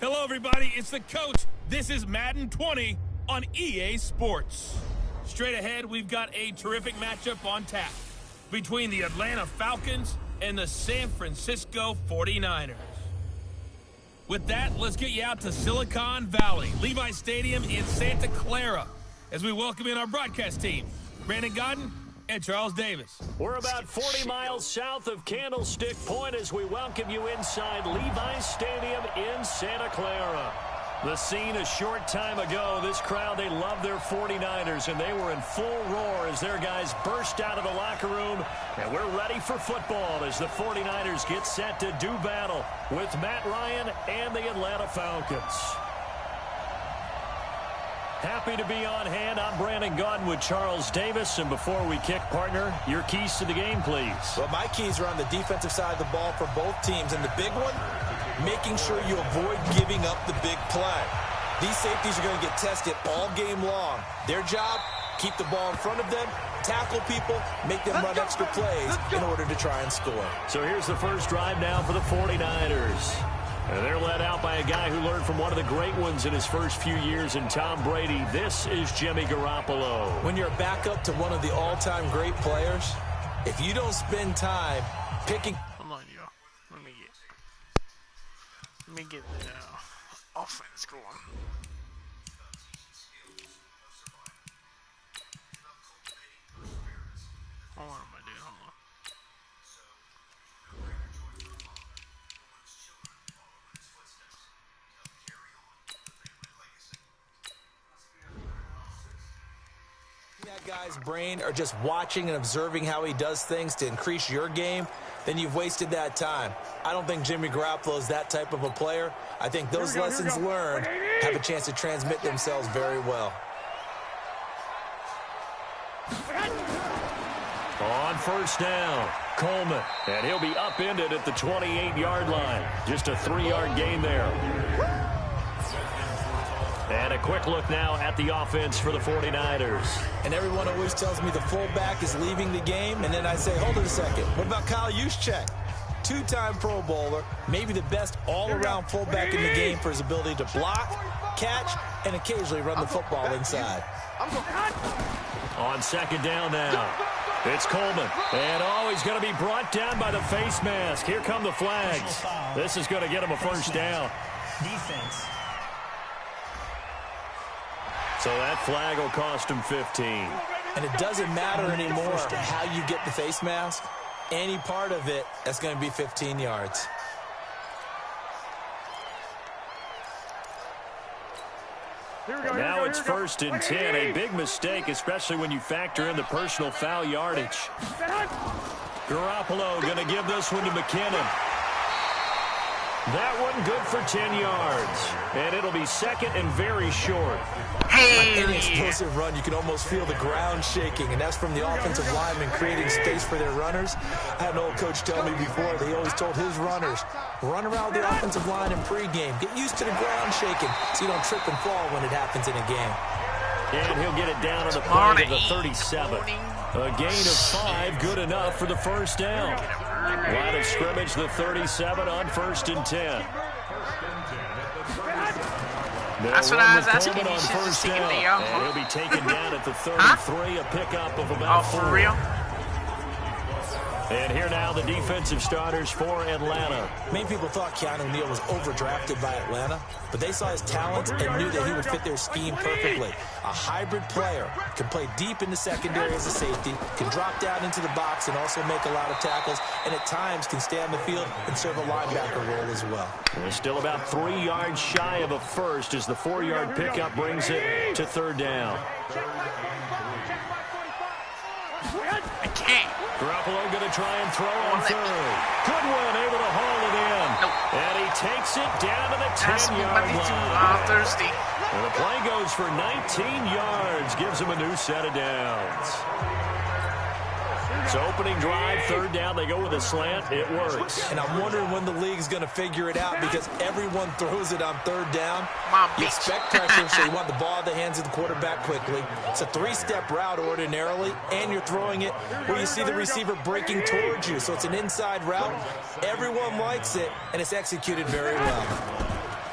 Hello, everybody. It's the coach. This is Madden 20 on EA Sports. Straight ahead, we've got a terrific matchup on tap between the Atlanta Falcons and the San Francisco 49ers. With that, let's get you out to Silicon Valley, Levi Stadium in Santa Clara, as we welcome in our broadcast team, Brandon Gaudin and Charles Davis. We're about 40 miles south of Candlestick Point as we welcome you inside Levi Stadium in Santa Clara. The scene a short time ago, this crowd, they love their 49ers, and they were in full roar as their guys burst out of the locker room. And we're ready for football as the 49ers get set to do battle with Matt Ryan and the Atlanta Falcons. Happy to be on hand. I'm Brandon Gaudin with Charles Davis. And before we kick, partner, your keys to the game, please. Well, my keys are on the defensive side of the ball for both teams. And the big one, making sure you avoid giving up the big play. These safeties are going to get tested all game long. Their job, keep the ball in front of them, tackle people, make them run extra plays in order to try and score. So here's the first drive now for the 49ers. And they're led out by a guy who learned from one of the great ones in his first few years in Tom Brady. This is Jimmy Garoppolo. When you're a backup to one of the all-time great players, if you don't spend time picking... Hold on, y'all. Let me get the offense going. Hold on, my dude. Hold on. guy's brain or just watching and observing how he does things to increase your game, then you've wasted that time. I don't think Jimmy Garoppolo is that type of a player. I think those lessons learned have a chance to transmit themselves very well. On first down, Coleman, and he'll be upended at the 28-yard line. Just a 3-yard gain there. And a quick look now at the offense for the 49ers. And everyone always tells me the fullback is leaving the game, and then I say, hold it a second. What about Kyle Juszczyk? Two-time Pro Bowler, maybe the best all-around fullback in the game for his ability to block, catch, and occasionally run the football inside. On second down now, it's Coleman. And he's going to be brought down by the face mask. Here come the flags. This is going to get him a first down. Defense. So that flag will cost him 15. And it doesn't matter anymore how you get the face mask. Any part of it, that's going to be 15 yards. Now it's first and 10. A big mistake, especially when you factor in the personal foul yardage. Garoppolo going to give this one to McKinnon. That one good for 10 yards. And it'll be second and very short. Any explosive run, you can almost feel the ground shaking, and that's from the offensive linemen creating space for their runners. I had an old coach tell me before, he always told his runners, run around the offensive line in pregame. Get used to the ground shaking so you don't trip and fall when it happens in a game. And he'll get it down on the play to the 37. A gain of 5, good enough for the first down. Line of scrimmage, the 37 on first and 10. That's what I was asking. You should just take it there. And he'll be taken down at the 33, a pickup of about 4. For real? And here now the defensive starters for Atlanta. Many people thought Keanu Neal was overdrafted by Atlanta, but they saw his talents and knew that he would fit their scheme perfectly. A hybrid player, can play deep in the secondary as a safety, can drop down into the box and also make a lot of tackles, and at times can stay on the field and serve a linebacker role as well. We're still about 3 yards shy of a first as the 4-yard pickup brings it to third down. I can't. Garoppolo going to try and throw on third. Good one, able to haul it in. Nope. And he takes it down to the 10-yard line. On Thursday. And the play goes for 19 yards. Gives him a new set of downs. So opening drive, third down, they go with a slant. It works. And I'm wondering when the league's going to figure it out because everyone throws it on third down. You expect pressure, so you want the ball in the hands of the quarterback quickly. It's a 3-step route ordinarily, and you're throwing it where you see the receiver breaking towards you. So it's an inside route. Everyone likes it, and it's executed very well.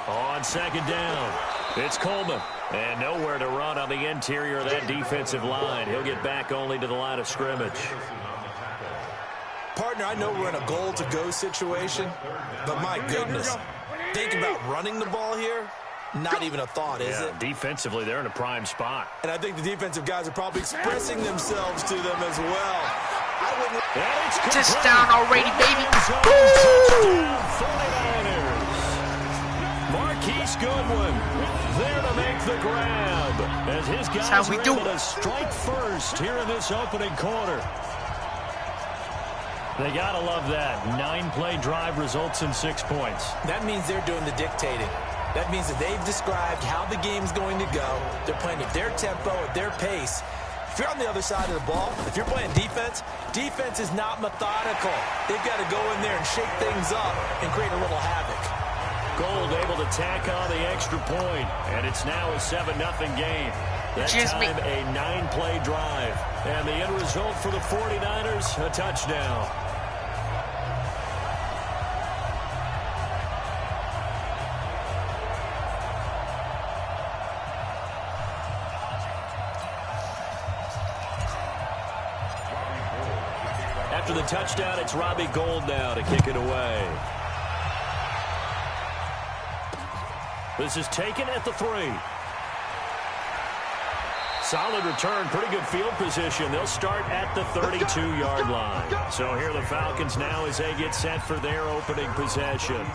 On second down, it's Coleman. And nowhere to run on the interior of that defensive line. He'll get back only to the line of scrimmage. Partner, I know we're in a goal-to-go situation, but my goodness, think about running the ball here. Not even a thought, is it? Defensively, they're in a prime spot. And I think the defensive guys are probably expressing themselves to them as well. Touchdown already, baby. Marquise Goodwin there to make the grab as his guys are able to strike first here in this opening quarter. They gotta love that. 9-play drive results in 6 points. That means they're doing the dictating. That means that they've described how the game's going to go. They're playing at their tempo, at their pace. If you're on the other side of the ball, if you're playing defense, defense is not methodical. They've got to go in there and shake things up and create a little havoc. Gold able to tack on the extra point, and it's now a 7-0 game. That time a 9-play drive. And the end result for the 49ers, a touchdown. After the touchdown, it's Robbie Gould now to kick it away. This is taken at the 3. Solid return, pretty good field position. They'll start at the 32-yard line. So here are the Falcons now as they get set for their opening possession.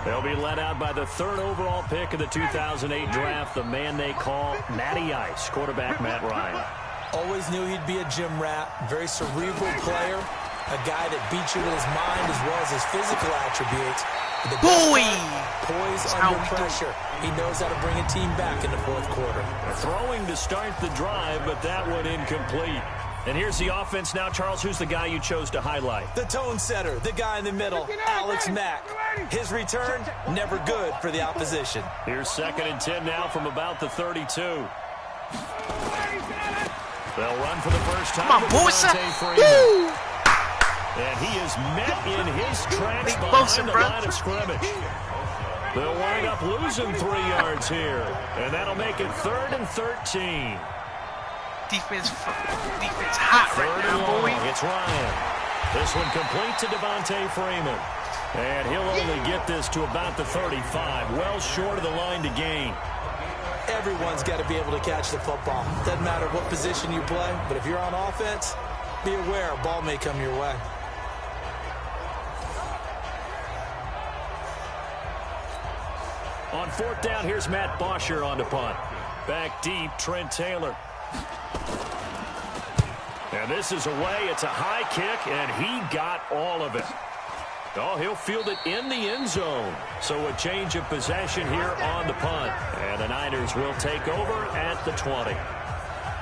They'll be led out by the 3rd overall pick of the 2008 draft, the man they call Matty Ice, quarterback Matt Ryan. Always knew he'd be a gym rat. Very cerebral player. A guy that beats you with his mind as well as his physical attributes. Poise under pressure. He knows how to bring a team back in the fourth quarter. Throwing to start the drive, but that one incomplete. And here's the offense now. Charles, who's the guy you chose to highlight? The tone setter, the guy in the middle, Alex Mack. His return, never good for the opposition. Here's 2nd and 10 now from about the 32. They'll run for the first time. Come on, boys. And he is met in his tracks behind the line of scrimmage. They'll wind up losing 3 yards here. And that'll make it 3rd and 13. Defense hot right now, boy. It's Ryan. This one complete to Devontae Freeman. And he'll only get this to about the 35. Well short of the line to gain. Everyone's got to be able to catch the football. Doesn't matter what position you play, but if you're on offense, be aware a ball may come your way. On 4th down, here's Matt Bosher on the punt. Back deep, Trent Taylor. And this is away. It's a high kick, and he got all of it. Oh, he'll field it in the end zone. So a change of possession here on the punt. And the Niners will take over at the 20.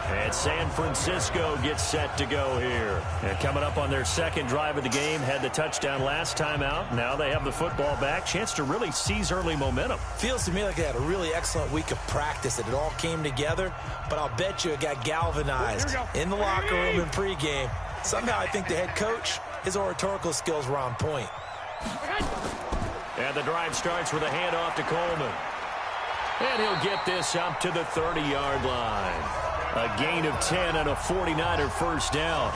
And San Francisco gets set to go here. And coming up on their 2nd drive of the game, had the touchdown last time out. Now they have the football back. Chance to really seize early momentum. Feels to me like they had a really excellent week of practice, that it all came together. But I'll bet you it got galvanized in the locker room in pregame. Somehow I think the head coach, his oratorical skills were on point. And the drive starts with a handoff to Coleman. And he'll get this up to the 30-yard line. A gain of 10 and a 49er first down.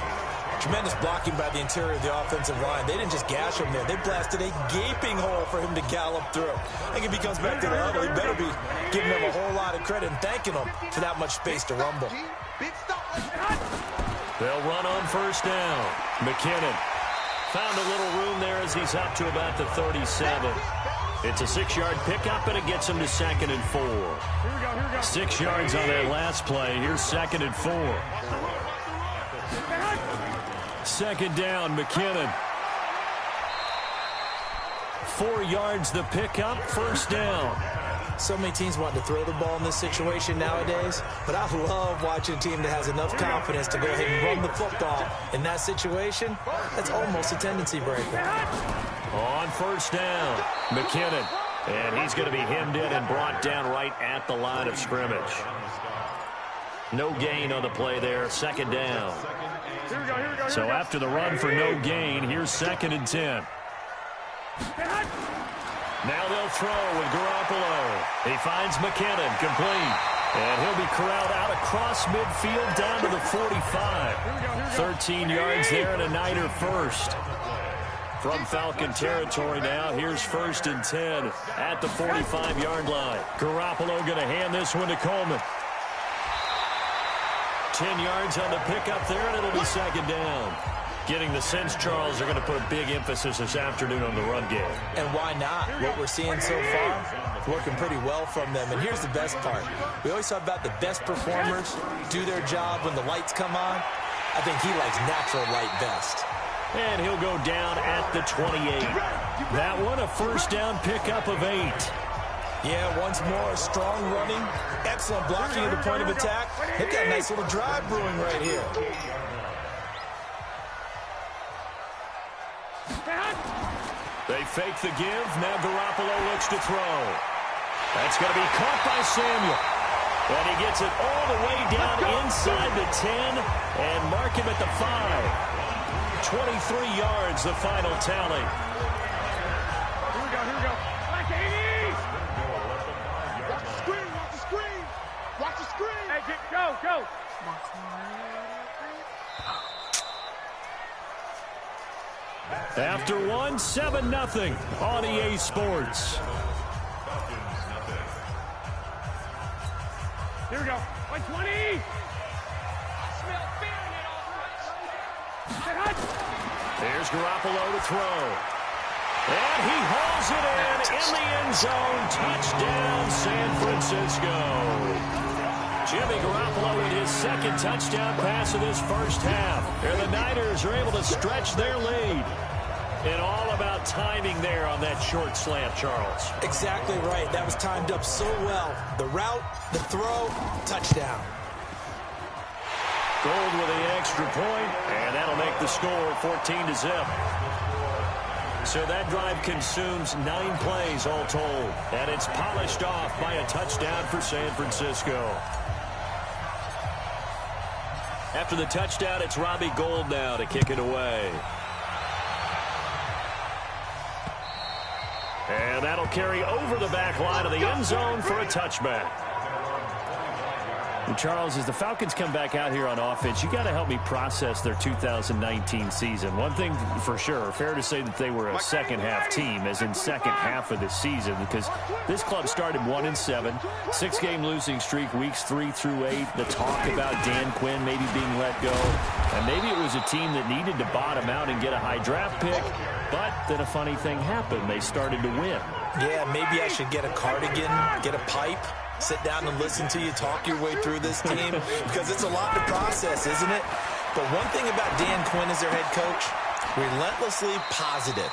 Tremendous blocking by the interior of the offensive line. They didn't just gash him there. They blasted a gaping hole for him to gallop through. I think if he comes back to the huddle, he better be giving them a whole lot of credit and thanking them for that much space to rumble. They'll run on first down. McKinnon found a little room there as he's up to about the 37. It's a 6-yard pickup, and it gets him to 2nd and 4. 6 yards on that last play. Here's 2nd and 4. 2nd down, McKinnon. 4 yards the pickup, first down. So many teams want to throw the ball in this situation nowadays, but I love watching a team that has enough confidence to go ahead and run the football. In that situation, that's almost a tendency breaker. On first down, McKinnon. And he's going to be hemmed in and brought down right at the line of scrimmage. No gain on the play there, 2nd down. So after the run for no gain, here's 2nd and 10. Now they'll throw with Garoppolo. He finds McKinnon, complete. And he'll be corralled out across midfield down to the 45. 13 yards there and a Niner first. From Falcon territory now, here's 1st and 10 at the 45-yard line. Garoppolo going to hand this one to Coleman. 10 yards on the pickup there, and it'll be 2nd down. Getting the sense, Charles, they're going to put a big emphasis this afternoon on the run game. And why not? What we're seeing so far, working pretty well from them. And here's the best part. We always talk about the best performers do their job when the lights come on. I think he likes natural light best. And he'll go down at the 28. That one, a first down pickup of 8. Yeah, once more, strong running, excellent blocking at the point of attack. They've got a nice little drive brewing right here. They fake the give. Now Garoppolo looks to throw. That's going to be caught by Samuel. And he gets it all the way down inside the 10 and mark him at the 5. 23 yards, the final tally. Here we go. Watch the screen. Watch the screen. Hey, go. After 7-0 on EA Sports. Here we go. 120. There's Garoppolo to throw. And he hauls it in the end zone. Touchdown, San Francisco. Jimmy Garoppolo with his second touchdown pass of this first half. And the Niners are able to stretch their lead. And all about timing there on that short slant, Charles. Exactly right. That was timed up so well. The route, the throw, touchdown. Gold with the extra point, and that'll make the score 14-0. So that drive consumes 9 plays all told, and it's polished off by a touchdown for San Francisco. After the touchdown, it's Robbie Gould now to kick it away. And that'll carry over the back line of the end zone for a touchback. And Charles, as the Falcons come back out here on offense, you got to help me process their 2019 season. One thing for sure, fair to say that they were a second-half team, as in second half of the season, because this club started 1-7, 6-game losing streak, weeks 3 through 8. The talk about Dan Quinn maybe being let go, and maybe it was a team that needed to bottom out and get a high draft pick. But then a funny thing happened. They started to win. Yeah, maybe I should get a cardigan, get a pipe, sit down and listen to you talk your way through this team, because it's a lot to process, isn't it? But one thing about Dan Quinn as their head coach, relentlessly positive.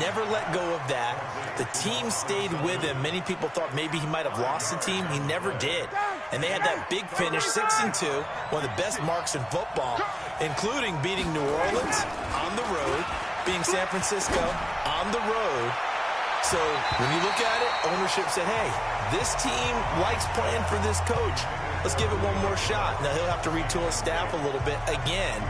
Never let go of that. The team stayed with him. Many people thought maybe he might have lost the team. He never did. And they had that big finish, 6-2, one of the best marks in football, including beating New Orleans on the road, being San Francisco on the road. So when you look at it, ownership said, hey, this team likes playing for this coach. Let's give it one more shot. Now he'll have to retool his staff a little bit again.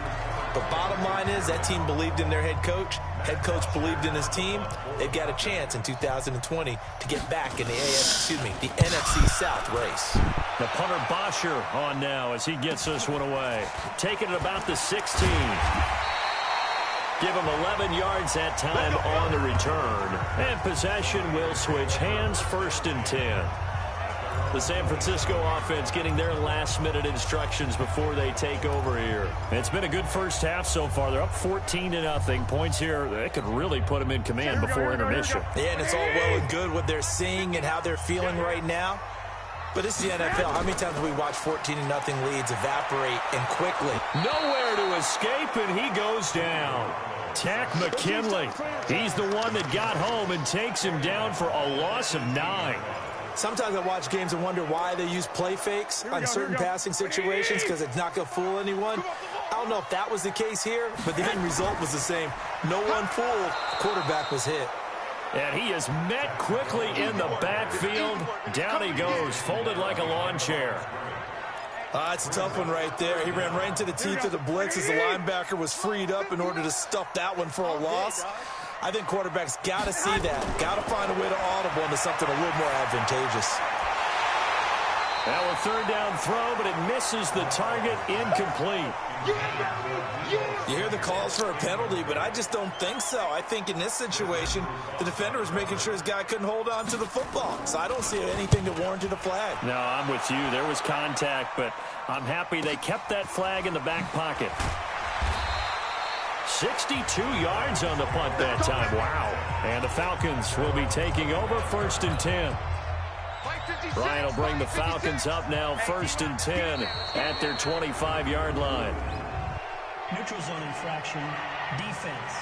But bottom line is that team believed in their head coach. Head coach believed in his team. They've got a chance in 2020 to get back in the the NFC South race. The punter Bosher on now as he gets this one away. Taking it about the 16. Give him 11 yards that time on the return. And possession will switch hands, 1st and 10. The San Francisco offense getting their last-minute instructions before they take over here. It's been a good first half so far. They're up 14-0. Points here, they could really put them in command before intermission. Yeah, and it's all well and good what they're seeing and how they're feeling right now. But it's the NFL. How many times have we watched 14-0 leads evaporate and quickly? Nowhere to escape, and he goes down. Tack McKinley. He's the one that got home and takes him down for a loss of 9. Sometimes I watch games and wonder why they use play fakes on certain passing situations, because it's not going to fool anyone. I don't know if that was the case here, but the end result was the same. No one fooled. The quarterback was hit. And he is met quickly in the backfield. Down he goes, folded like a lawn chair. It's a tough one right there. He ran right into the teeth of the blitz as the linebacker was freed up in order to stuff that one for a loss. I think quarterbacks got to see that. Got to find a way to audible into something a little more advantageous. Now a 3rd down throw, but it misses the target, incomplete. You hear the calls for a penalty, but I just don't think so. I think in this situation, the defender was making sure his guy couldn't hold on to the football. So I don't see anything that warranted a flag. No, I'm with you. There was contact, but I'm happy they kept that flag in the back pocket. 62 yards on the punt that time. Wow. And the Falcons will be taking over, 1st and 10. Ryan will bring the Falcons up now, 1st and 10 at their 25-yard line. Neutral zone infraction, defense.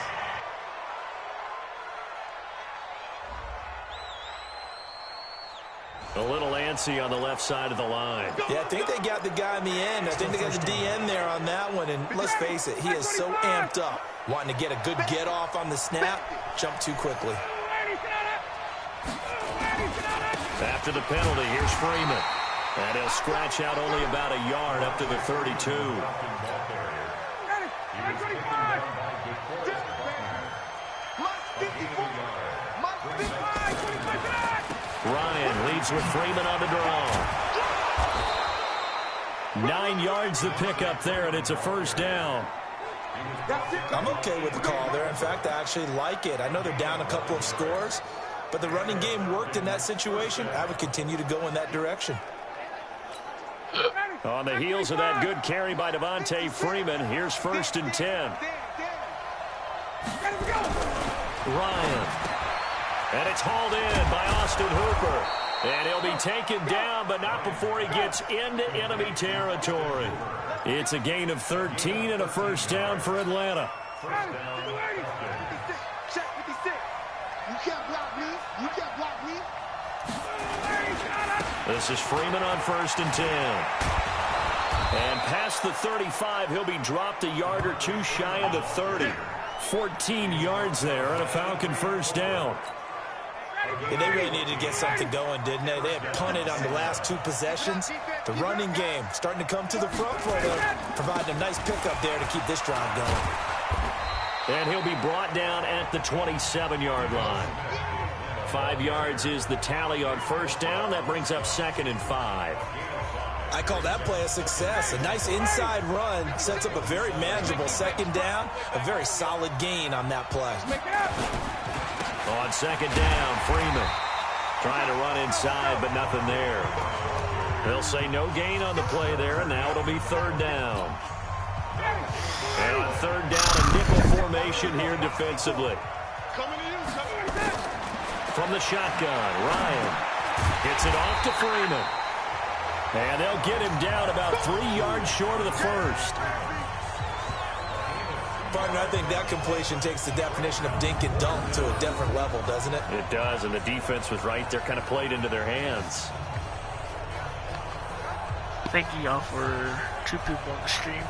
A little antsy on the left side of the line. Yeah, I think they got the guy in the end. I think they got the DN there on that one. And let's face it, he is so amped up, wanting to get a good get-off on the snap, jump too quickly. After the penalty, here's Freeman. And he'll scratch out only about a yard up to the 32. Ryan leads with Freeman on the draw. 9 yards the pickup there, and it's a 1st down. I'm okay with the call there. In fact, I actually like it. I know they're down a couple of scores, but the running game worked in that situation. I would continue to go in that direction. On the heels of that good carry by Devontae Freeman, here's 1st and 10. Ryan. And it's hauled in by Austin Hooper. And he'll be taken down, but not before he gets into enemy territory. It's a gain of 13 and a first down for Atlanta. Check 56. You can't block me. You can't block me. This is Freeman on 1st and 10. And past the 35, he'll be dropped a yard or two shy of the 30. 14 yards there and a Falcon first down. Yeah, they really needed to get something going, didn't they? They had punted on the last 2 possessions. The running game starting to come to the front for them, providing a nice pickup there to keep this drive going. And he'll be brought down at the 27-yard line. 5 yards is the tally on first down. That brings up 2nd and 5. I call that play a success. A nice inside run sets up a very manageable 2nd down. A very solid gain on that play. On 2nd down, Freeman trying to run inside, but nothing there. They'll say no gain on the play there, and now it'll be 3rd down. And on 3rd down, a nickel formation here defensively. From the shotgun, Ryan gets it off to Freeman. And they'll get him down about 3 yards short of the first. Partner, I think that completion takes the definition of dink and dunk to a different level, doesn't it? It does, and the defense was right there, kind of played into their hands. Thank you y'all for 2 people on the stream.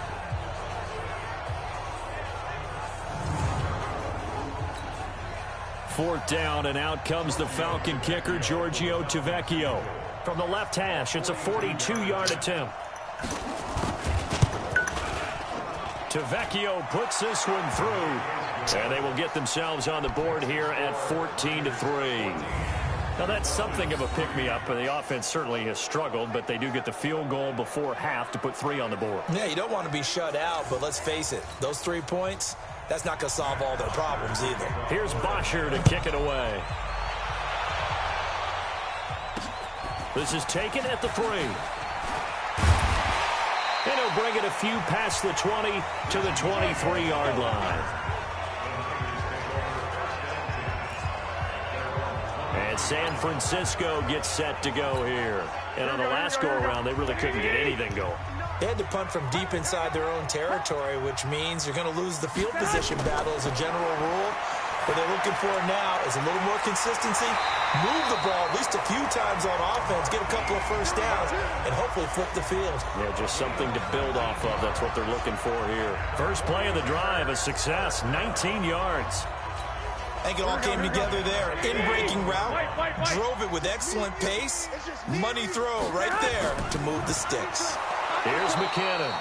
Fourth down, and out comes the Falcon kicker, Giorgio Tavecchio. From the left hash, it's a 42-yard attempt. Tavecchio puts this one through, and they will get themselves on the board here at 14-3. Now, that's something of a pick-me-up. The offense certainly has struggled, but they do get the field goal before half to put 3 on the board. Yeah, you don't want to be shut out, but let's face it, those 3 points, that's not going to solve all their problems either. Here's Bosher to kick it away. This is taken at the 3. And he'll bring it a few past the 20 to the 23-yard line. And San Francisco gets set to go here. And on the last go-around, they really couldn't get anything going. They had to punt from deep inside their own territory, which means you're going to lose the field position battle as a general rule. What they're looking for now is a little more consistency, move the ball at least a few times on offense, get a couple of first downs, and hopefully flip the field. Yeah, just something to build off of. That's what they're looking for here. First play of the drive, a success, 19 yards. I think it all came together there. In-breaking route, drove it with excellent pace. Money throw right there to move the sticks. Here's McKinnon.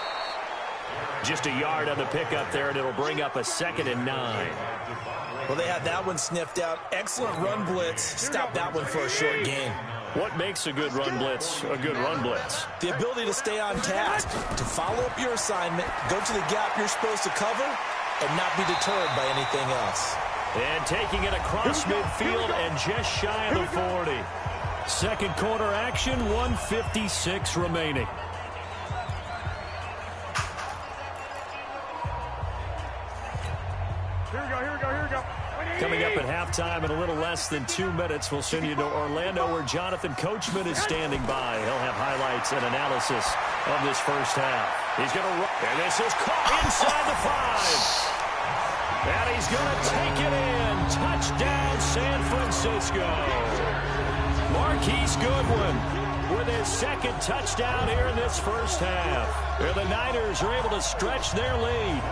Just a yard on the pickup there, and it'll bring up a 2nd and 9. Well, they had that one sniffed out. Excellent run blitz. Stop that one for a short gain. What makes a good run blitz a good run blitz? The ability to stay on task, to follow up your assignment, go to the gap you're supposed to cover, and not be deterred by anything else. And taking it across midfield and just shy of the 40. Second quarter action, 1:56 remaining. Coming up at halftime in a little less than 2 minutes, we'll send you to Orlando where Jonathan Coachman is standing by. He'll have highlights and analysis of this first half. He's going to run, and this is caught inside the 5. And he's going to take it in. Touchdown, San Francisco. Marquise Goodwin with his 2nd touchdown here in this first half. And the Niners are able to stretch their lead.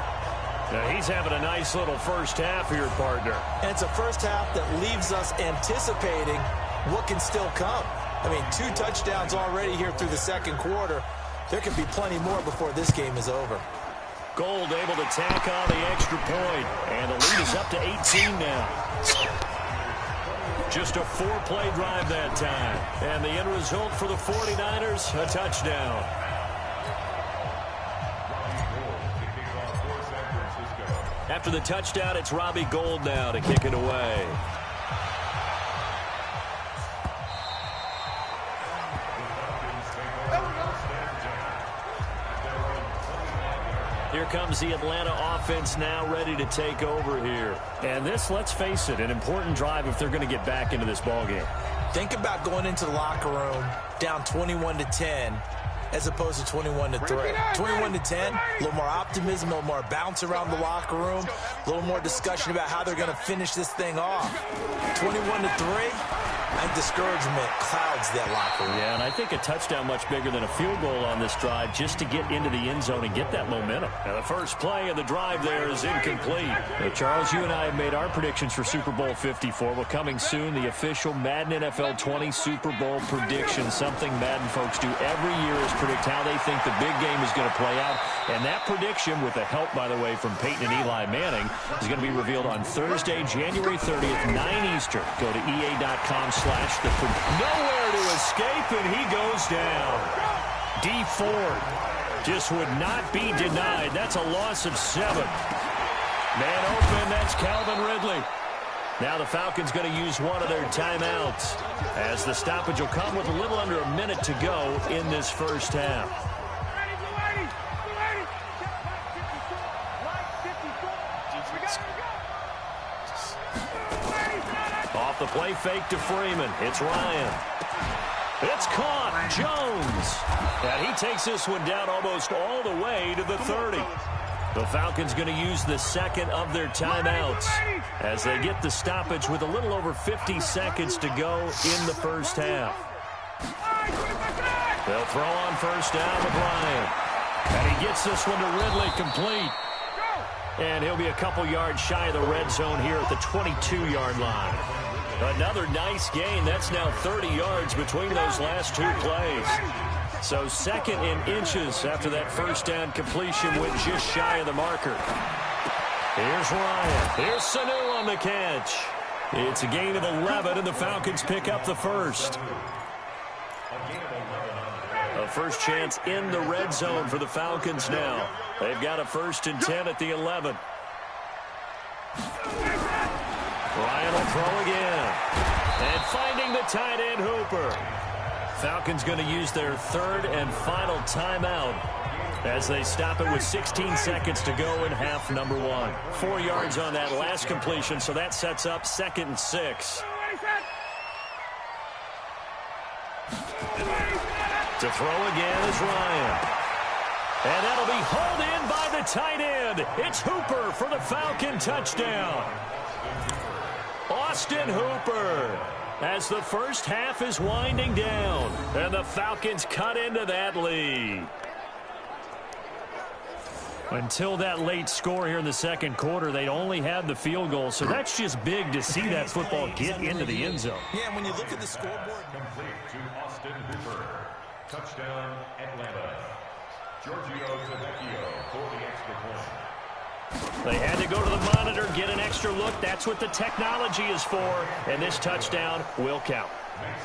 Now, he's having a nice little first half here, partner. And it's a first half that leaves us anticipating what can still come. I mean, 2 touchdowns already here through the second quarter. There could be plenty more before this game is over. Gold able to tack on the extra point. And the lead is up to 18 now. Just a 4-play drive that time. And the end result for the 49ers, a touchdown. After the touchdown, it's Robbie Gould now to kick it away. Here comes the Atlanta offense now ready to take over here. And this, let's face it, an important drive if they're going to get back into this ballgame. Think about going into the locker room down 21-10 as opposed to 21-3. 21-10, a little more optimism, a little more bounce around the locker room, a little more discussion about how they're going to finish this thing off. 21-3, I think discouragement clouds that locker room. Yeah, and I think a touchdown much bigger than a field goal on this drive just to get into the end zone and get that momentum. Now, the first play of the drive there is incomplete. Now, Charles, you and I have made our predictions for Super Bowl 54. Well, coming soon, the official Madden NFL 20 Super Bowl prediction, something Madden folks do every year is predict how they think the big game is going to play out. And that prediction, with the help, by the way, from Peyton and Eli Manning, is going to be revealed on Thursday, January 30th, 9 Eastern. Go to EA.com/the. Nowhere to escape, and he goes down. D Ford just would not be denied. That's a loss of 7. Man open, that's Calvin Ridley. Now the Falcons going to use one of their timeouts, as the stoppage will come with a little under a minute to go in this first half. Off the play fake to Freeman. It's Ryan. It's caught. Jones. And he takes this one down almost all the way to the 30. The Falcons going to use the second of their timeouts as they get the stoppage with a little over 50 seconds to go in the first half. They'll throw on first down with Ryan. And he gets this one to Ridley, complete. And he'll be a couple yards shy of the red zone here at the 22-yard line. Another nice gain. That's now 30 yards between those last two plays. So second in inches after that first down completion went just shy of the marker. Here's Ryan. Here's Sanu on the catch. It's a gain of 11, and the Falcons pick up the first. A first chance in the red zone for the Falcons now. They've got a 1st and 10 at the 11. Ryan will throw again. And finding the tight end, Hooper. Falcons going to use their third and final timeout as they stop it with 16 seconds to go in half number 1. 4 yards on that last completion, so that sets up 2nd and 6. To throw again is Ryan. And that'll be hauled in by the tight end. It's Hooper for the Falcon touchdown. Austin Hooper, as the first half is winding down, and the Falcons cut into that lead. Until that late score here in the second quarter, they only had the field goal, so that's just big to see that football get into the end zone. Yeah, when you look at the scoreboard. Complete to Austin Hooper. Touchdown, Atlanta. Giorgio Tavecchio for the extra point. They had to go to the monitor, get an extra look. That's what the technology is for, and this touchdown will count.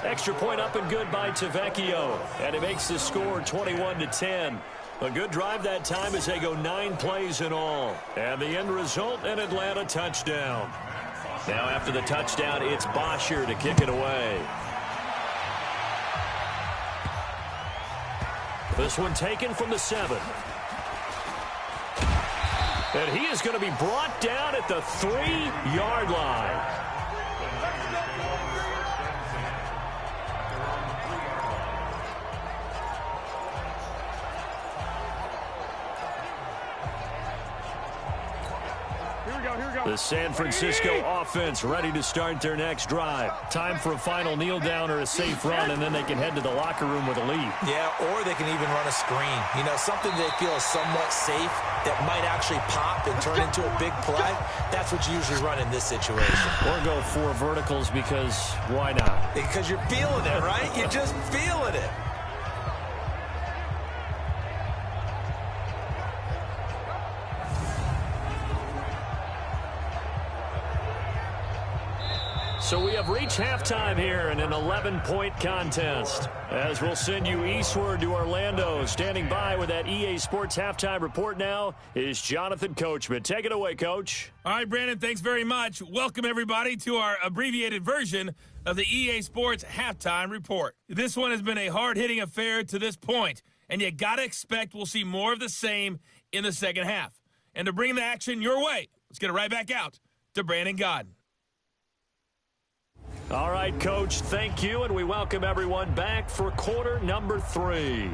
Extra point up and good by Tavecchio, and it makes the score 21-10. A good drive that time as they go 9 plays in all. And the end result, an Atlanta touchdown. Now after the touchdown, it's Bosher to kick it away. This one taken from the 7. And he is going to be brought down at the 3-yard line. The San Francisco offense ready to start their next drive. Time for a final kneel down or a safe run, and then they can head to the locker room with a lead. Yeah, or they can even run a screen. You know, something they feel is somewhat safe that might actually pop and turn into a big play. That's what you usually run in this situation. Or go 4 verticals because why not? Because you're feeling it, right? You're just feeling it. So we have reached halftime here in an 11-point contest. As we'll send you eastward to Orlando. Standing by with that EA Sports halftime report now is Jonathan Coachman. Take it away, Coach. All right, Brandon, thanks very much. Welcome, everybody, to our abbreviated version of the EA Sports halftime report. This one has been a hard-hitting affair to this point, and you got to expect we'll see more of the same in the second half. And to bring the action your way, let's get it right back out to Brandon Godden. All right, Coach, thank you, and we welcome everyone back for quarter number 3.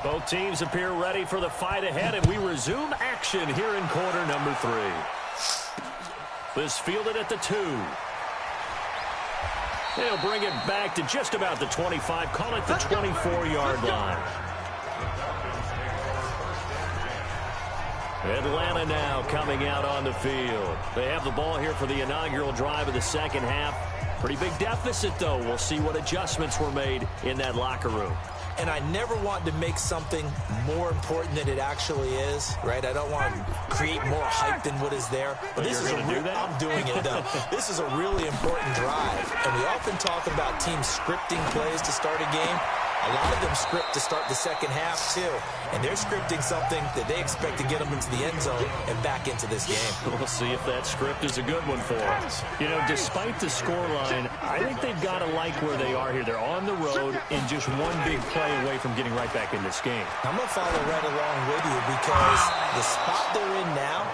Both teams appear ready for the fight ahead, and we resume action here in quarter number 3. This fielded at the 2. They'll bring it back to just about the 25, call it the 24-yard line. Atlanta now coming out on the field. They have the ball here for the inaugural drive of the second half. Pretty big deficit, though. We'll see what adjustments were made in that locker room. And I never want to make something more important than it actually is, right? I don't want to create more hype than what is there. But this is I'm doing it, though. This is a really important drive. And we often talk about teams scripting plays to start a game. A lot of them script to start the second half, too. And they're scripting something that they expect to get them into the end zone and back into this game. We'll see if that script is a good one for us. You know, despite the scoreline, I think they've got to like where they are here. They're on the road and just one big play away from getting right back in this game. I'm going to follow right along with you because the spot they're in now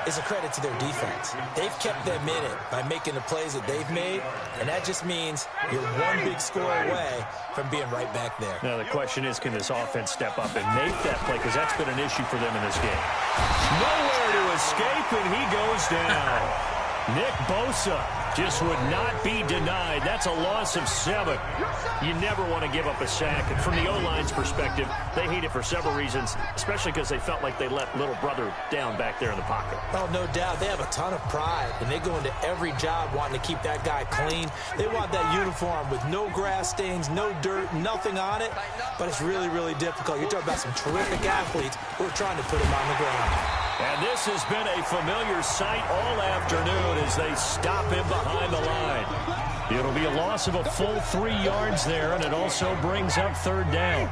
is a credit to their defense. They've kept them in it by making the plays that they've made, and that just means you're one big score away from being right back there. Now, the question is, can this offense step up and make that play? Because that's been an issue for them in this game. Nowhere to escape, and he goes down. Nick Bosa just would not be denied. That's a loss of 7. You never want to give up a sack. And from the O-line's perspective, they hate it for several reasons, especially because they felt like they let little brother down back there in the pocket. Oh, no doubt. They have a ton of pride, and they go into every job wanting to keep that guy clean. They want that uniform with no grass stains, no dirt, nothing on it. But it's really, really difficult. You're talking about some terrific athletes who are trying to put him on the ground. And this has been a familiar sight all afternoon as they stop him behind the line. It'll be a loss of a full 3 yards there, and it also brings up third down.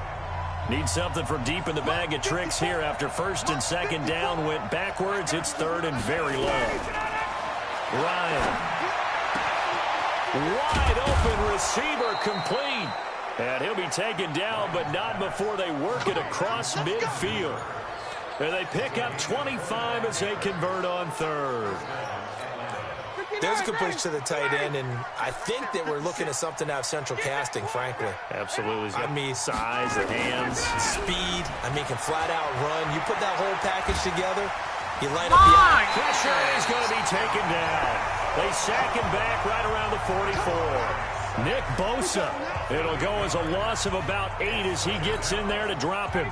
Need something from deep in the bag of tricks here after first and second down went backwards. It's third and very long. Ryan. Wide open receiver complete. And he'll be taken down, but not before they work it across midfield. And they pick up 25 as they convert on third. There's a good push to the tight end, and I think that we're looking at something out of central casting, frankly. Absolutely. I mean, size, the hands. Speed. I mean, can flat out run. You put that whole package together, you light up the eye. Pressure is going to be taken down. They sack him back right around the 44. Nick Bosa. It'll go as a loss of about 8 as he gets in there to drop him.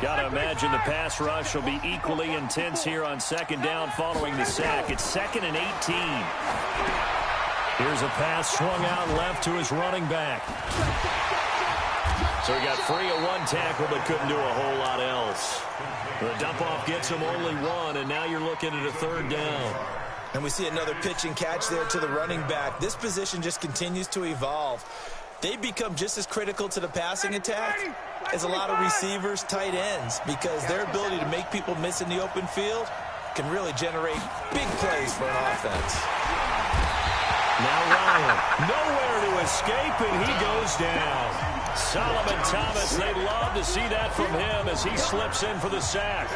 Got to imagine the pass rush will be equally intense here on second down following the sack. It's 2nd and 18. Here's a pass swung out left to his running back. So he got free of one tackle but couldn't do a whole lot else. The dump-off gets him only 1, and now you're looking at a third down. And we see another pitch and catch there to the running back. This position just continues to evolve. They've become just as critical to the passing attack as a lot of receivers, tight ends, because their ability to make people miss in the open field can really generate big plays for an offense. Now Ryan, nowhere to escape, and he goes down. Solomon Thomas, they'd love to see that from him as he slips in for the sack.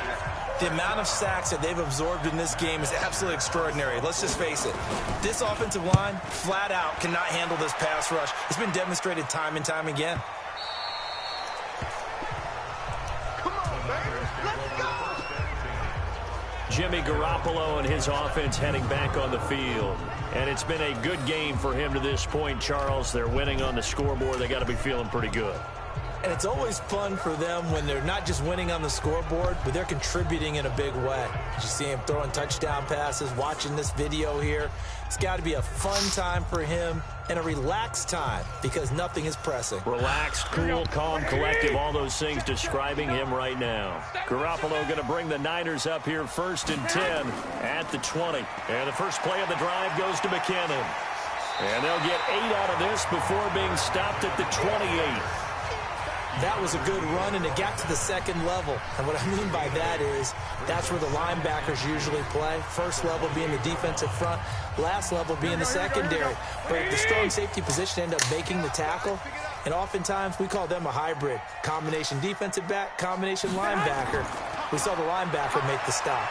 The amount of sacks that they've absorbed in this game is absolutely extraordinary. Let's just face it. This offensive line, flat out, cannot handle this pass rush. It's been demonstrated time and time again. Come on, baby. Let's go. Jimmy Garoppolo and his offense heading back on the field. And it's been a good game for him to this point, Charles. They're winning on the scoreboard. They got to be feeling pretty good. And it's always fun for them when they're not just winning on the scoreboard, but they're contributing in a big way. You see him throwing touchdown passes, watching this video here. It's got to be a fun time for him and a relaxed time because nothing is pressing. Relaxed, cool, calm, collective, all those things describing him right now. Garoppolo going to bring the Niners up here 1st and 10 at the 20. And the first play of the drive goes to McKinnon. And they'll get 8 out of this before being stopped at the 28. That was a good run, and it got to the second level. And what I mean by that is that's where the linebackers usually play. First level being the defensive front, last level being the secondary. But the strong safety position ended up making the tackle, and oftentimes we call them a hybrid. Combination defensive back, combination linebacker. We saw the linebacker make the stop.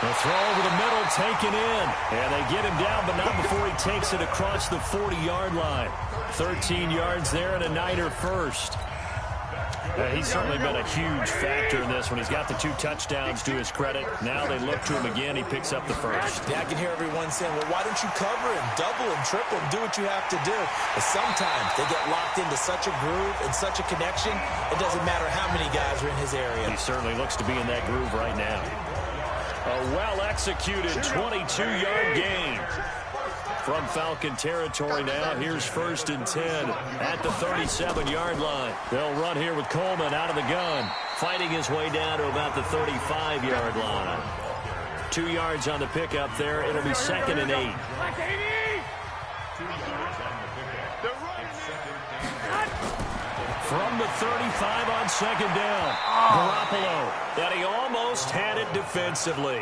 The throw over the middle, taken in. And they get him down, but not before he takes it across the 40-yard line. 13 yards there and a Niner first. He's certainly been a huge factor in this one. He's got the 2 touchdowns to his credit. Now they look to him again. He picks up the first. Yeah, I can hear everyone saying, well, why don't you cover him, double him, triple him, do what you have to do. But sometimes they get locked into such a groove and such a connection, it doesn't matter how many guys are in his area. He certainly looks to be in that groove right now. A well-executed 22-yard gain. From Falcon territory now, here's 1st and 10 at the 37-yard line. They'll run here with Coleman out of the gun, fighting his way down to about the 35-yard line. 2 yards on the pickup there. It'll be 2nd and 8. From the 35 on 2nd down. Garoppolo. And he almost had it defensively.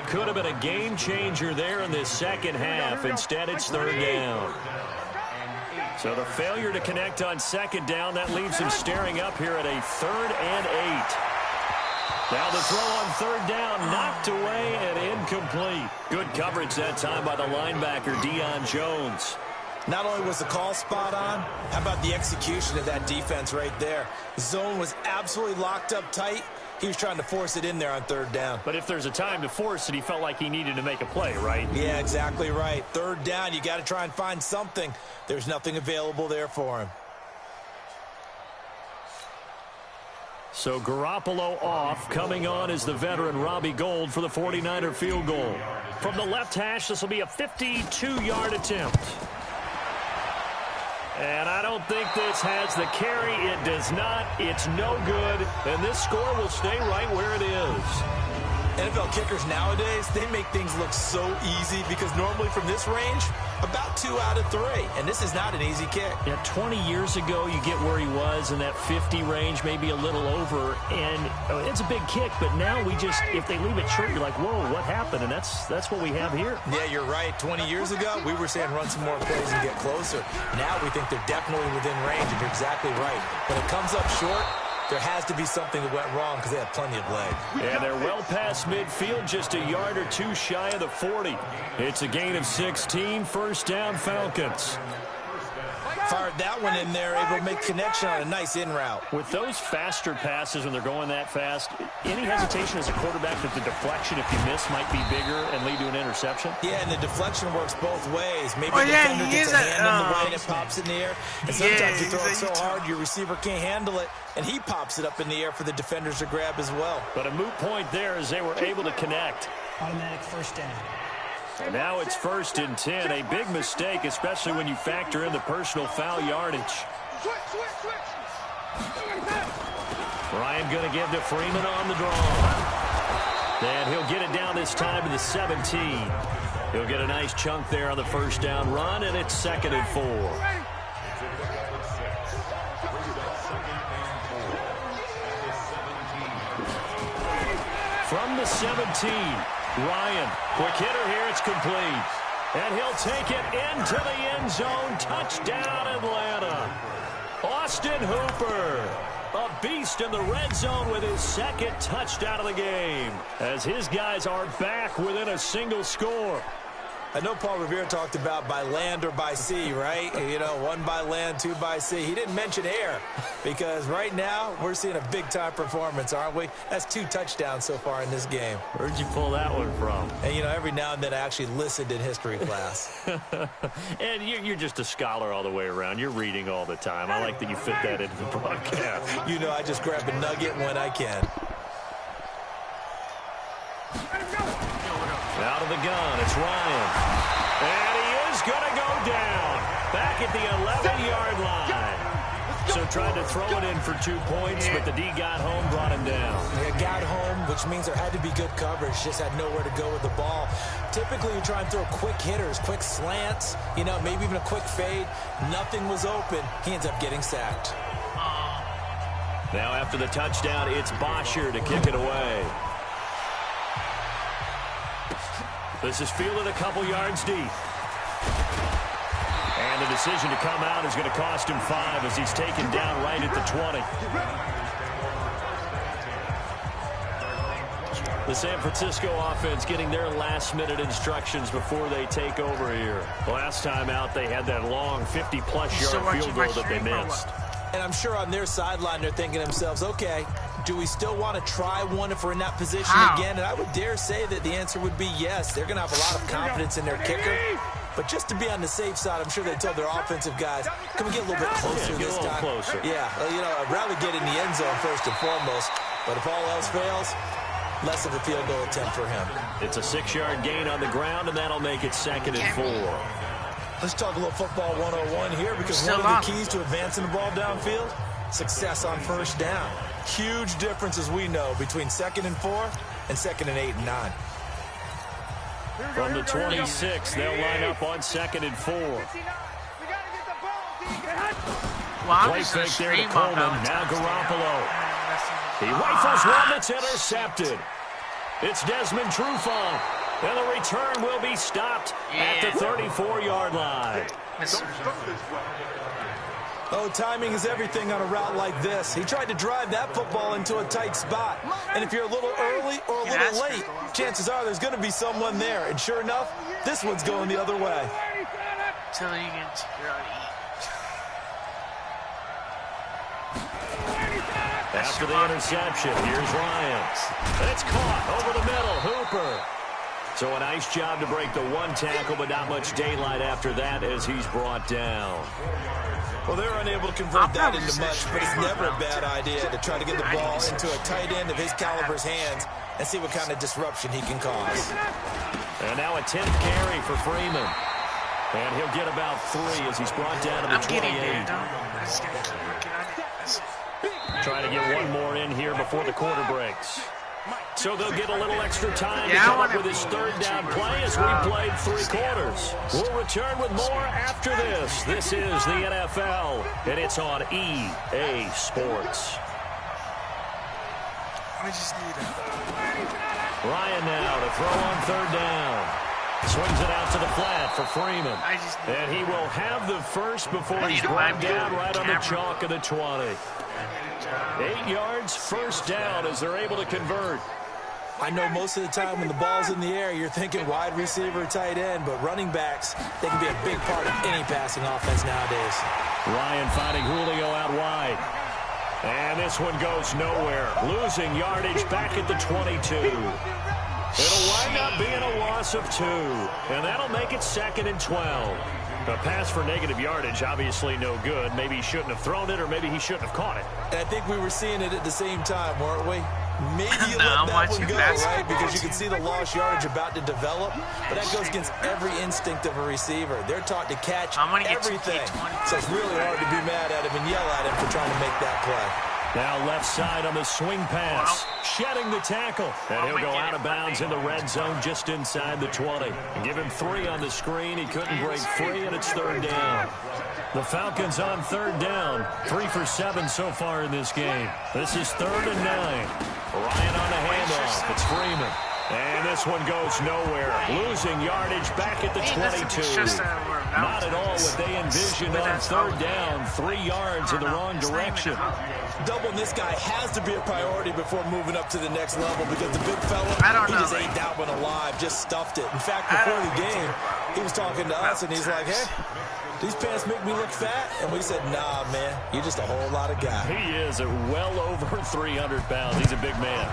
Could have been a game changer there in this second half. Instead, it's 3rd down. So the failure to connect on 2nd down, that leaves him staring up here at a 3rd and 8. Now the throw on 3rd down, knocked away and incomplete. Good coverage that time by the linebacker, Deion Jones. Not only was the call spot on, how about the execution of that defense right there? The zone was absolutely locked up tight. He was trying to force it in there on 3rd down. But if there's a time to force it, he felt like he needed to make a play, right? Yeah, exactly right. 3rd down, you got to try and find something. There's nothing available there for him. So Garoppolo off. Coming on is the veteran Robbie Gould for the 49er field goal. From the left hash, this will be a 52-yard attempt. And I don't think this has the carry. It does not. It's no good. And this score will stay right where it is. NFL kickers nowadays, they make things look so easy because normally from this range, about 2 out of 3. And this is not an easy kick. Yeah, 20 years ago, you get where he was in that 50 range, maybe a little over. And it's a big kick, but now we just, if they leave it short, you're like, whoa, what happened? And that's what we have here. Yeah, you're right. 20 years ago, we were saying run some more plays and get closer. Now we think they're definitely within range, and you're exactly right. When it comes up short, there has to be something that went wrong because they have plenty of leg. And they're well past midfield, just a yard or 2 shy of the 40. It's a gain of 16, 1st down Falcons. Fired that one in there, able to make connection on a nice in route. With those faster passes when they're going that fast, any hesitation as a quarterback that the deflection, if you miss, might be bigger and lead to an interception? Yeah, and the deflection works both ways. Maybe the defender gets a hand in the way and it pops in the air. And sometimes you throw it so hard your receiver can't handle it, and he pops it up in the air for the defenders to grab as well. But a moot point there as they were able to connect. Automatic 1st down. And now it's 1st and 10. A big mistake, especially when you factor in the personal foul yardage. Ryan going to give to Freeman on the draw. And he'll get it down this time to the 17. He'll get a nice chunk there on the 1st down run, and it's 2nd and 4. From the 17, Ryan, quick hitter here, it's complete. And he'll take it into the end zone. Touchdown, Atlanta. Austin Hooper, a beast in the red zone with his 2nd touchdown of the game, as his guys are back within a single score. I know Paul Revere talked about by land or by sea, right? You know, 1 by land, 2 by sea. He didn't mention air because right now we're seeing a big-time performance, aren't we? That's 2 touchdowns so far in this game. Where'd you pull that one from? And, you know, every now and then I actually listened in history class. And you're just a scholar all the way around. You're reading all the time. I like that you fit that into the broadcast. You know, I just grab a nugget when I can. Out of the gun, it's Ryan. And he is going to go down. Back at the 11-yard line. So tried to throw it in for 2 points, but the D got home, brought him down. Yeah, got home, which means there had to be good coverage. Just had nowhere to go with the ball. Typically, you try and throw quick hitters, quick slants, you know, maybe even a quick fade. Nothing was open. He ends up getting sacked. Now after the touchdown, it's Bosher to kick it away. This is fielded a couple yards deep. And the decision to come out is going to cost him 5 as he's taken down right at the 20. The San Francisco offense getting their last-minute instructions before they take over here. The last time out, they had that long 50-plus yard field goal that they missed. And I'm sure on their sideline, they're thinking to themselves, okay, do we still want to try one if we're in that position again? And I would dare say that the answer would be yes. They're going to have a lot of confidence in their kicker. But just to be on the safe side, I'm sure they told their offensive guys, can we get a little bit closer this time? Closer. Yeah, you know, I'd rather get in the end zone first and foremost. But if all else fails, less of a field goal attempt for him. It's a 6-yard gain on the ground, and that'll make it 2nd and 4. Let's talk a little football 101 here, because one of the keys to advancing the ball downfield, success on first down. Huge difference, as we know, between 2nd and 4 and 2nd and 8 and 9. From the 26, they'll line up on 2nd and 4. Play fake there to Coleman. Now Garoppolo. He rifles one that's intercepted. It's Desmond Trufant. And the return will be stopped at the 34-yard line. Oh, timing is everything on a route like this. He tried to drive that football into a tight spot. And if you're a little early or a little late, chances are there's going to be someone there. And sure enough, this one's going the other way. Until you get to After the interception, here's Ryan. And it's caught over the middle. Hooper. So a nice job to break the 1 tackle, but not much daylight after that as he's brought down. Well, they're unable to convert that into much, but it's never a bad idea to try to get the ball into a tight end of his caliber's hands and see what kind of disruption he can cause. And now a 10th carry for Freeman. And he'll get about 3 as he's brought down to the 28. Trying to get one more in here before the quarter breaks. So they'll get a little extra time to come up with his 3rd down play as we played 3 quarters. We'll return with more after this. This is the NFL, and it's on EA Sports. Ryan now to throw on 3rd down. Swings it out to the flat for Freeman. And he will have the first before he's brought down right on the chalk of the 20. 8 yards, first down as they're able to convert. I know most of the time when the ball's in the air, you're thinking wide receiver, tight end, but running backs, they can be a big part of any passing offense nowadays. Ryan finding Julio out wide. And this one goes nowhere. Losing yardage back at the 22. It'll wind up being a loss of 2. And that'll make it 2nd and 12. A pass for negative yardage, obviously no good. Maybe he shouldn't have thrown it, or maybe he shouldn't have caught it. And I think we were seeing it at the same time, weren't we? Maybe you let that one go, right? Because you can see the lost yardage about to develop. But that goes against every instinct of a receiver. They're taught to catch everything. So it's really hard to be mad at him and yell at him for trying to make that play. Now left side on the swing pass. Shedding the tackle. And he'll go out of bounds in the red zone just inside the 20. And give him 3 on the screen. He couldn't break free, and it's 3rd down. The Falcons on 3rd down. 3 for 7 so far in this game. This is 3rd and 9. Ryan on the handoff. It's Freeman. And this one goes nowhere. Losing yardage back at the 22. Not at all what they envisioned on 3rd down. 3 yards in the wrong direction. Doubling this guy has to be a priority before moving up to the next level because the big fella, he just ate that one alive, just stuffed it. In fact, before the game, he was talking to us, and he's like, hey, these pants make me look fat? And we said, nah, man, you're just a whole lot of guy. He is at well over 300 pounds. He's a big man.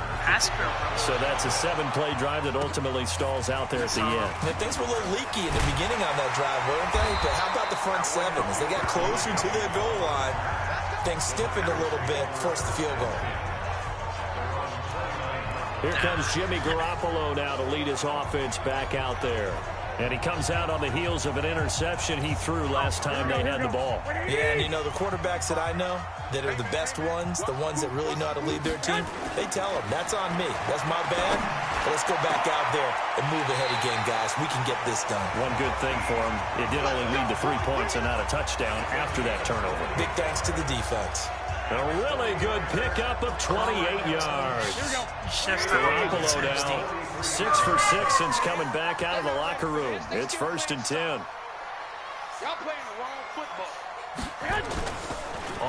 So that's a 7-play drive that ultimately stalls out there at the end. And things were a little leaky in the beginning on that drive, weren't they? But how about the front seven? As they got closer to their goal line, things stiffened a little bit, forced the field goal. Here comes Jimmy Garoppolo now to lead his offense back out there. And he comes out on the heels of an interception he threw last time they had the ball. Yeah, and you know, the quarterbacks that I know that are the best ones, the ones that really know how to lead their team, they tell them, that's on me. That's my bad. But let's go back out there and move ahead again, guys. We can get this done. One good thing for him, it did only lead to 3 points and not a touchdown after that turnover. Big thanks to the defense. A really good pickup of 28 yards. Garoppolo now 6 for 6 since coming back out of the locker room. It's 1st and 10. Y'all playing the wrong football.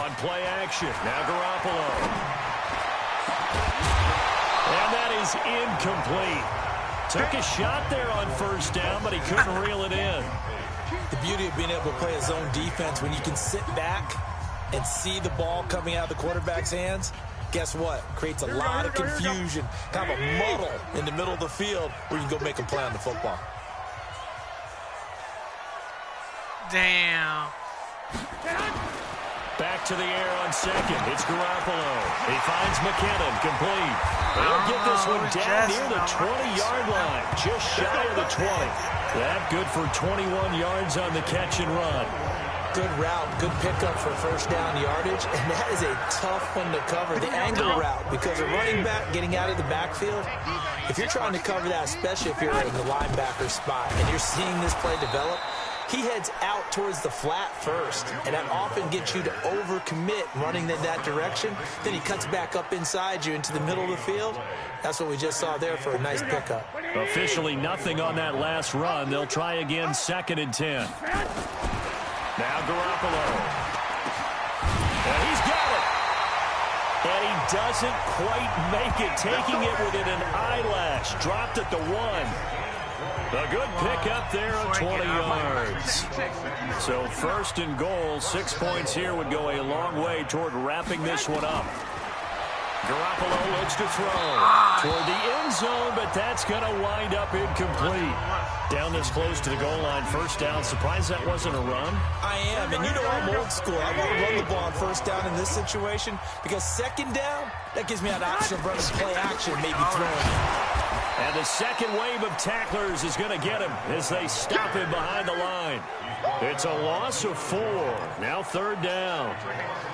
On play action, now Garoppolo. And that is incomplete. Took a shot there on 1st down, but he couldn't reel it in. The beauty of being able to play a zone defense when you can sit back and see the ball coming out of the quarterback's hands, guess what? Creates a lot of confusion, kind of a muddle in the middle of the field where you can go make a play on the football. Damn. Back to the air on 2nd. It's Garoppolo. He finds McKinnon, complete. They'll get this one down near the 20-yard line, just shy of the 20. That good for 21 yards on the catch and run. Good route, good pickup for 1st down yardage, and that is a tough one to cover, the angle route, because a running back getting out of the backfield, if you're trying to cover that, especially if you're in the linebacker spot, and you're seeing this play develop, he heads out towards the flat first, and that often gets you to overcommit running in that direction. Then he cuts back up inside you into the middle of the field. That's what we just saw there for a nice pickup. Officially nothing on that last run. They'll try again, 2nd and 10. Now Garoppolo. And he's got it. And he doesn't quite make it, taking it within an eyelash. Dropped at the 1. A good pickup there of 20 yards. So 1st and goal, 6 points here would go a long way toward wrapping this one up. Garoppolo looks to throw toward the end zone, but that's going to wind up incomplete. Down this close to the goal line, 1st down. Surprised that wasn't a run? I am, and you know I'm old school. I want to run the ball on 1st down in this situation because 2nd down, that gives me an option of running play action, maybe throwing. And the second wave of tacklers is going to get him as they stop him behind the line. It's a loss of 4. Now 3rd down.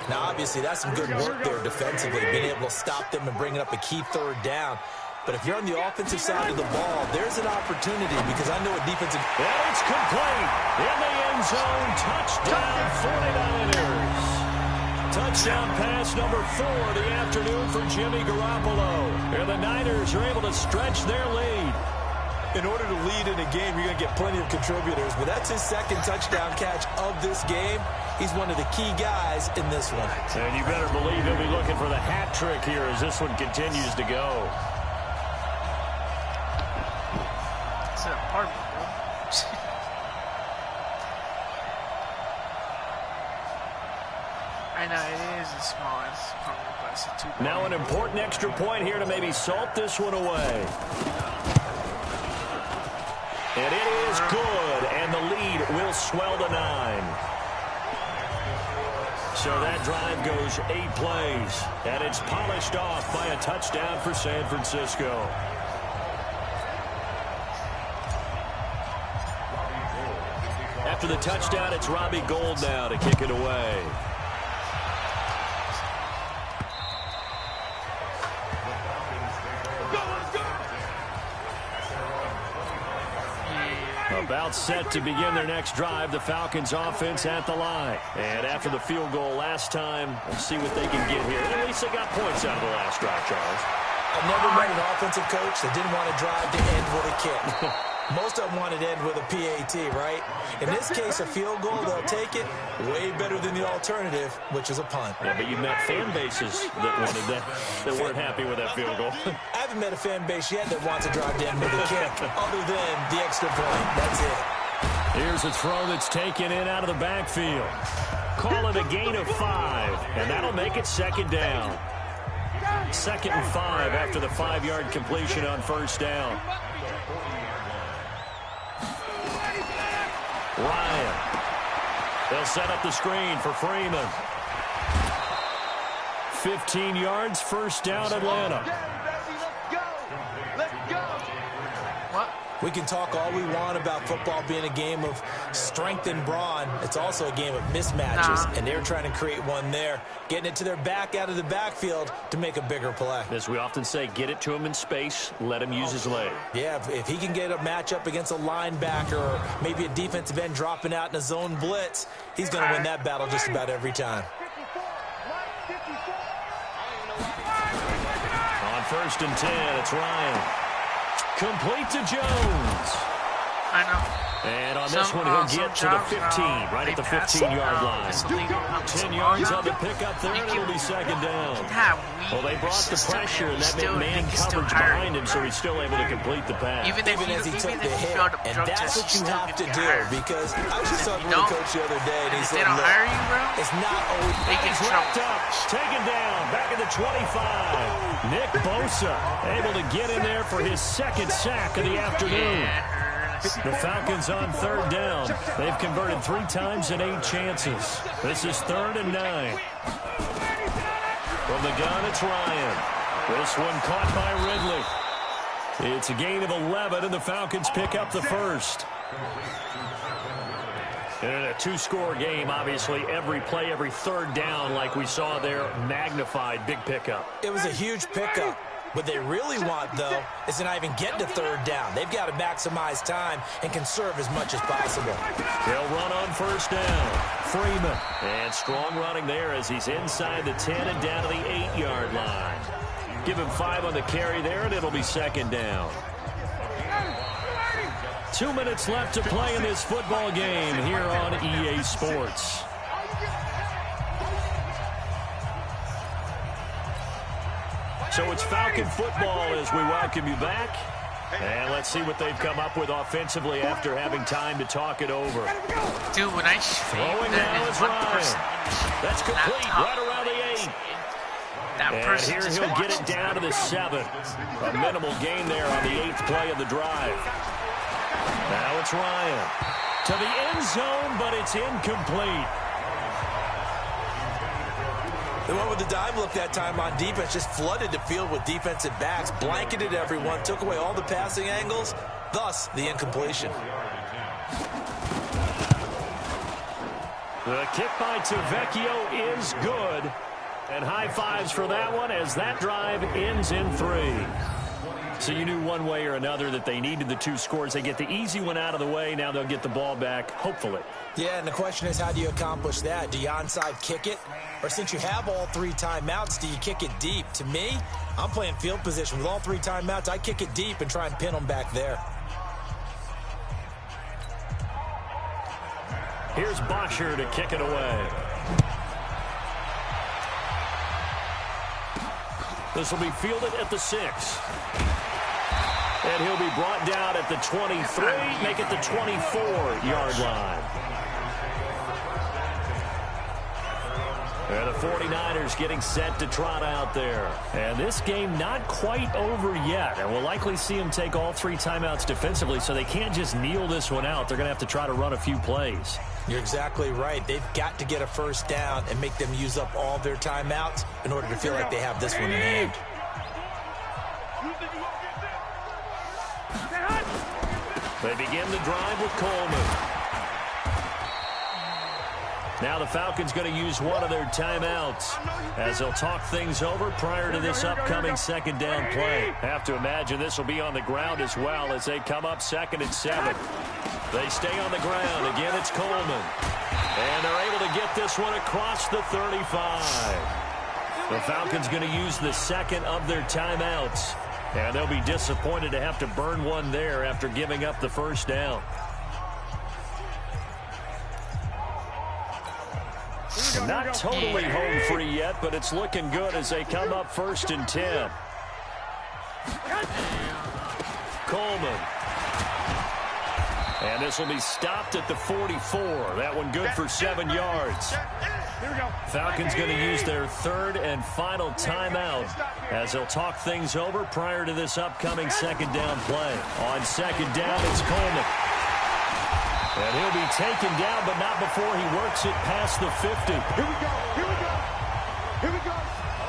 Now, obviously, that's some good work there defensively, being able to stop them and bringing up a key 3rd down. But if you're on the offensive side of the ball, there's an opportunity because I know a defensive... And it's complete. In the end zone, touchdown 49ers. Touchdown pass number 4 of the afternoon for Jimmy Garoppolo. And the Niners are able to stretch their lead. In order to lead in a game, you're going to get plenty of contributors, but that's his 2nd touchdown catch of this game. He's one of the key guys in this one. And you better believe he'll be looking for the hat trick here as this one continues to go. It's an apartment, bro. I know, it is a small apartment, but it's a 2. Now an important extra point here to maybe salt this one away. And it is good, and the lead will swell to 9. So that drive goes 8 plays, and it's polished off by a touchdown for San Francisco. After the touchdown, it's Robbie Gould now to kick it away. About set to begin their next drive, the Falcons offense at the line. And after the field goal last time, we'll see what they can get here. At least they got points out of the last drive, Charles. I've never met an offensive coach that didn't want to drive to end with a kick. Most of them want it end with a PAT, right? In this case, a field goal, they'll take it. Way better than the alternative, which is a punt. Yeah, but you've met fan bases that wanted that weren't happy with that field goal. I haven't met a fan base yet that wants to drive down with a kick, other than the extra point. That's it. Here's a throw that's taken in out of the backfield. Call it a gain of 5, and that'll make it second down. 2nd and 5 after the 5-yard completion on first down. Ryan. They'll set up the screen for Freeman. 15 yards, first down, Atlanta. We can talk all we want about football being a game of strength and brawn. It's also a game of mismatches, and they're trying to create one there, getting it to their back out of the backfield to make a bigger play. As we often say, get it to him in space, let him use his leg. Yeah, if he can get a matchup against a linebacker or maybe a defensive end dropping out in a zone blitz, he's going to win that battle just about every time. On 1st and 10, it's Ryan. Complete to Jones. I know. And on this one, he'll get to the 15, right at the 15-yard line. 10 yards on the pickup there, and it'll be second down. Well, they brought the pressure, and that meant man coverage behind him, so he's still able to complete the pass. Even as he took the hit, and that's what you have to do, because I was just talking with a coach the other day, and he said, look, it's not always... He's wrapped up, taken down, back at the 25. Nick Bosa able to get in there for his 2nd sack of the afternoon. The Falcons on 3rd down. They've converted 3 times and 8 chances. This is 3rd and 9. From the gun, it's Ryan. This one caught by Ridley. It's a gain of 11, and the Falcons pick up the first. In a 2-score game, obviously, every play, every 3rd down, like we saw there, magnified, big pickup. It was a huge pickup. What they really want, though, is to not even get to 3rd down. They've got to maximize time and conserve as much as possible. They'll run on 1st down. Freeman. And strong running there as he's inside the 10 and down to the 8-yard line. Give him 5 on the carry there, and it'll be second down. 2 minutes left to play in this football game here on EA Sports. So it's Falcon football as we welcome you back. And let's see what they've come up with offensively after having time to talk it over. Dude, when I throwing now is Ryan. That's complete right around the 8. And here he'll get it down to the 7. A minimal gain there on the 8th play of the drive. Now it's Ryan. To the end zone, but it's incomplete. They went with the dive look that time on defense, just flooded the field with defensive backs, blanketed everyone, took away all the passing angles, thus the incompletion. The kick by Tavecchio is good. And high fives for that one as that drive ends in 3. So you knew one way or another that they needed the 2 scores. They get the easy one out of the way. Now they'll get the ball back, hopefully. Yeah, and the question is, how do you accomplish that? Do you onside kick it? Or since you have all 3 timeouts, do you kick it deep? To me, I'm playing field position. With all 3 timeouts, I kick it deep and try and pin them back there. Here's Bosher to kick it away. This will be fielded at the 6. And he'll be brought down at the 23, make it the 24-yard line. And the 49ers getting set to trot out there. And this game not quite over yet. And we'll likely see them take all 3 timeouts defensively, so they can't just kneel this one out. They're going to have to try to run a few plays. You're exactly right. They've got to get a first down and make them use up all their timeouts in order to feel like they have this one in hand. They begin the drive with Coleman. Now the Falcons going to use one of their timeouts as they'll talk things over prior to this upcoming second down play. Have to imagine this will be on the ground as well as they come up 2nd and 7. They stay on the ground. Again, it's Coleman. And they're able to get this one across the 35. The Falcons going to use the 2nd of their timeouts. And they'll be disappointed to have to burn one there after giving up the first down. Not totally home free yet, but it's looking good as they come up 1st and 10. Coleman. And this will be stopped at the 44. That one good for 7 yards. Falcons going to use their 3rd and final timeout as they'll talk things over prior to this upcoming 2nd down play. On 2nd down, it's Coleman. And he'll be taken down, but not before he works it past the 50. Here we go. Here we go. Here we go.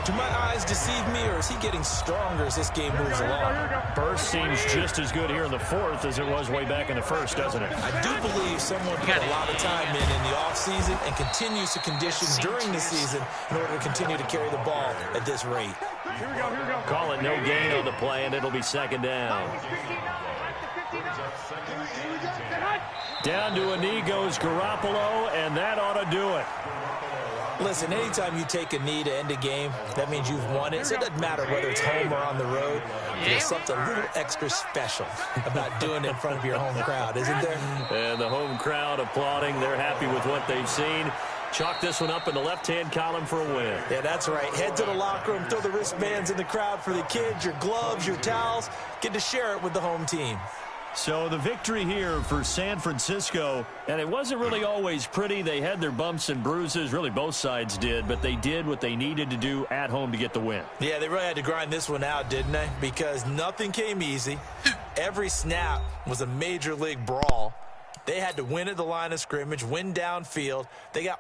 Do my eyes deceive me, or is he getting stronger as this game moves along? Burst seems just as good here in the 4th as it was way back in the 1st, doesn't it? I do believe someone put a lot of time in the offseason and continues to condition during the season in order to continue to carry the ball at this rate. Here we go. Here we go. Call it no gain on the play, and it'll be 2nd down. Down to a knee goes Garoppolo, and that ought to do it. Listen, anytime you take a knee to end a game, that means you've won it. So it doesn't matter whether it's home or on the road. There's something a little extra special about doing it in front of your home crowd, isn't there? And the home crowd applauding. They're happy with what they've seen. Chalk this one up in the left-hand column for a win. Yeah, that's right. Head to the locker room, throw the wristbands in the crowd for the kids, your gloves, your towels. Get to share it with the home team. So the victory here for San Francisco, and it wasn't really always pretty. They had their bumps and bruises, really both sides did, but they did what they needed to do at home to get the win. Yeah, they really had to grind this one out, didn't they? Because nothing came easy. Every snap was a major league brawl. They had to win at the line of scrimmage, win downfield. They got...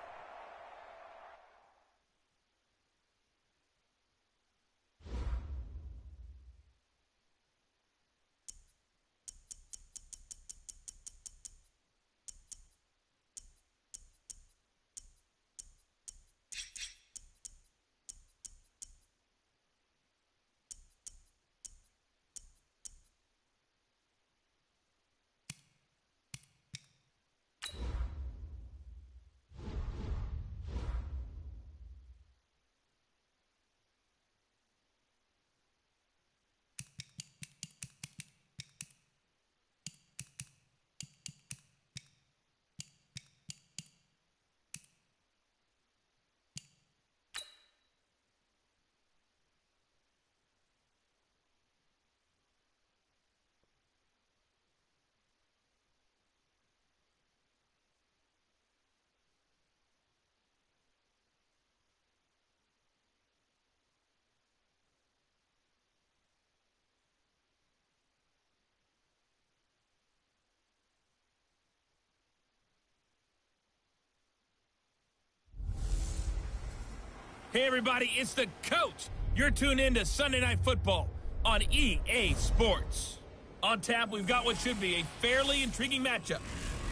Hey, everybody, it's the coach. You're tuned in to Sunday Night Football on EA Sports. On tap, we've got what should be a fairly intriguing matchup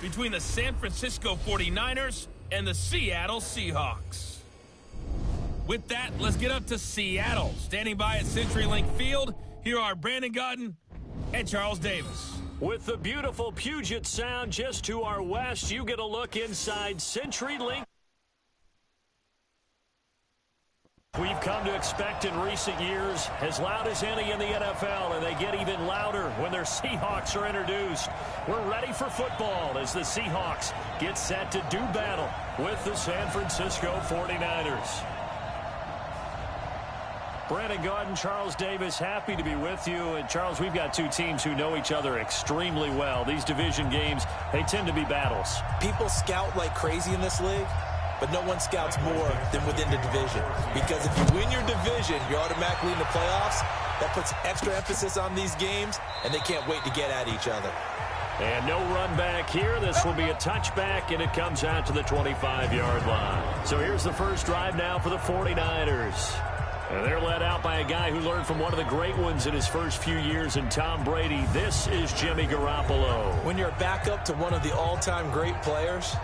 between the San Francisco 49ers and the Seattle Seahawks. With that, let's get up to Seattle. Standing by at CenturyLink Field, here are Brandon Godden and Charles Davis. With the beautiful Puget Sound just to our west, you get a look inside CenturyLink. We've come to expect in recent years as loud as any in the NFL, and they get even louder when their Seahawks are introduced. We're ready for football as the Seahawks get set to do battle with the San Francisco 49ers. Brandon Godden, Charles Davis, happy to be with you. And Charles, we've got two teams who know each other extremely well. These division games, they tend to be battles. People scout like crazy in this league, but no one scouts more than within the division. Because if you win your division, you're automatically in the playoffs. That puts extra emphasis on these games, and they can't wait to get at each other. And no run back here. This will be a touchback, and it comes out to the 25-yard line. So here's the first drive now for the 49ers. And they're led out by a guy who learned from one of the great ones in his first few years in Tom Brady. This is Jimmy Garoppolo. When you're a backup to one of the all-time great players,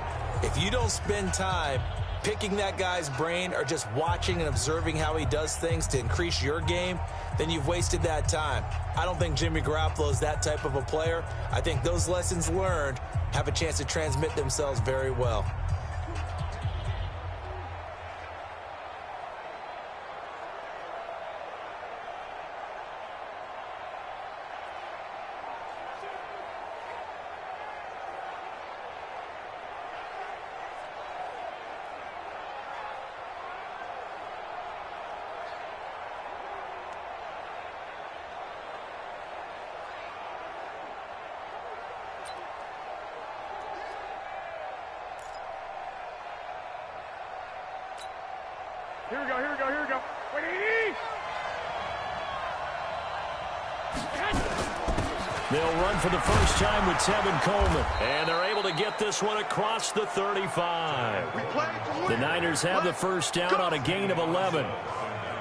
if you don't spend time picking that guy's brain or just watching and observing how he does things to increase your game, then you've wasted that time. I don't think Jimmy Garoppolo is that type of a player. I think those lessons learned have a chance to transmit themselves very well. Here we go, here we go, here we go. Wait. They'll run for the first time with Tevin Coleman. And they're able to get this one across the 35. The Niners have the first down on a gain of 11.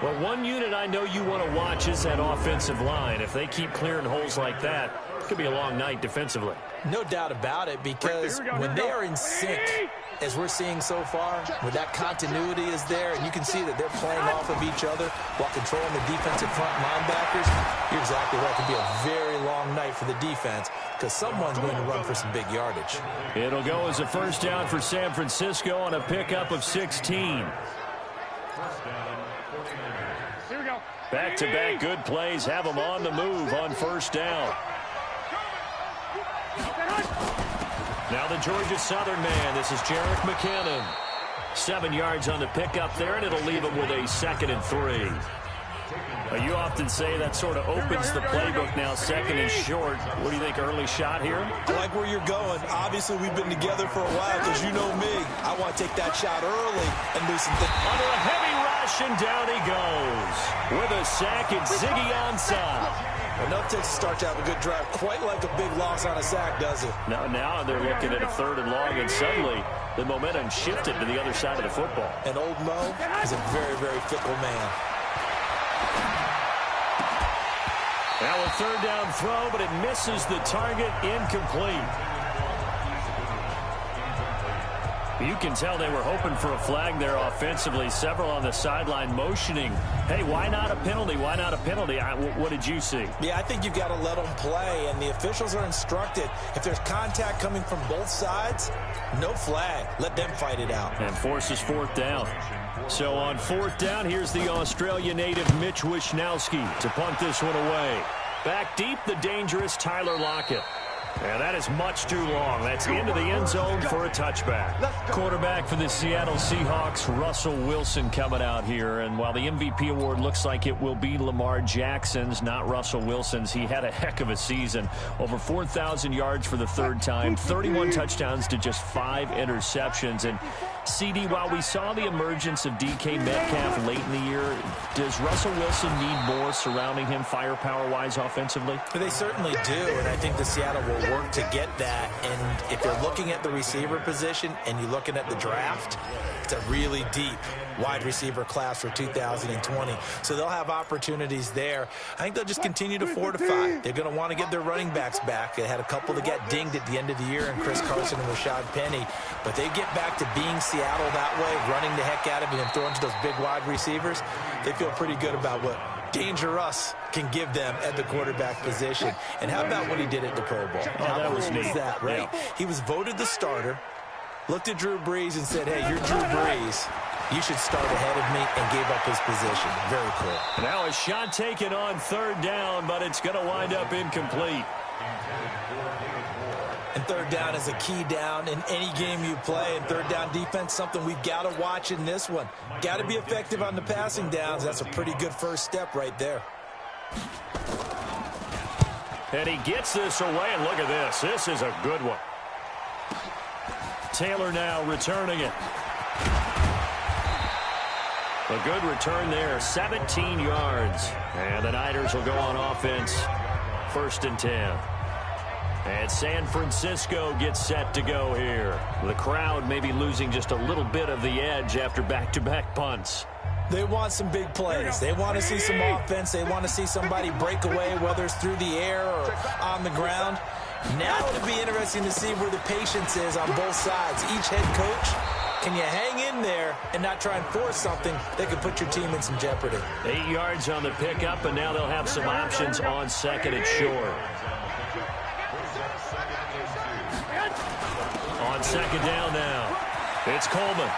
Well, one unit I know you want to watch is that offensive line. If they keep clearing holes like that, it could be a long night defensively. No doubt about it, because when they are in sync, as we're seeing so far, where that continuity is there, and you can see that they're playing off of each other while controlling the defensive front linebackers, you're exactly right. It could be a very long night for the defense because someone's going to run for some big yardage. It'll go as a first down for San Francisco on a pickup of 16. Back-to-back good plays have them on the move on first down. Now the Georgia Southern man. This is Jerick McKinnon. 7 yards on the pickup there, and it'll leave him with a 2nd and 3. You often say that sort of opens the playbook now, 2nd and short. What do you think, early shot here? I like where you're going. Obviously, we've been together for a while because you know me. I want to take that shot early and do some things. Under a heavy rush, and down he goes. With a sack, it's Ziggy Ansah. Enough to start to have a good drive. Quite like a big loss on a sack, does it? Now they're looking at a 3rd and long, and suddenly the momentum shifted to the other side of the football. And old Mo is a very, very fickle man. Now a 3rd down throw, but it misses the target, incomplete. You can tell they were hoping for a flag there offensively. Several on the sideline motioning, hey, why not a penalty? Why not a penalty? What did you see? Yeah, I think you've got to let them play, and the officials are instructed. If there's contact coming from both sides, no flag. Let them fight it out. And forces 4th down. So on 4th down, here's the Australia native Mitch Wishnowsky to punt this one away. Back deep, the dangerous Tyler Lockett. And that is much too long. That's into the end zone for a touchback. Quarterback for the Seattle Seahawks, Russell Wilson, coming out here. And while the MVP award looks like it will be Lamar Jackson's, not Russell Wilson's, he had a heck of a season. Over 4,000 yards for the 3rd time, 31 touchdowns to just 5 interceptions. And CD, while we saw the emergence of DK Metcalf late in the year, does Russell Wilson need more surrounding him firepower-wise offensively? They certainly do, and I think the Seattle will work to get that. And if they're looking at the receiver position and you're looking at the draft, it's a really deep wide receiver class for 2020. So they'll have opportunities there. I think they'll just continue to fortify. They're going to want to get their running backs back. They had a couple that got dinged at the end of the year, and Chris Carson and Rashad Penny. But they get back to being Seattle that way, running the heck out of it and throwing to those big wide receivers. They feel pretty good about what Dangerous can give them at the quarterback position. And how about what he did at the Pro Bowl? How that was cool neat. Was that, right? Yeah. He was voted the starter, looked at Drew Brees and said, hey, you're Drew Brees. You should start ahead of me, and gave up his position. Very cool. Now a shot taken on 3rd down, but it's going to wind up incomplete. And 3rd down is a key down in any game you play. And 3rd down defense, something we've got to watch in this one. Got to be effective on the passing downs. That's a pretty good first step right there. And he gets this away, and look at this. This is a good one. Taylor now returning it. A good return there, 17 yards. And the Niners will go on offense, 1st and 10. And San Francisco gets set to go here. The crowd may be losing just a little bit of the edge after back-to-back punts. They want some big plays. They want to see some offense. They want to see somebody break away, whether it's through the air or on the ground. Now it'll be interesting to see where the patience is on both sides. Each head coach, can you hang in there and not try and force something that could put your team in some jeopardy? 8 yards on the pickup, and now they'll have some options on 2nd and short. On 2nd down now, it's Coleman.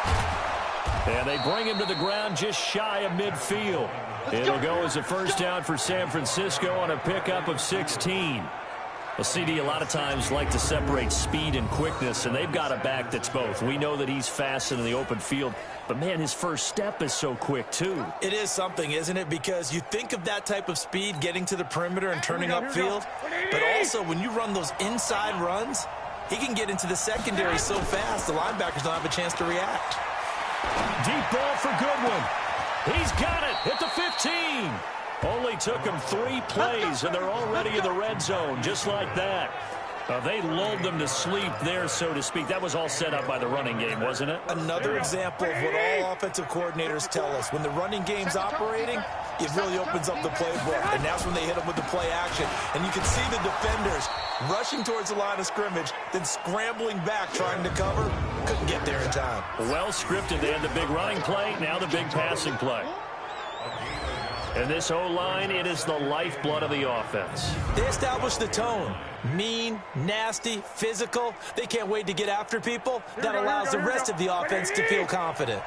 And they bring him to the ground just shy of midfield. It'll go as a first down for San Francisco on a pickup of 16. Well, CD, a lot of times like to separate speed and quickness, and they've got a back that's both. We know that he's fast in the open field, but, man, his first step is so quick, too. It is something, isn't it? Because you think of that type of speed, getting to the perimeter and turning upfield, but also when you run those inside runs, he can get into the secondary so fast the linebackers don't have a chance to react. Deep ball for Goodwin. He's got it at the 15. Only took him 3 plays, and they're already in the red zone, just like that. They lulled them to sleep there, so to speak. That was all set up by the running game, wasn't it? Another example of what all offensive coordinators tell us. When the running game's operating, it really opens up the playbook. And that's when they hit them with the play action. And you can see the defenders rushing towards the line of scrimmage, then scrambling back, trying to cover. Couldn't get there in time. Well scripted. They had the big running play, now the big passing play. And this O-line, it is the lifeblood of the offense. They established the tone. Mean, nasty, physical. They can't wait to get after people. That allows the rest of the offense to feel confident.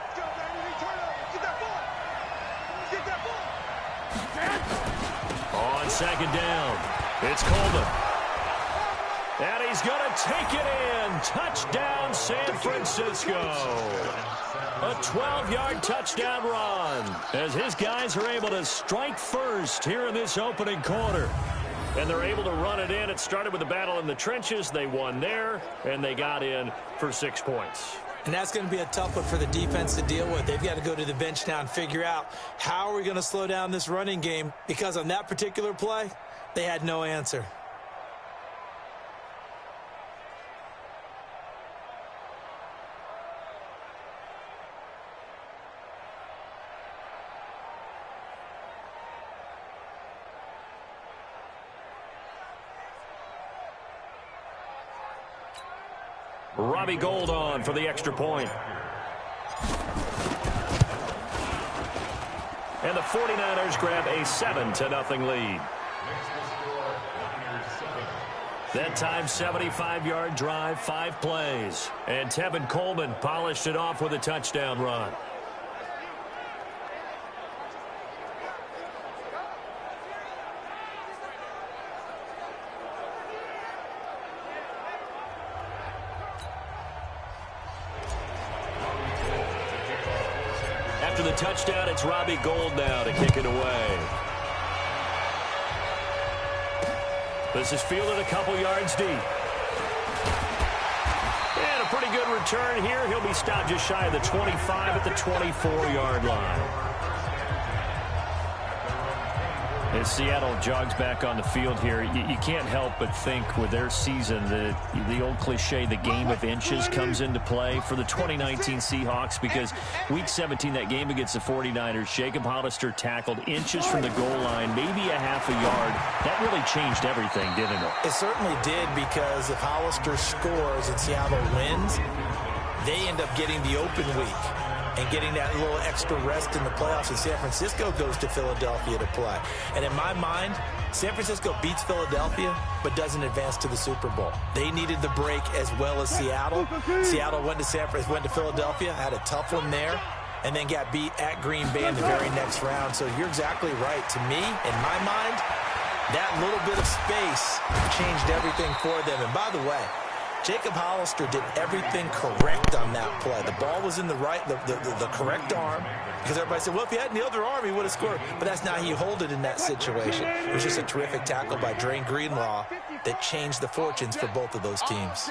On second down, it's Coleman. And he's going to take it in. Touchdown, San Francisco. A 12-yard touchdown run as his guys are able to strike first here in this opening quarter. And they're able to run it in. It started with a battle in the trenches. They won there, and they got in for 6 points. And that's going to be a tough one for the defense to deal with. They've got to go to the bench now and figure out how are we going to slow down this running game, because on that particular play, they had no answer. Robbie Gould on for the extra point. And the 49ers grab a 7-0 lead. That time, 75-yard drive, 5 plays. And Tevin Coleman polished it off with a touchdown run. After the touchdown, it's Robbie Gould now to kick it away. This is fielded a couple yards deep. And a pretty good return here. He'll be stopped just shy of the 25 at the 24-yard line. As Seattle jogs back on the field here, you can't help but think with their season that the old cliche, the game of inches, comes into play for the 2019 Seahawks, because Week 17, that game against the 49ers, Jacob Hollister tackled inches from the goal line, maybe a half a yard. That really changed everything, didn't it? It certainly did, because if Hollister scores and Seattle wins, they end up getting the open week and getting that little extra rest in the playoffs, and San Francisco goes to Philadelphia to play. And in my mind, San Francisco beats Philadelphia but doesn't advance to the Super Bowl. They needed the break as well as Seattle. Seattle went to Philadelphia, had a tough one there, and then got beat at Green Bay in the very next round. So you're exactly right. To me, in my mind, that little bit of space changed everything for them. And by the way, Jacob Hollister did everything correct on that play. The ball was in the correct arm, because everybody said, well, if he had the other arm, he would have scored. But that's not how you hold it in that situation. It was just a terrific tackle by Drain Greenlaw that changed the fortunes for both of those teams.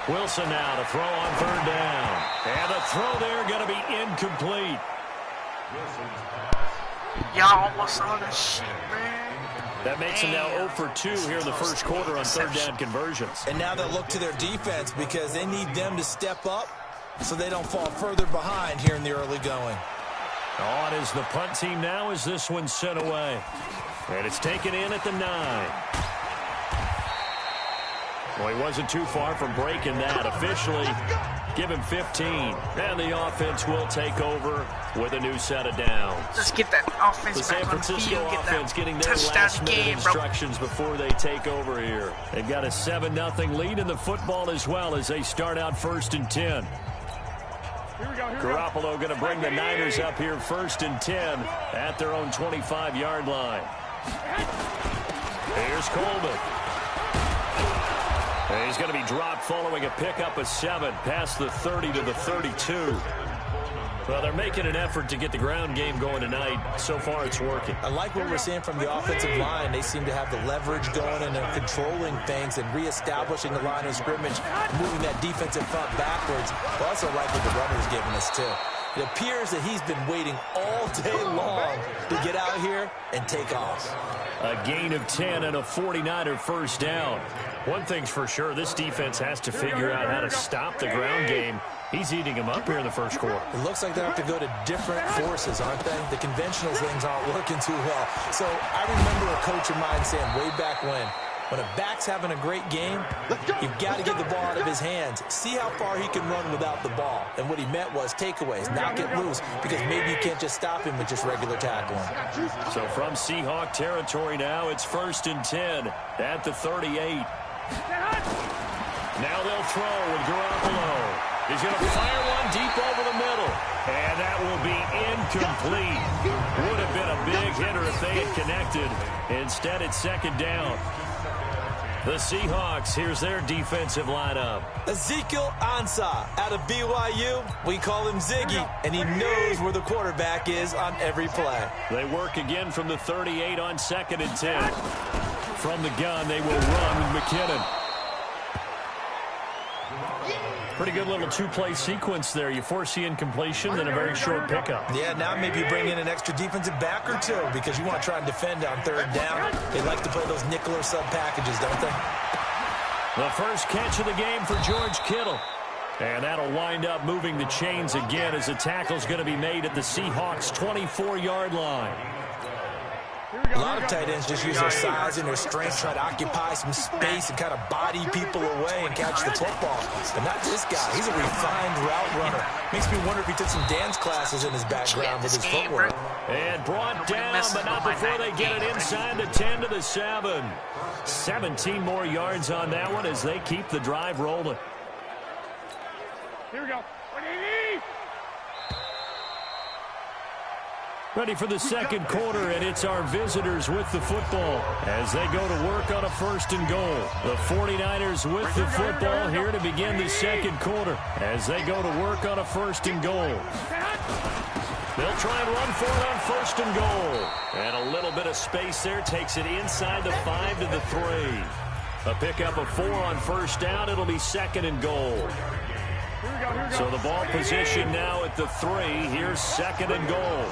Wilson now to throw on third down. And the throw there going to be incomplete. Y'all almost saw this shit, man. That makes them now 0 for 2 here in the first quarter on third down conversions. And now they'll look to their defense, because they need them to step up so they don't fall further behind here in the early going. On is the punt team now as this one's sent away. And it's taken in at the 9. Well, he wasn't too far from breaking that. Officially, give him 15. And the offense will take over with a new set of downs. Let's get that offense the San Francisco offense getting their last-minute instructions before they take over here. They've got a 7-0 lead in the football as well as they start out 1st and 10. Garoppolo going to bring the Niners up here 1st and 10 at their own 25-yard line. Here's Coleman. And he's going to be dropped following a pickup of 7 past the 30 to the 32. Well, they're making an effort to get the ground game going tonight. So far, it's working. I like what we're seeing from the offensive line. They seem to have the leverage going, and they're controlling things and reestablishing the line of scrimmage, moving that defensive front backwards. I also like what the runner's giving us, too. It appears that he's been waiting all day long to get out here and take off. A gain of 10 and a 49er first down. One thing's for sure, this defense has to figure out how to stop the ground game. He's eating him up here in the first quarter. It looks like they have to go to different forces, aren't they? The conventional things aren't working too well. So I remember a coach of mine saying way back when a back's having a great game, you've got to get the ball out of his hands. See how far he can run without the ball. And what he meant was takeaways, not get loose, because maybe you can't just stop him with just regular tackling. So from Seahawk territory now, it's 1st and 10 at the 38. Now they'll throw with Garoppolo. He's going to fire one deep over the middle. And that will be incomplete. Would have been a big hitter if they had connected. Instead, it's 2nd down. The Seahawks, here's their defensive lineup. Ezekiel Ansah out of BYU. We call him Ziggy, and he knows where the quarterback is on every play. They work again from the 38 on 2nd and 10. From the gun, they will run with McKinnon. Pretty good little two-play sequence there. You force the incompletion, then a very short pickup. Yeah, now maybe you bring in an extra defensive back or two because you want to try and defend on 3rd down. They like to play those nickel or sub packages, don't they? The first catch of the game for George Kittle. And that'll wind up moving the chains again as the tackle's going to be made at the Seahawks' 24-yard line. A lot of tight ends just use their size and their strength, try to occupy some space and kind of body people away and catch the football. But not this guy. He's a refined route runner. Makes me wonder if he took some dance classes in his background with his footwork. And brought down, but not before they get it inside the 10 to the 7. 17 more yards on that one as they keep the drive rolling. Here we go. Ready for the second quarter, and it's our visitors with the football as they go to work on a 1st and goal. The 49ers with the football here to begin the second quarter as they go to work on a 1st and goal. They'll try and run for it on 1st and goal. And a little bit of space there takes it inside the 5 to the 3. A pickup of 4 on 1st down. It'll be 2nd and goal. So the ball position now at the 3. Here's 2nd and goal.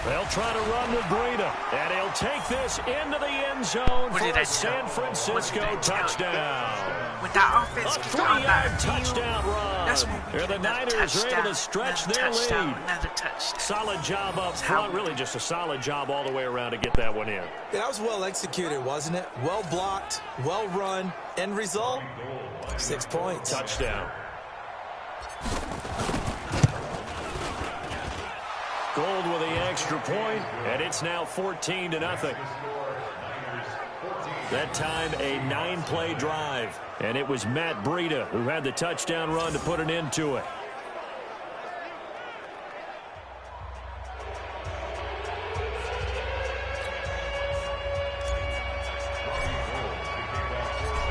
They'll try to run with Breida, and he'll take this into the end zone for a San Francisco touchdown. With that offense, a 3-yard touchdown run. The Niners are able to stretch their lead. Another touchdown. Solid job up front, really just a solid job all the way around to get that one in. Yeah, that was well executed, wasn't it? Well blocked, well run. End result, 6 points. Touchdown. Gold with the extra point, and it's now 14-0. That time, a 9-play drive, and it was Matt Breida who had the touchdown run to put an end to it.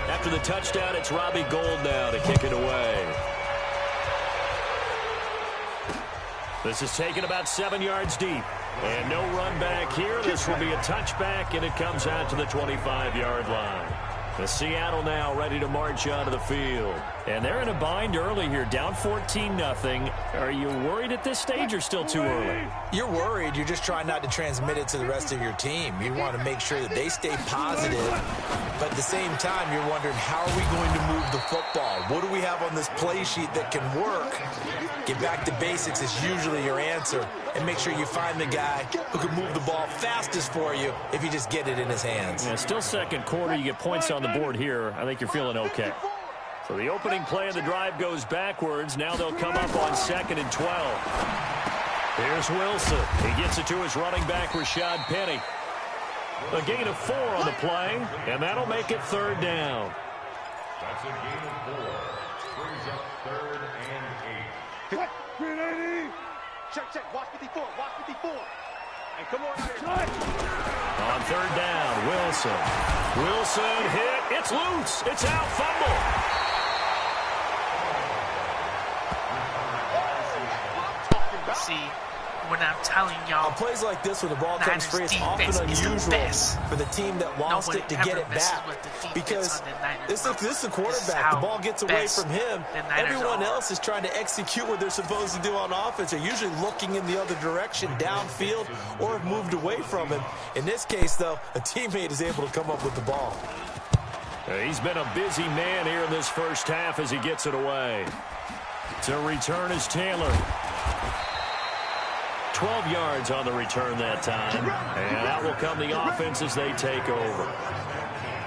After the touchdown, it's Robbie Gould now to kick it away. This is taken about 7 yards deep. And no run back here. This will be a touchback, and it comes out to the 25-yard line. The Seattle now ready to march onto the field. And they're in a bind early here, down 14-0. Are you worried at this stage or still too early? You're worried. You're just trying not to transmit it to the rest of your team. You want to make sure that they stay positive. But at the same time, you're wondering, how are we going to move the football? What do we have on this play sheet that can work? Get back to basics is usually your answer. And make sure you find the guy who can move the ball fastest for you if you just get it in his hands. Yeah, still second quarter. You get points on the board here. I think you're feeling okay. So the opening play of the drive goes backwards. Now they'll come up on 2nd and 12. Here's Wilson. He gets it to his running back, Rashad Penny. A gain of 4 on the play, and that'll make it 3rd down. That's a gain of 4. Brings up 3rd and 8. Green 80. Check. Watch 54. Watch 54. And come on here. On 3rd down, Wilson hit. It's loose. It's out. Fumble. See, When I'm telling y'all, on plays like this where the ball comes free, it's often unusual for the team that lost it to get it back. Because this is the quarterback. The ball gets away from him. Everyone else is trying to execute what they're supposed to do on offense. They're usually looking in the other direction, downfield, or have moved away from him. In this case, though, a teammate is able to come up with the ball. He's been a busy man here in this first half as he gets it away. To return is Taylor. 12 yards on the return that time. And out will come the offense as they take over.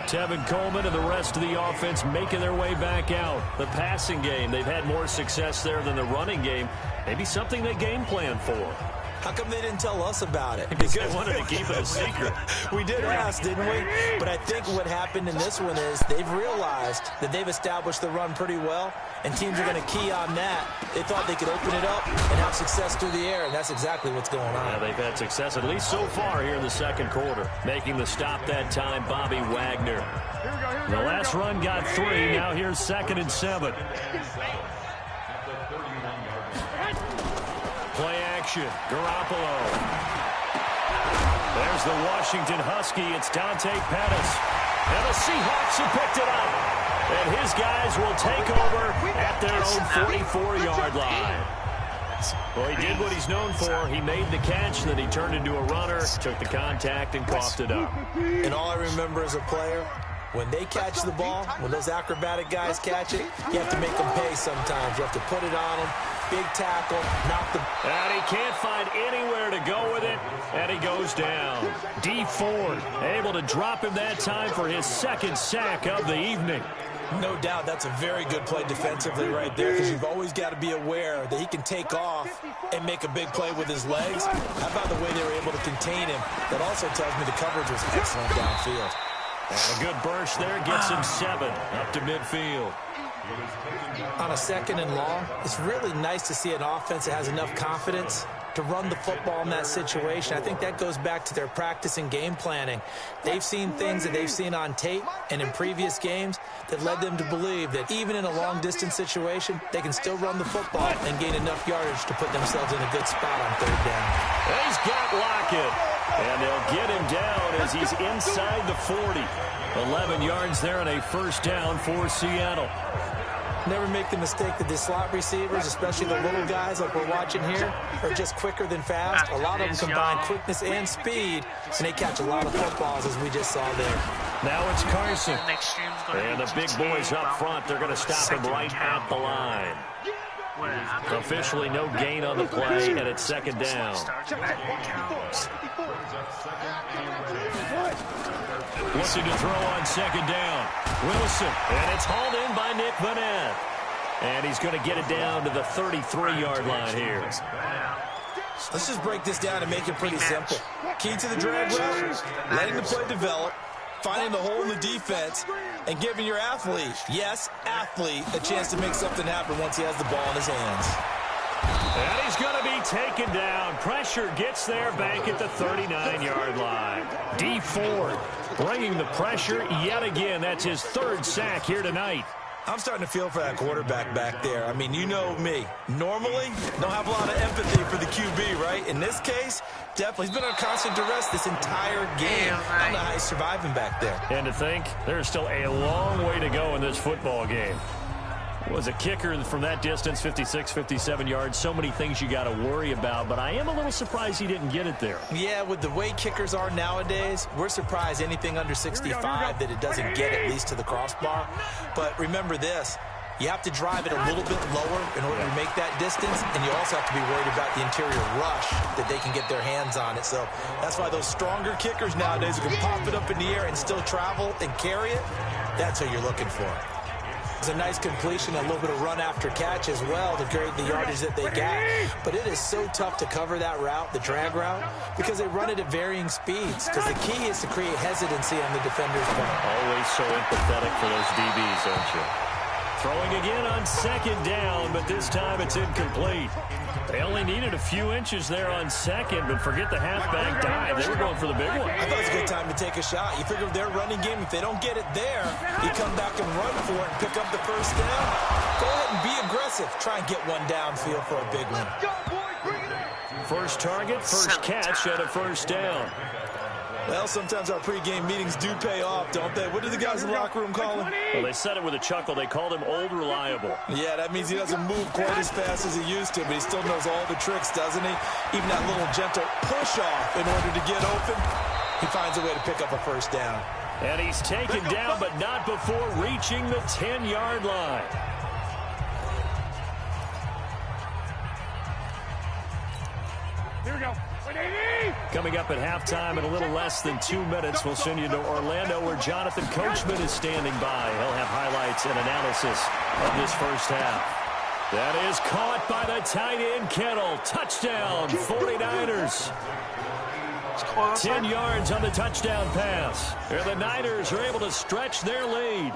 Tevin Coleman and the rest of the offense making their way back out. The passing game, they've had more success there than the running game. Maybe something they game plan for. How come they didn't tell us about it? Because they wanted to keep it a secret. We did ask, didn't we? But I think what happened in this one is they've realized that they've established the run pretty well, and teams are going to key on that. They thought they could open it up and have success through the air, and that's exactly what's going on. Yeah, they've had success, at least so far here in the second quarter. Making the stop that time, Bobby Wagner. The last run got 3. Now here's 2nd and 7. Play action. Garoppolo. There's the Washington Husky. It's Dante Pettis. And the Seahawks have picked it up. And his guys will take over at their own 44-yard line. Well, he did what he's known for. He made the catch, then he turned into a runner, took the contact, and coughed it up. And all I remember as a player, when they catch the ball, when those acrobatic guys catch it, you have to make them pay sometimes. You have to put it on them. Big tackle, knock the... And he can't find anywhere to go with it, and he goes down. D Ford able to drop him that time for his 2nd sack of the evening. No doubt that's a very good play defensively right there, because you've always got to be aware that he can take off and make a big play with his legs. How about the way they were able to contain him? That also tells me the coverage was excellent downfield. And a good burst there gets him 7 up to midfield. On a 2nd and long, it's really nice to see an offense that has enough confidence to run the football in that situation. I think that goes back to their practice and game planning. They've seen things that they've seen on tape and in previous games that led them to believe that even in a long-distance situation, they can still run the football and gain enough yardage to put themselves in a good spot on 3rd down. He's got Lockett, and they'll get him down as he's inside the 40. 11 yards there and a 1st down for Seattle. Never make the mistake that the slot receivers, especially the little guys like we're watching here, are just quicker than fast. A lot of them combine quickness and speed, and they catch a lot of footballs, as we just saw there. Now it's Carson. And the big boys up front, they're going to stop him right at the line. Officially no gain on the play, and it's 2nd down. Looking to throw on 2nd down. Wilson, and it's hauled in by Nick Vanette. And he's going to get it down to the 33-yard line here. Let's just break this down and make it pretty simple. Key to the drag route, letting the play develop, finding the hole in the defense, and giving your athlete, yes, athlete, a chance to make something happen once he has the ball in his hands. And he's going to be taken down. Pressure gets there back at the 39-yard line. D Ford bringing the pressure yet again. That's his 3rd sack here tonight. I'm starting to feel for that quarterback back there. I mean, you know me. Normally, don't have a lot of empathy for the QB, right? In this case, definitely. He's been on constant duress this entire game. I don't know how he's surviving back there. And to think, there's still a long way to go in this football game. Was a kicker from that distance, 56, 57 yards. So many things you got to worry about, but I am a little surprised he didn't get it there. Yeah, with the way kickers are nowadays, we're surprised anything under 65 that it doesn't get at least to the crossbar. But remember this, you have to drive it a little bit lower in order to make that distance, and you also have to be worried about the interior rush that they can get their hands on it. So that's why those stronger kickers nowadays who can pop it up in the air and still travel and carry it, that's what you're looking for. It's a nice completion, a little bit of run after catch as well to create the yardage that they got. But it is so tough to cover that route, the drag route, because they run it at varying speeds. Because the key is to create hesitancy on the defender's part. Always so empathetic for those DBs, aren't you? Throwing again on 2nd down, but this time it's incomplete. They only needed a few inches there on 2nd, but forget the halfback dive. They were going for the big one. I thought it was a good time to take a shot. You figure with their running game, if they don't get it there, you come back and run for it and pick up the 1st down. Go ahead and be aggressive. Try and get one downfield for a big one. First target, first catch, and a first down. Well, sometimes our pregame meetings do pay off, don't they? What do the guys in the locker room call him? Well, they said it with a chuckle. They called him Old Reliable. Yeah, that means he doesn't move quite as fast as he used to, but he still knows all the tricks, doesn't he? Even that little gentle push-off in order to get open, he finds a way to pick up a first down. And he's taken down, but not before reaching the 10-yard line. Here we go. Coming up at halftime in a little less than 2 minutes, we'll send you to Orlando where Jonathan Coachman is standing by. He'll have highlights and analysis of this first half. That is caught by the tight end, Kittle. Touchdown, 49ers. 10 yards on the touchdown pass. And the Niners are able to stretch their lead.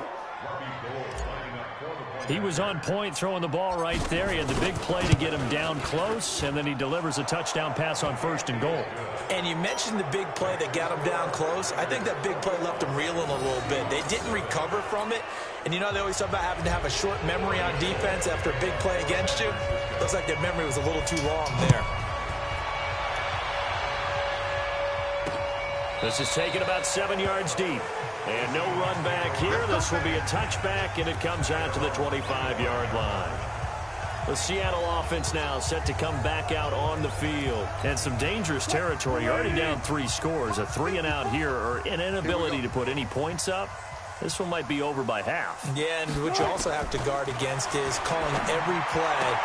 He was on point throwing the ball right there. He had the big play to get him down close, and then he delivers a touchdown pass on 1st and goal. And you mentioned the big play that got him down close. I think that big play left him reeling a little bit. They didn't recover from it. And, you know, they always talk about having to have a short memory on defense after a big play against you. Looks like their memory was a little too long there. This is taken about 7 yards deep. And no run back here. This will be a touchback, and it comes out to the 25-yard line. The Seattle offense now set to come back out on the field. And some dangerous territory. You're already down 3 scores. A 3-and-out here, or an inability to put any points up. This one might be over by half. Yeah, and what you also have to guard against is calling every play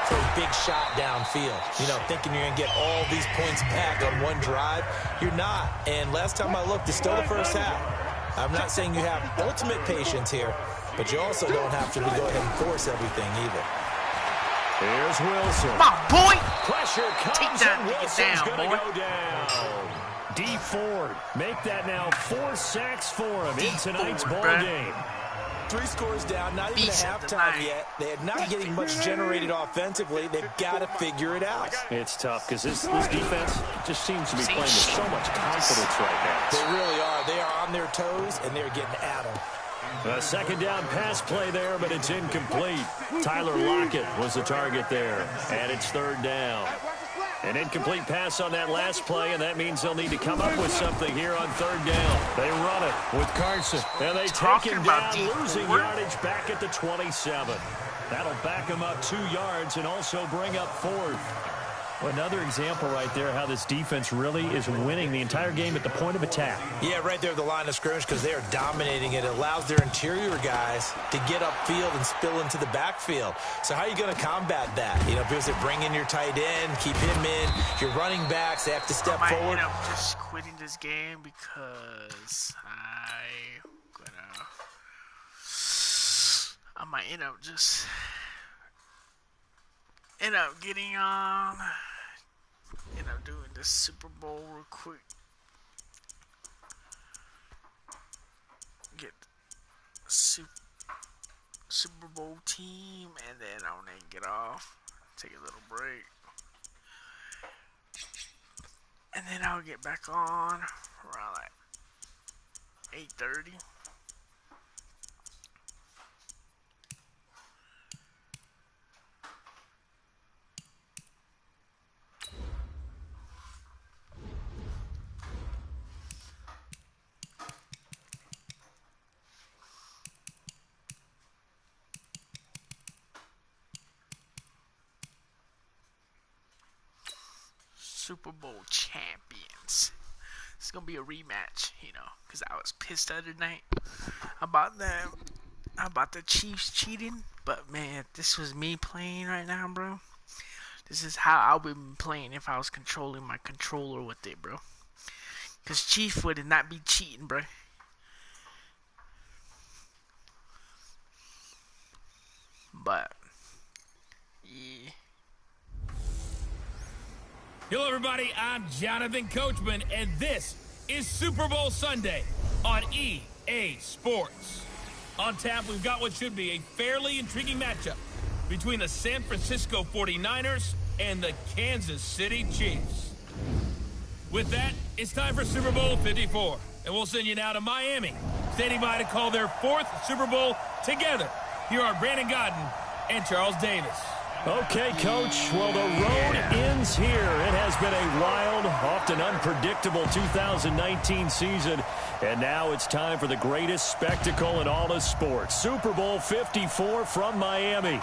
for a big shot downfield. You know, thinking you're going to get all these points back on one drive. You're not. And last time I looked, it's still the first half. I'm not saying you have ultimate patience here, but you also don't have to go ahead and force everything either. Here's Wilson. Come on, boy! Pressure comes, Take that and nigga Wilson's down, going to boy. go down. D. Ford make that now 4 sacks for him in tonight's ball game. 3 scores down, not even a halftime yet. They are not getting much generated offensively. They've got to figure it out. It's tough because this defense just seems to be playing with so much confidence right now. They really are. They are on their toes, and they're getting at them. A second down pass play there, but it's incomplete. Tyler Lockett was the target there, and it's 3rd down. An incomplete pass on that last play, and that means they'll need to come up with something here on 3rd down. They run it with Carson, and they take him down, losing yardage back at the 27. That'll back him up 2 yards and also bring up 4th. Well, another example right there how this defense really is winning the entire game at the point of attack. Yeah, right there at the line of scrimmage because they are dominating it. It allows their interior guys to get upfield and spill into the backfield. So how are you going to combat that? You know, because they bring in your tight end, keep him in. Your running backs, they have to step forward. I'm just quitting this game because I might end up just getting on, doing this Super Bowl real quick. Get a Super Bowl team, and then I'm gonna get off, take a little break, and then I'll get back on around like 8:30. Super Bowl champions. It's gonna be a rematch, because I was pissed the other night about the Chiefs cheating. But man, this was me playing right now, bro. This is how I would be playing if I was controlling my controller with it, bro. Because Chief would not be cheating, bro. But yeah. Hello, everybody. I'm Jonathan Coachman, and this is Super Bowl Sunday on EA Sports. On tap, we've got what should be a fairly intriguing matchup between the San Francisco 49ers and the Kansas City Chiefs. With that, it's time for Super Bowl 54, and we'll send you now to Miami, standing by to call their 4th Super Bowl together. Here are Brandon Godden and Charles Davis. Okay, Coach. Well, the road ends here. It has been a wild, often unpredictable 2019 season. And now it's time for the greatest spectacle in all of sports. Super Bowl 54 from Miami.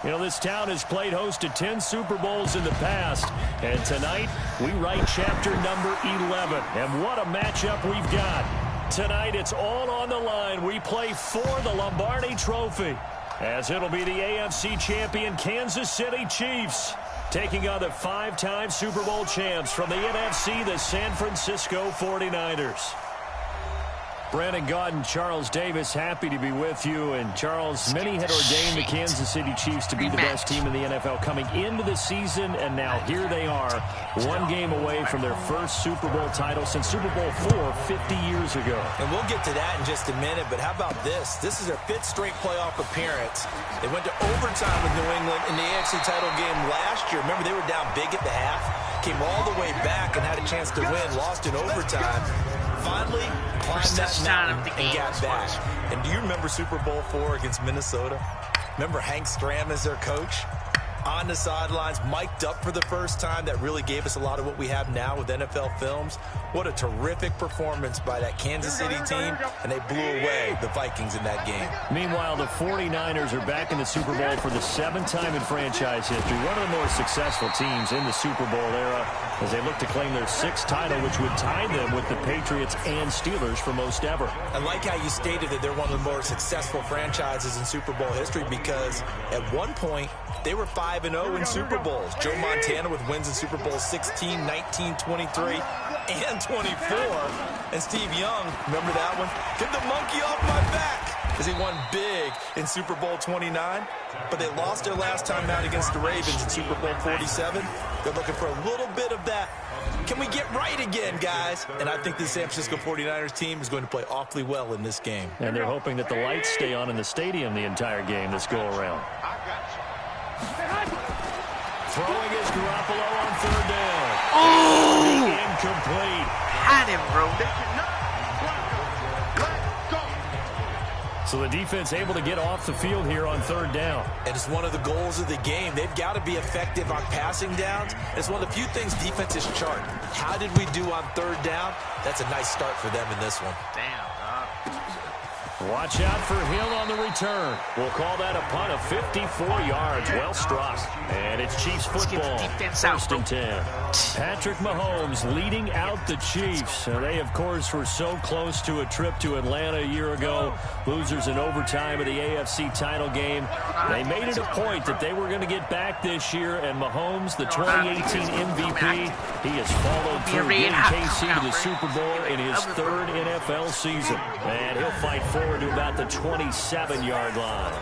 You know, this town has played host to 10 Super Bowls in the past. And tonight, we write chapter number 11. And what a matchup we've got. Tonight, it's all on the line. We play for the Lombardi Trophy, as it'll be the AFC champion Kansas City Chiefs taking on the 5-time Super Bowl champs from the NFC, the San Francisco 49ers. Brandon Gaudin, Charles Davis, happy to be with you. And Charles, many had ordained the Kansas City Chiefs to be the best team in the NFL coming into the season, and now here they are, one game away from their first Super Bowl title since Super Bowl IV 50 years ago. And we'll get to that in just a minute, but how about this? This is their 5th straight playoff appearance. They went to overtime with New England in the AFC title game last year. Remember, they were down big at the half, came all the way back and had a chance to win, lost in overtime. Finally, climbed that mountain and got back. And do you remember Super Bowl IV against Minnesota? Remember Hank Stram as their coach? On the sidelines, mic'd up for the first time. That really gave us a lot of what we have now with NFL films. What a terrific performance by that Kansas City team, and they blew away the Vikings in that game. Meanwhile, the 49ers are back in the Super Bowl for the 7th time in franchise history. One of the more successful teams in the Super Bowl era as they look to claim their 6th title, which would tie them with the Patriots and Steelers for most ever. I like how you stated that they're one of the more successful franchises in Super Bowl history, because at one point, they were 5-0 in Super Bowls. Joe Montana with wins in Super Bowl 16, 19, 23, and 24. And Steve Young, remember that one? Get the monkey off my back, as he won big in Super Bowl 29. But they lost their last time out against the Ravens in Super Bowl 47. They're looking for a little bit of that. Can we get right again, guys? And I think the San Francisco 49ers team is going to play awfully well in this game. And they're hoping that the lights stay on in the stadium the entire game this go-around. Throwing is Garoppolo on 3rd down. Oh! Incomplete. Had him, bro. So the defense able to get off the field here on 3rd down. And it's one of the goals of the game. They've got to be effective on passing downs. It's one of the few things defenses chart. How did we do on 3rd down? That's a nice start for them in this one. Damn, dog. Watch out for Hill on the return. We'll call that a punt of 54 yards. Well struck. And it's Chiefs football. 1st and 10. Patrick Mahomes leading out the Chiefs. They, of course, were so close to a trip to Atlanta a year ago. Losers in overtime of the AFC title game. They made it a point that they were going to get back this year. And Mahomes, the 2018 MVP, he has followed through, getting KC to the Super Bowl in his 3rd NFL season. And he'll fight forward to about the 27-yard line.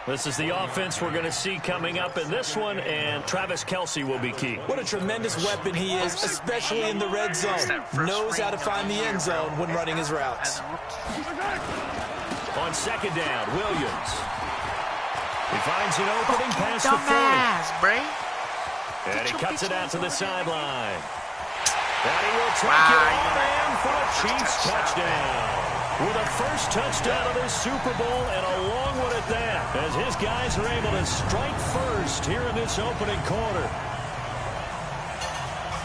This is the offense we're going to see coming up in this one, and Travis Kelce will be key. What a tremendous weapon he is, especially in the red zone. Knows how to find the end zone when running his routes. On 2nd down, Williams. He finds an opening past the 40. And he cuts it out to the sideline. And he will take it on in for a Chiefs touchdown. With a first touchdown of this Super Bowl, and a long one at that, as his guys are able to strike first here in this opening quarter.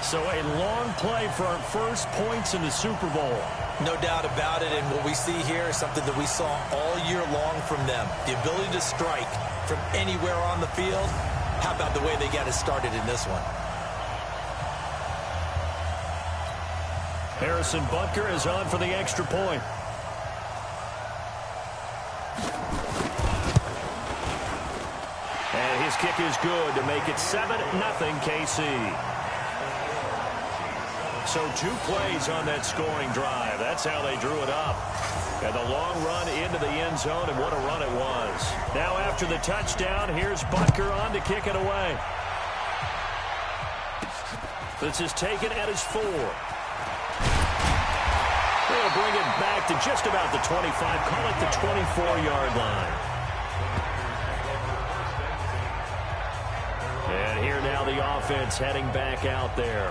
So a long play for our first points in the Super Bowl. No doubt about it, and what we see here is something that we saw all year long from them. The ability to strike from anywhere on the field. How about the way they got it started in this one? Harrison Butker is on for the extra point. And his kick is good to make it 7-0 KC. So 2 plays on that scoring drive. That's how they drew it up. And the long run into the end zone, and what a run it was. Now after the touchdown, here's Butker on to kick it away. This is taken at his 4. They'll bring it back to just about the 25, call it the 24-yard line. And here now the offense heading back out there.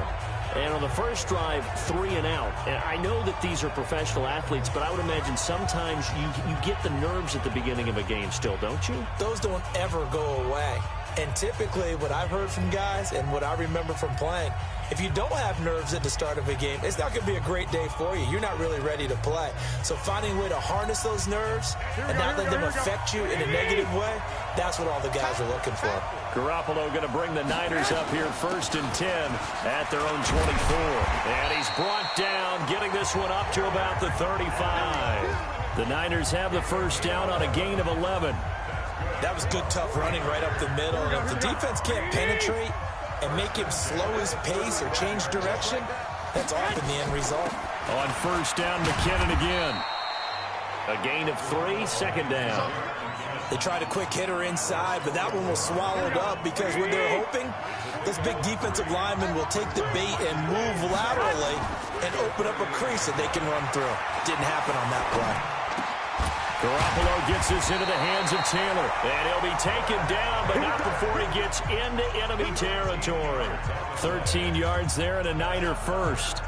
And on the first drive, 3 and out. And I know that these are professional athletes, but I would imagine sometimes you get the nerves at the beginning of a game still, don't you? Those don't ever go away. And typically what I've heard from guys and what I remember from playing, if you don't have nerves at the start of a game, it's not going to be a great day for you. You're not really ready to play. So finding a way to harness those nerves and not let them affect you in a negative way, that's what all the guys are looking for. Garoppolo going to bring the Niners up here 1st and 10 at their own 24. And he's brought down, getting this one up to about the 35. The Niners have the first down on a gain of 11. That was good, tough running right up the middle. And if the defense can't penetrate and make him slow his pace or change direction, that's often the end result. On first down, McKinnon again. A gain of 3, 2nd down. They tried a quick hitter inside, but that one was swallowed up because what they're hoping, those big defensive linemen will take the bait and move laterally and open up a crease that they can run through. Didn't happen on that play. Garoppolo gets this into the hands of Taylor, and he'll be taken down, but not before he gets into enemy territory. 13 yards there and a Niner first.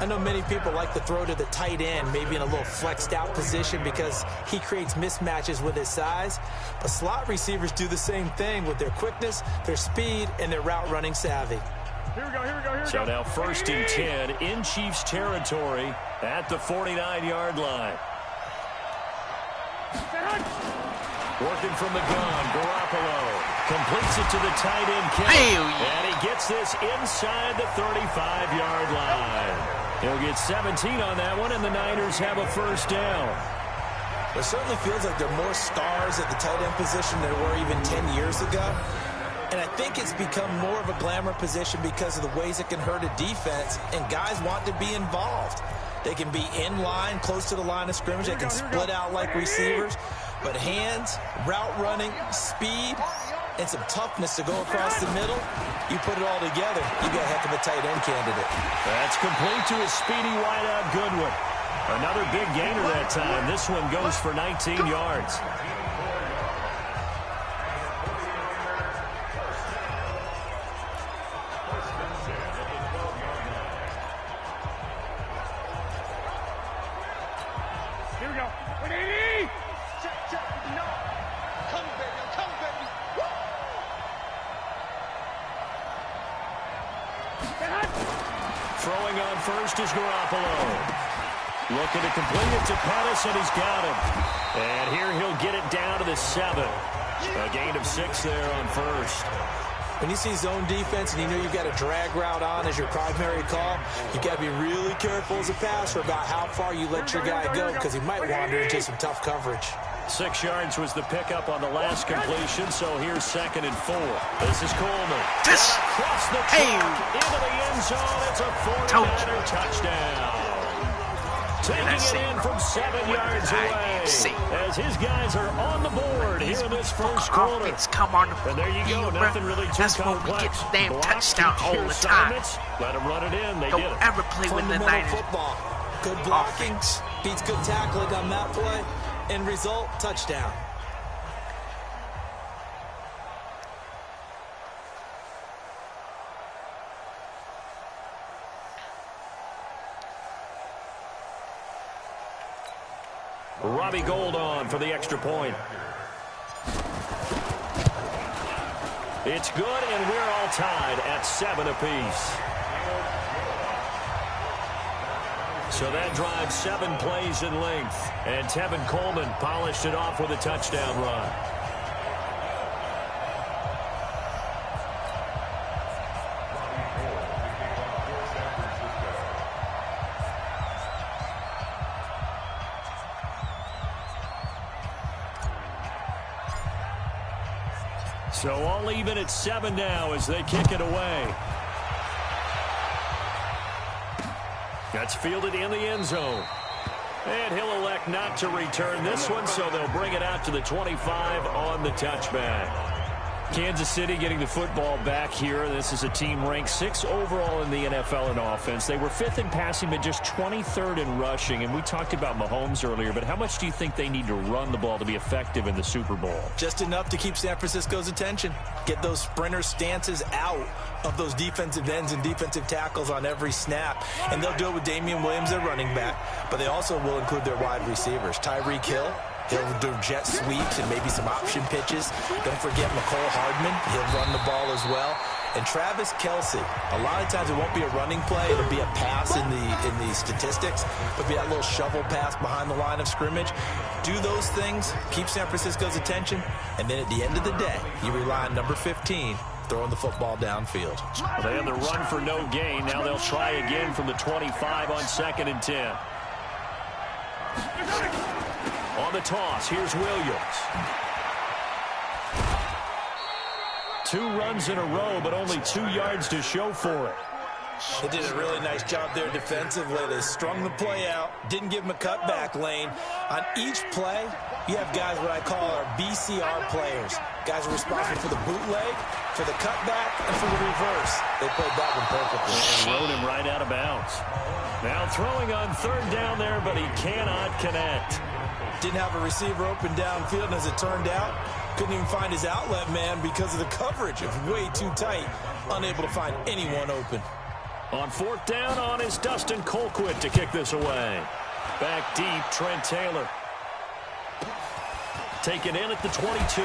I know many people like to throw to the tight end, maybe in a little flexed out position because he creates mismatches with his size. But slot receivers do the same thing with their quickness, their speed, and their route running savvy. Here we go. So now 1st and 10 in Chiefs territory at the 49-yard line. Working from the gun, Garoppolo completes it to the tight end, Kittle, and he gets this inside the 35-yard line. He'll get 17 on that one, and the Niners have a first down. It certainly feels like there are more stars at the tight end position than there were even 10 years ago. And I think it's become more of a glamour position because of the ways it can hurt a defense, and guys want to be involved. They can be in line, close to the line of scrimmage. They can split out like receivers. But hands, route running, speed, and some toughness to go across the middle, you put it all together, you got a heck of a tight end candidate. That's complete to his speedy wideout Goodwin. Another big gainer that time. This one goes for 19 yards. Here we go. Check. No. Come, baby. Woo! Throwing on first is Garoppolo. Looking to complete it to Pettis, and he's got him. And here he'll get it down to the 7. A gain of 6 there on first. When you see zone defense and you know you've got a drag route on as your primary call, you've got to be really careful as a passer about how far you let your guy go because he might wander into some tough coverage. 6 yards was the pickup on the last completion, so here's 2nd and 4. This is Coleman. Across the track into the end zone. It's a 49er touchdown. Taking it in from 7 yards away as his guys are on the board here in this first quarter. Come on, and there you go, nothing really too that's complex. when we get the damn touchdown all the time. Let them run it in. They Don't did it. ever play with the Niners. Football. Good blocking, beats good tackling on that play. End result, touchdown. Robbie Gould on for the extra point. It's good, and we're all tied at 7 apiece. So that drives 7 plays in length, and Tevin Coleman polished it off with a touchdown run. So all even at 7 now as they kick it away. That's fielded in the end zone. And he'll elect not to return this one, so they'll bring it out to the 25 on the touchback. Kansas City getting the football back here. This is a team ranked 6th overall in the NFL in offense. They were 5th in passing, but just 23rd in rushing. And we talked about Mahomes earlier, but how much do you think they need to run the ball to be effective in the Super Bowl? Just enough to keep San Francisco's attention. Get those sprinter stances out of those defensive ends and defensive tackles on every snap. And they'll do it with Damian Williams, their running back. But they also will include their wide receivers. Tyreek Hill. He'll do jet sweeps and maybe some option pitches. Don't forget McCole Hardman. He'll run the ball as well. And Travis Kelce. A lot of times it won't be a running play. It'll be a pass in the statistics. It'll be that little shovel pass behind the line of scrimmage. Do those things. Keep San Francisco's attention. And then at the end of the day, you rely on number 15 throwing the football downfield. Well, they had the run for no gain. Now they'll try again from the 25 on 2nd and 10. On the toss, here's Williams. 2 runs in a row, but only 2 yards to show for it. They did a really nice job there defensively. They strung the play out, didn't give him a cutback lane. On each play, you have guys what I call our BCR players. Guys are responsible for the bootleg, for the cutback, and for the reverse. They played that one perfectly. And rode him right out of bounds. Now throwing on 3rd down there, but he cannot connect. Didn't have a receiver open downfield, and as it turned out, couldn't even find his outlet man because of the coverage. It was way too tight, unable to find anyone open. On 4th down on is Dustin Colquitt to kick this away. Back deep, Trent Taylor. Taken in at the 22.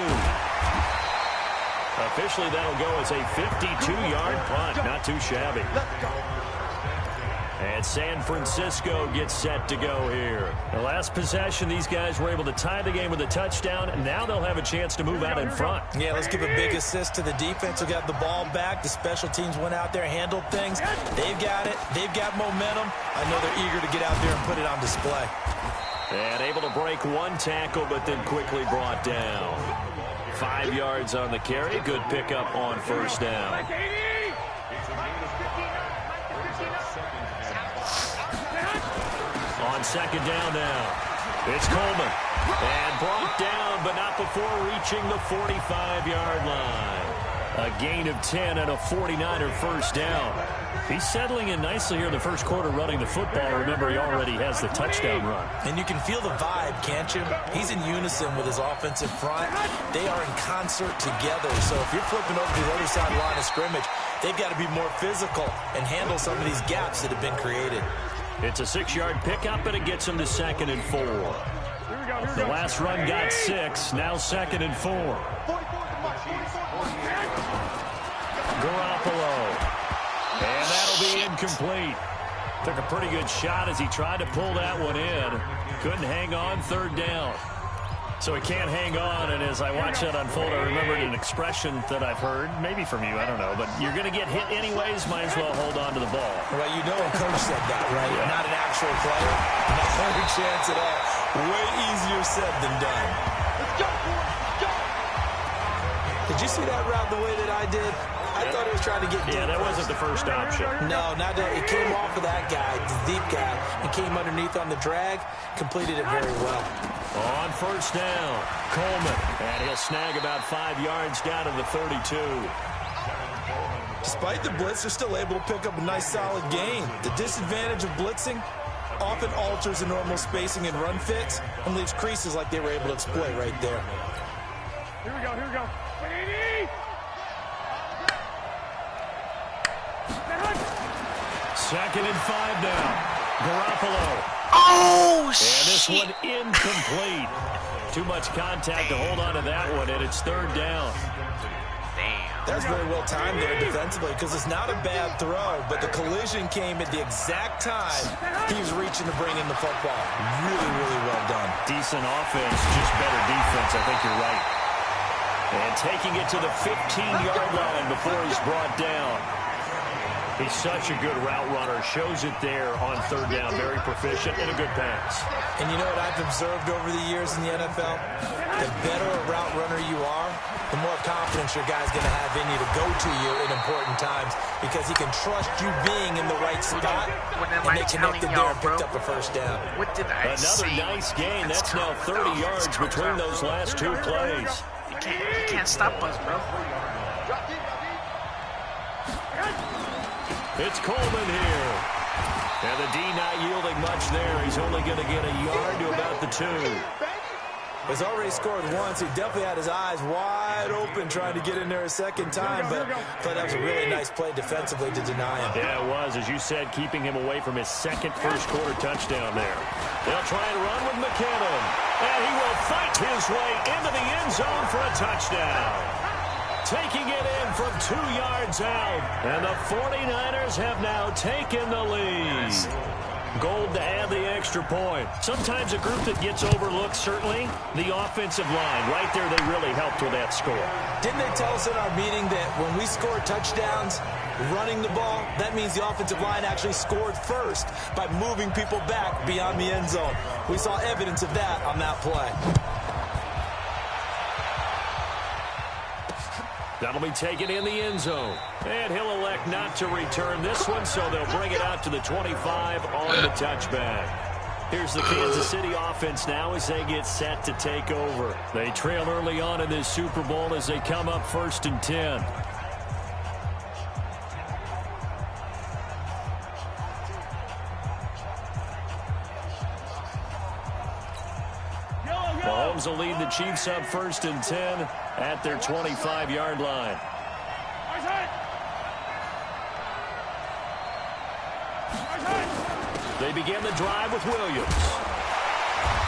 Officially, that'll go as a 52-yard punt. Not too shabby. And San Francisco gets set to go here. The last possession, these guys were able to tie the game with a touchdown, and now they'll have a chance to move out in front. Yeah, let's give a big assist to the defense who got the ball back. The special teams went out there, handled things. They've got it. They've got momentum. I know they're eager to get out there and put it on display. And able to break 1 tackle, but then quickly brought down. 5 yards on the carry. Good pickup on 1st down. On 2nd down now, it's Coleman. And brought down, but not before reaching the 45-yard line. A gain of 10 and a 49er 1st down. He's settling in nicely here in the 1st quarter running the football. Remember, he already has the touchdown run. And you can feel the vibe, can't you? He's in unison with his offensive front. They are in concert together. So if you're flipping over to the other side of the line of scrimmage, they've got to be more physical and handle some of these gaps that have been created. It's a 6-yard pickup, and it gets him to 2nd and 4. The last run got 6. Now 2nd and 4. Garoppolo. And that'll be incomplete. Took a pretty good shot as he tried to pull that one in. Couldn't hang on 3rd down. So he can't hang on, and as I watch that unfold, I remembered an expression that I've heard, maybe from you, I don't know, but you're going to get hit anyways, might as well hold on to the ball. Well, you know a coach said that, right? Yeah. Not an actual player. Not a chance at all. Way easier said than done. Let's go, boys. Let's go. Did you see that route the way that I did? I thought he was trying to get deep. Yeah, that wasn't the first option. No, not that. It came off of that guy, the deep guy, and came underneath on the drag. Completed it very well. On 1st down, Coleman. And he'll snag about 5 yards down to the 32. Despite the blitz, they're still able to pick up a nice, solid gain. The disadvantage of blitzing often alters the normal spacing and run fits and leaves creases like they were able to exploit right there. Here we go, here we go. 2nd and 5 now. Garoppolo. Oh, and this shit. one incomplete. Too much contact to hold on to that one, and it's 3rd down. Damn. That's very well timed there defensively because it's not a bad throw, but the collision came at the exact time he was reaching to bring in the football. Really, really well done. Decent offense, just better defense. I think you're right. And taking it to the 15-yard line before he's brought down. He's such a good route runner. Shows it there on 3rd down. Very proficient and a good pass. And you know what I've observed over the years in the NFL? The better a route runner you are, the more confidence your guy's going to have in you to go to you in important times because he can trust you being in the right spot. And they connected there and picked up a 1st down. What did I Another say? nice gain. That's now 30 yards between those last 2 plays. You He can't stop us, bro. It's Coleman here. And the D not yielding much there. He's only going to get a yard to about the 2. He's already scored once. He definitely had his eyes wide open trying to get in there a second time, but I thought that was a really nice play defensively to deny him. Yeah, it was, as you said, keeping him away from his second first-quarter touchdown there. They'll try and run with McKinnon, and he will fight his way into the end zone for a touchdown. Taking it in from 2 yards out, and the 49ers have now taken the lead. Gold to add the extra point. Sometimes a group that gets overlooked, certainly, the offensive line. Right there, they really helped with that score. Didn't they tell us in our meeting that when we score touchdowns running the ball, that means the offensive line actually scored first by moving people back beyond the end zone? We saw evidence of that on that play. That'll be taken in the end zone. And he'll elect not to return this one, so they'll bring it out to the 25 on the touchback. Here's the Kansas City offense now as they get set to take over. They trail early on in this Super Bowl as they come up 1st and 10. Mahomes will lead the Chiefs up 1st and 10 at their 25-yard line. They begin the drive with Williams.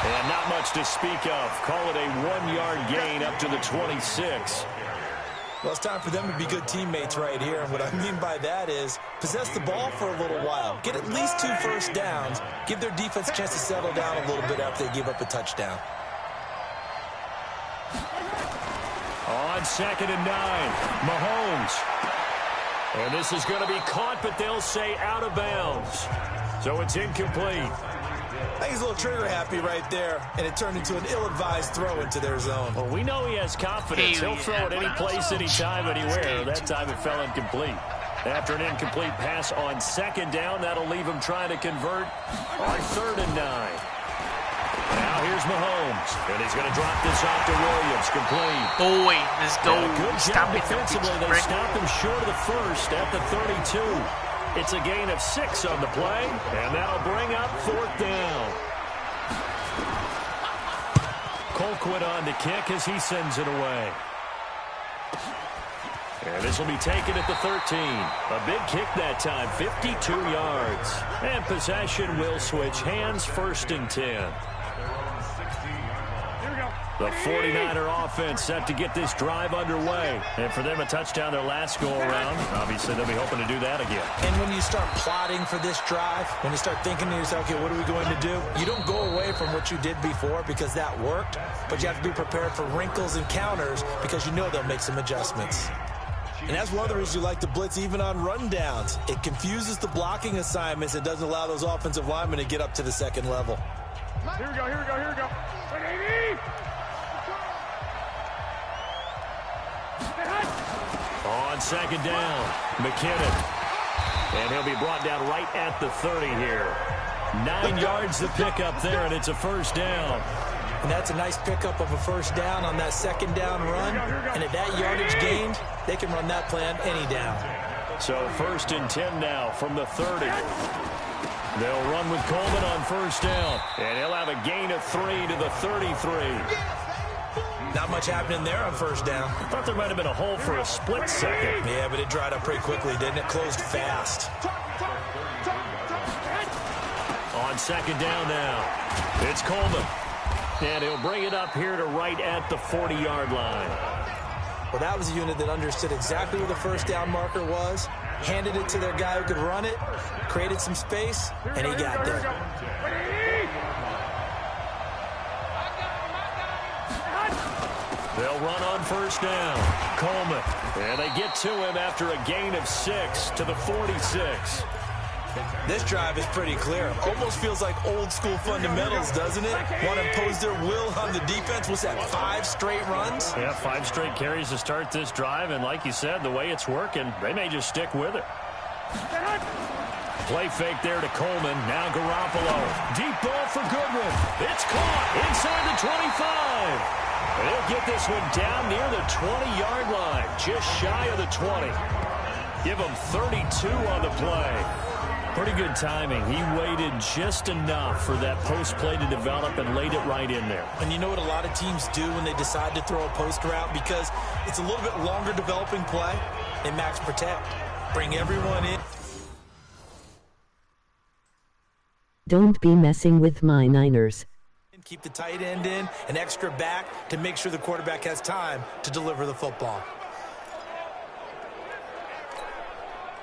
And not much to speak of. Call it a 1-yard gain up to the 26. Well, it's time for them to be good teammates right here. And what I mean by that is possess the ball for a little while. Get at least 2 first downs. Give their defense a chance to settle down a little bit after they give up a touchdown. On 2nd and 9, Mahomes. And this is going to be caught, but they'll say out of bounds. So it's incomplete. I think he's a little trigger happy right there, and it turned into an ill-advised throw into their zone. Well, we know he has confidence. He'll throw it any place, anytime, anywhere. That time it fell incomplete. After an incomplete pass on 2nd down, that'll leave him trying to convert on 3rd and 9. Now here's Mahomes, and he's going to drop this off to Williams, complete. Boy, let's go. Good job defensively. They stop him short of the 1st at the 32. It's a gain of 6 on the play, and that'll bring up 4th down. Colquitt on the kick as he sends it away. And this will be taken at the 13. A big kick that time, 52 yards. And possession will switch hands, 1st and 10. The 49er offense set to get this drive underway. And for them, a touchdown their last go-around. Obviously, they'll be hoping to do that again. And when you start plotting for this drive, when you start thinking to yourself, okay, what are we going to do? You don't go away from what you did before because that worked, but you have to be prepared for wrinkles and counters because you know they'll make some adjustments. And that's one of the reasons you like to blitz even on rundowns. It confuses the blocking assignments. It doesn't allow those offensive linemen to get up to the 2nd level. Here we go, here we go, here we go. On 2nd down, McKinnon. And he'll be brought down right at the 30 here. 9 yards to pick up there, and it's a 1st down. And that's a nice pickup of a 1st down on that 2nd down run. And at that yardage gained, they can run that play on any down. So 1st and 10 now from the 30. They'll run with Coleman on 1st down. And he'll have a gain of 3 to the 33. Not much happening there on 1st down. I thought there might have been a hole for a split second. Yeah, but it dried up pretty quickly, didn't it? Closed fast. On 2nd down now, it's Coleman. And he'll bring it up here to right at the 40-yard line. Well, that was a unit that understood exactly where the 1st down marker was, handed it to their guy who could run it, created some space, and he got there. They'll run on 1st down. Coleman. And they get to him after a gain of 6 to the 46. This drive is pretty clear. Almost feels like old school fundamentals, doesn't it? Want to impose their will on the defense. What's that, 5 straight runs? Yeah, 5 straight carries to start this drive. And like you said, the way it's working, they may just stick with it. Play fake there to Coleman. Now Garoppolo. Deep ball for Goodwin. It's caught inside the 25. And he'll get this one down near the 20-yard line, just shy of the 20. Give him 32 on the play. Pretty good timing. He waited just enough for that post play to develop and laid it right in there. And you know what a lot of teams do when they decide to throw a post route? Because it's a little bit longer developing play. They max protect. Bring everyone in. Don't be messing with my Niners. Keep the tight end in, an extra back to make sure the quarterback has time to deliver the football.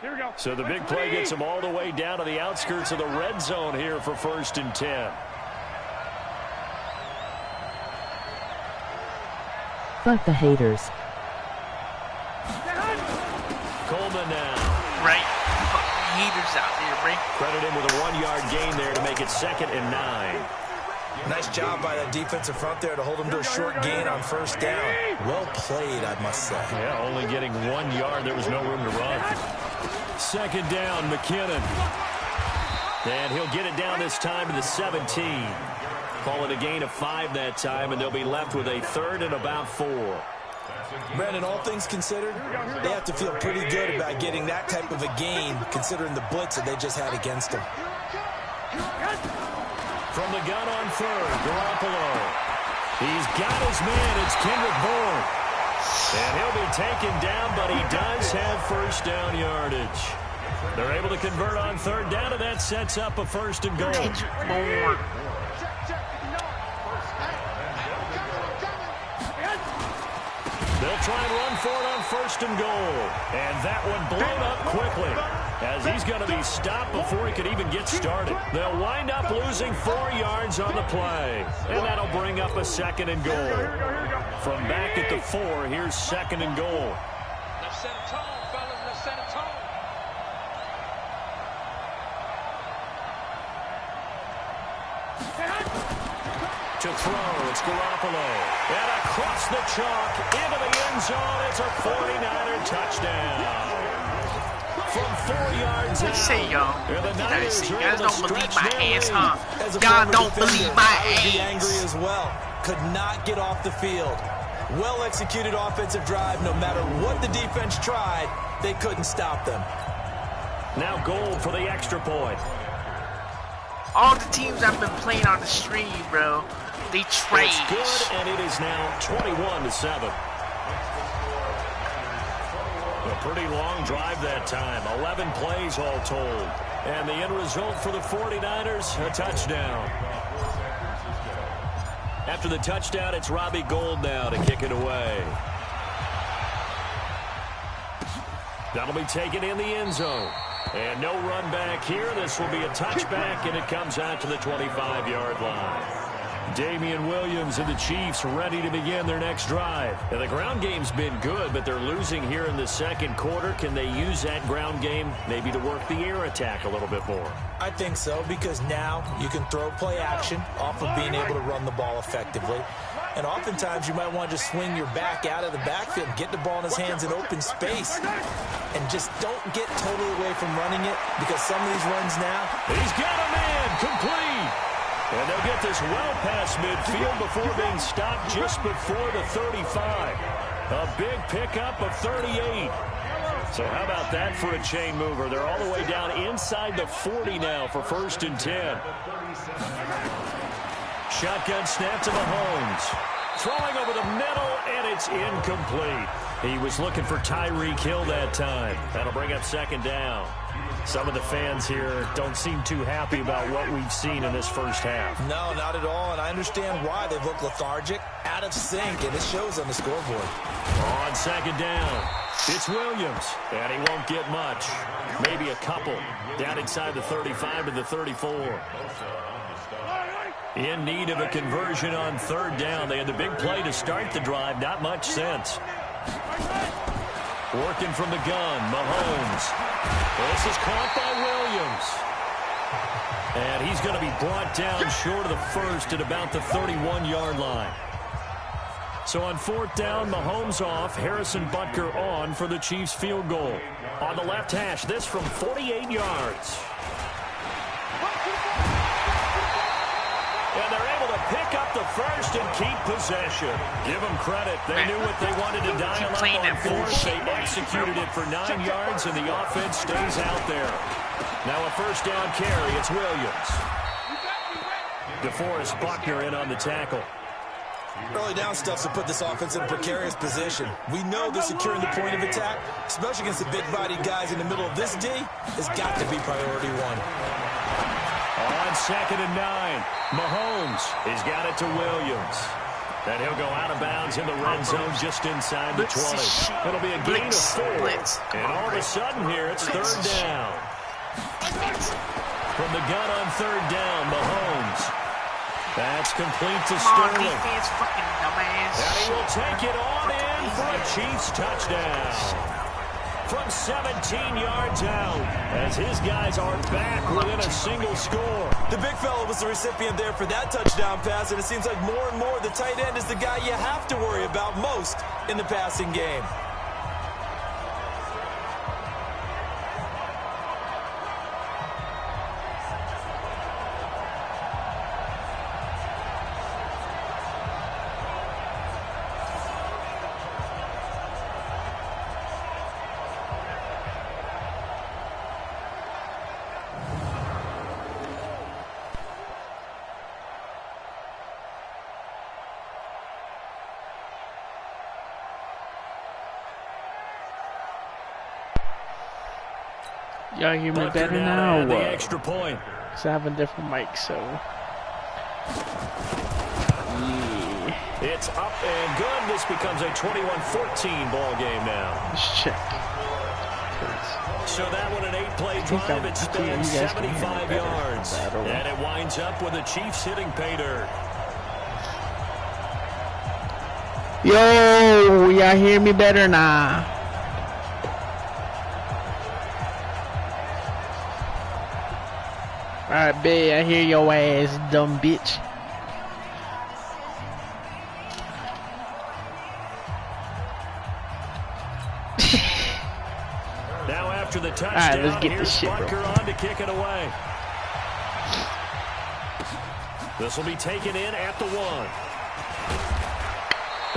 Here we go. So the big play gets him all the way down to the outskirts of the red zone here for 1st and 10. Fuck the haters. Coleman now. Right. Fucking haters out there, right? Credit him with a 1-yard gain there to make it 2nd and 9. Nice job by that defensive front there to hold him to a short gain on 1st down. Well played, I must say. Yeah, only getting 1 yard. There was no room to run. 2nd down, McKinnon. And he'll get it down this time to the 17. Call it a gain of 5 that time, and they'll be left with a 3rd and about 4. Brandon, all things considered, they have to feel pretty good about getting that type of a gain, considering the blitz that they just had against them. From the gun on 3rd, Garoppolo. He's got his man. It's Kendrick Bourne. And he'll be taken down, but he does have 1st down yardage. They're able to convert on 3rd down, and that sets up a 1st and goal. They'll try and run for it on 1st and goal. And that one blown up quickly, as he's going to be stopped before he could even get started. They'll wind up losing 4 yards on the play. And that'll bring up a 2nd and goal. From back at the 4, here's 2nd and goal. Let's set a tone, fellas. Let's set a tone. To throw, it's Garoppolo. And across the chalk, into the end zone, it's a 49er touchdown. From 4 yards out. Say, y'all. You guys don't believe my ass, huh? As a Y'all former don't defender, believe my I would be ass. angry as well. Could not get off the field. Well-executed offensive drive. No matter what the defense tried, they couldn't stop them. Now goal for the extra point. All the teams I've been playing on the stream, bro, they trash. It's good, and it is now 21-7. A pretty long drive that time. 11 plays all told. And the end result for the 49ers, a touchdown. After the touchdown, it's Robbie Gould now to kick it away. That'll be taken in the end zone. And no run back here. This will be a touchback, and it comes out to the 25-yard line. Damian Williams and the Chiefs ready to begin their next drive. And the ground game's been good, but they're losing here in the 2nd quarter. Can they use that ground game maybe to work the air attack a little bit more? I think so, because now you can throw play action off of being able to run the ball effectively. And oftentimes you might want to just swing your back out of the backfield, get the ball in his hands in open space, and just don't get totally away from running it, because some of these runs now. He's got a man, complete. And they'll get this well past midfield before being stopped just before the 35. A big pickup of 38. So how about that for a chain mover? They're all the way down inside the 40 now for 1st and 10. Shotgun snap to Mahomes. Throwing over the middle, and it's incomplete. He was looking for Tyreek Hill that time. That'll bring up 2nd down. Some of the fans here don't seem too happy about what we've seen in this first half. No, not at all, and I understand why. They look lethargic, out of sync, and it shows on the scoreboard. On 2nd down, it's Williams, and he won't get much. Maybe a couple. Down inside the 35 to the 34. In need of a conversion on 3rd down. They had the big play to start the drive. Not much sense. Working from the gun, Mahomes. This is caught by Williams. And he's going to be brought down short of the 1st at about the 31-yard line. So on 4th down, Mahomes off, Harrison Butker on for the Chiefs field goal. On the left hash, this from 48 yards. And they're able to pick up the first and keep possession. Give them credit. They knew what they wanted to dial up on fourth. They executed it for 9 yards, and the offense stays out there. Now a first down carry. It's Williams. DeForest Buckner in on the tackle. Early down stuff to put this offense in a precarious position. We know they're securing the point of attack, especially against the big-bodied guys in the middle of this D. Has got to be priority one. On 2nd and 9, Mahomes has got it to Williams. Then he'll go out of bounds in the red zone just inside the 20. It'll be a gain of 4. And all of a sudden here, it's 3rd down. From the gun on 3rd down, Mahomes. That's complete to Sterling. And he will take it on in for a Chiefs touchdown. From 17 yards out, as his guys are back within a single score. The big fella was the recipient there for that touchdown pass, and it seems like more and more the tight end is the guy you have to worry about most in the passing game. Y'all hear me better now or the what? extra point. Because I have a different mic, so. Yeah. It's up and good. This becomes a 21-14 ball game now. Let's check. So that one an 8-play drive. It spans 75 yards. And it winds up with the Chiefs hitting pay dirt. Yo, y'all hear me better now? Alright, babe, I hear your ass, dumb bitch. Now after the touchdown, let's get this shit, Bucker on to kick it away. This will be taken in at the 1.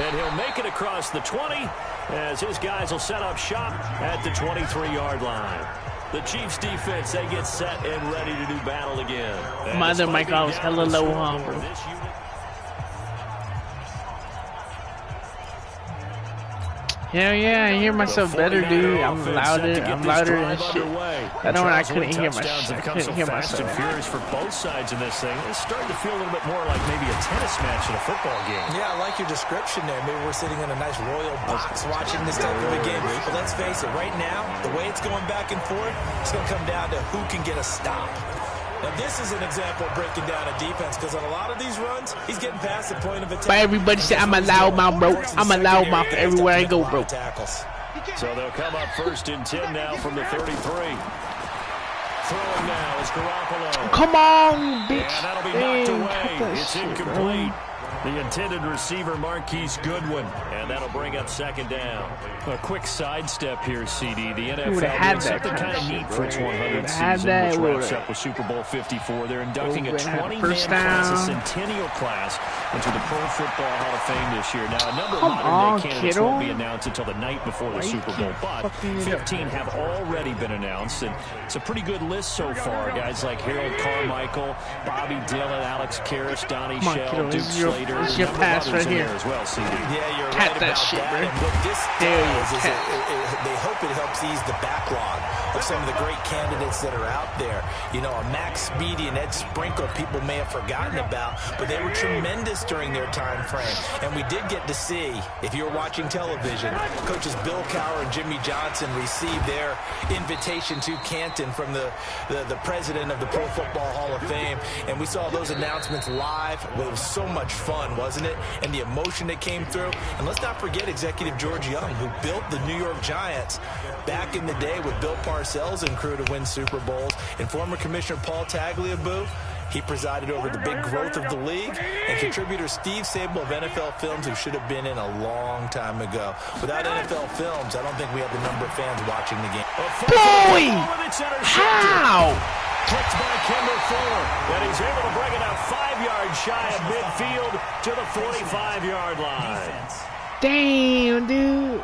And he'll make it across the 20 as his guys will set up shop at the 23-yard line. The Chiefs defense, they get set and ready to do battle again. My other mic was hella low, huh? Hell yeah, I hear myself better, dude. I'm louder than shit. I don't know, I couldn't hear myself. And furious for both sides in this thing. It's starting to feel a little bit more like maybe a tennis match in a football game. Yeah, I like your description there. Maybe we're sitting in a nice royal box watching this type of a game. But let's face it, right now, the way it's going back and forth, it's going to come down to who can get a stop. Now, this is an example of breaking down a defense, because on a lot of these runs, he's getting past the point of attack. But everybody say I'm a loudmouth, bro. I'm a loudmouth everywhere I go, bro. So they'll come up 1st and 10 now from the 33. Throwing now is Garoppolo. Come on, bitch. And that'll be knocked away. It's incomplete. The intended receiver, Marquise Goodwin. And that'll bring up 2nd down. A quick sidestep here, CD. The NFL doing something kind of neat for its 100th season, which wraps up with Super Bowl 54. They're inducting a 20-man class, a centennial class, into the Pro Football Hall of Fame this year. Now, a number of modern-day candidates won't be announced until the night before the Super Bowl, but 15 have already been announced, and it's a pretty good list so far. Guys like Harold Carmichael, Bobby Dillon, Alex Karras, Donnie Shell, Duke Slater. It's your pass right here. As well, CD. Yeah, you're Cat right that about shit, that. bro. And what this does is they hope it helps ease the backlog of some of the great candidates that are out there. You know, a Max Speedy and Ed Sprinkle, people may have forgotten about, but they were tremendous during their time frame. And we did get to see, if you were watching television, coaches Bill Cowher and Jimmy Johnson receive their invitation to Canton from the president of the Pro Football Hall of Fame. And we saw those announcements live. It was so much fun, wasn't it? And the emotion that came through. And let's not forget executive George Young, who built the New York Giants back in the day with Bill Parcells and crew to win Super Bowls. And former Commissioner Paul Tagliabue, he presided over the big growth of the league. And contributor Steve Sable of NFL Films, who should have been in a long time ago. Without NFL Films, I don't think we have the number of fans watching the game. Boy! How? Clipped by Kendall Fuller. And he's able to bring it out 5 yards shy of midfield to the 45-yard line. Damn, dude.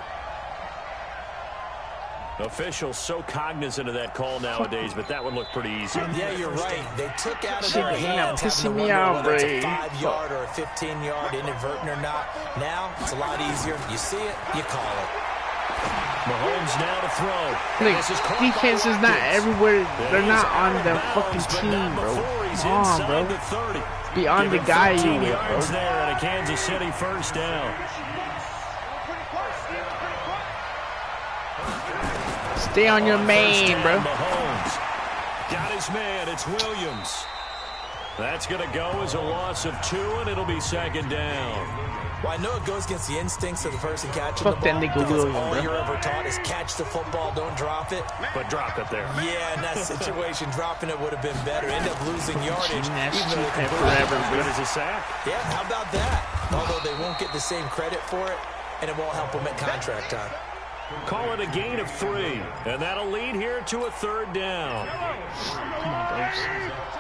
Officials so cognizant of that call nowadays, but that one looked pretty easy. Yeah, you're right. They took out of their Shit, hands pissing having to me wonder out, whether it's a Bray. 5-yard or a 15-yard, inadvertent or not. Now, it's a lot easier. You see it, you call it. Mahomes now to throw. Look, defense is not everywhere. They're not on the fucking team, bro. Come on, bro. Be on the guy you with, bro. There at a Kansas City first down. Stay on your main, bro. Mahomes got his man. It's Williams. That's going to go as a loss of 2, and it'll be second down. Well, I know it goes against the instincts of the person catching Fuck the ball. that nigga because Williams, all bro. you're ever taught is catch the football, don't drop it. But drop it there. Yeah, in that situation, dropping it would have been better. End up losing yardage. That's Even though they forever, Good as a sack. Yeah, how about that? Although they won't get the same credit for it, and it won't help them at contract time. Call it a gain of 3, and that'll lead here to a third down. Come on, bro.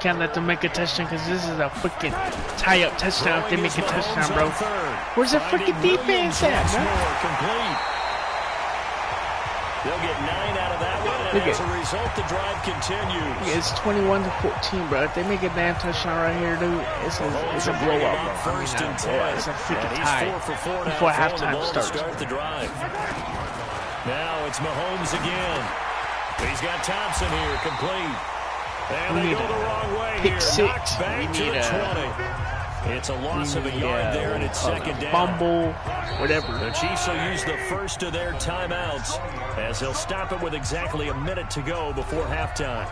Can't let them make a touchdown because this is a freaking tie-up touchdown if they make a touchdown, bro. Where's the freaking defense at, bro? Complete. They'll get 9 out of that one, and as a result, the drive continues. It's 21-14, bro. If they make a damn touchdown right here, dude, it's a blowout, bro. First and 10. It's a freaking He's tie 4 for 4 before now, halftime starts. Start the drive. Now it's Mahomes again. He's got Thompson here, complete. And they go the wrong way here. Knocked back to 20. It's a loss of a yard there, and it's second down. Fumble, whatever. The Chiefs will use the first of their timeouts as they'll stop it with exactly a minute to go before halftime.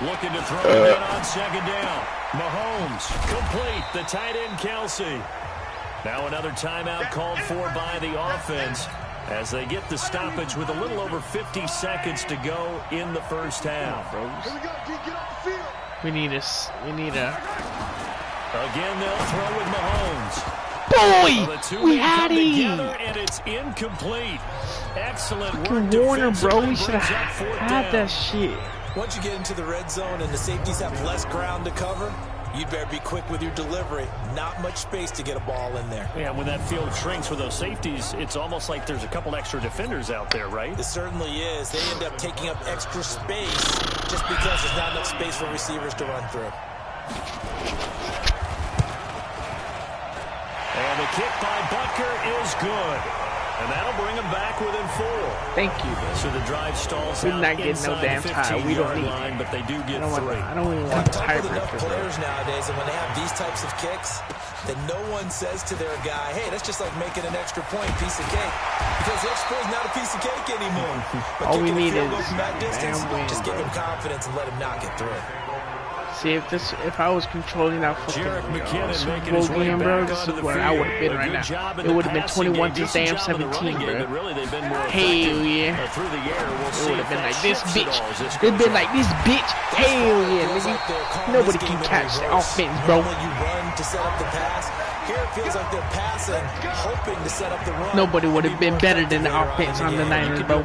Looking to throw it in on second down. Mahomes, complete. The tight end, Kelsey. Now another timeout called for by the offense as they get the stoppage with a little over 50 seconds to go in the first half. We need a. Again, they'll throw with Mahomes. Boy, we had him. And it's incomplete. Excellent work. Warner, bro, we defensively should brings up have fourth had down. that shit. Once you get into the red zone and the safeties have less ground to cover, you'd better be quick with your delivery. Not much space to get a ball in there. Yeah, when that field shrinks with those safeties, it's almost like there's a couple extra defenders out there, right? It certainly is. They end up taking up extra space just because there's not enough space for receivers to run through. And the kick by Butker is good. And that'll bring them back within 4. Thank you, bro. So the drive stalls We're out not getting no inside damn the tie. We don't 15-yard need line, but they do get 3. I don't even want On a top with enough tiebreaker, bro. players nowadays, and when they have these types of kicks, then no one says to their guy, hey, that's just like making an extra point, piece of cake. Because the extra point is not a piece of cake anymore. But All we kicking a need field goal is from that distance, damn win, just give bro. him confidence and let him knock it through. See, if I was controlling that fucking Super Bowl his way game, bro, back this onto is the where I field. would have been A right good now. job in It the would have been passing 21 game, to decent damn job in the running 17, game, but bro. really they've been more Hell effective, yeah. through the air. We'll It see would if have been that like this shifts at bitch. all as this It'd goes been on. like this bitch. Hell yeah, nigga. Nobody can catch the offense, bro. Normally you run to set up the pass. Here it feels like they're passing, hoping to set up the run. Nobody would have been better than the offense on the Niners, bro.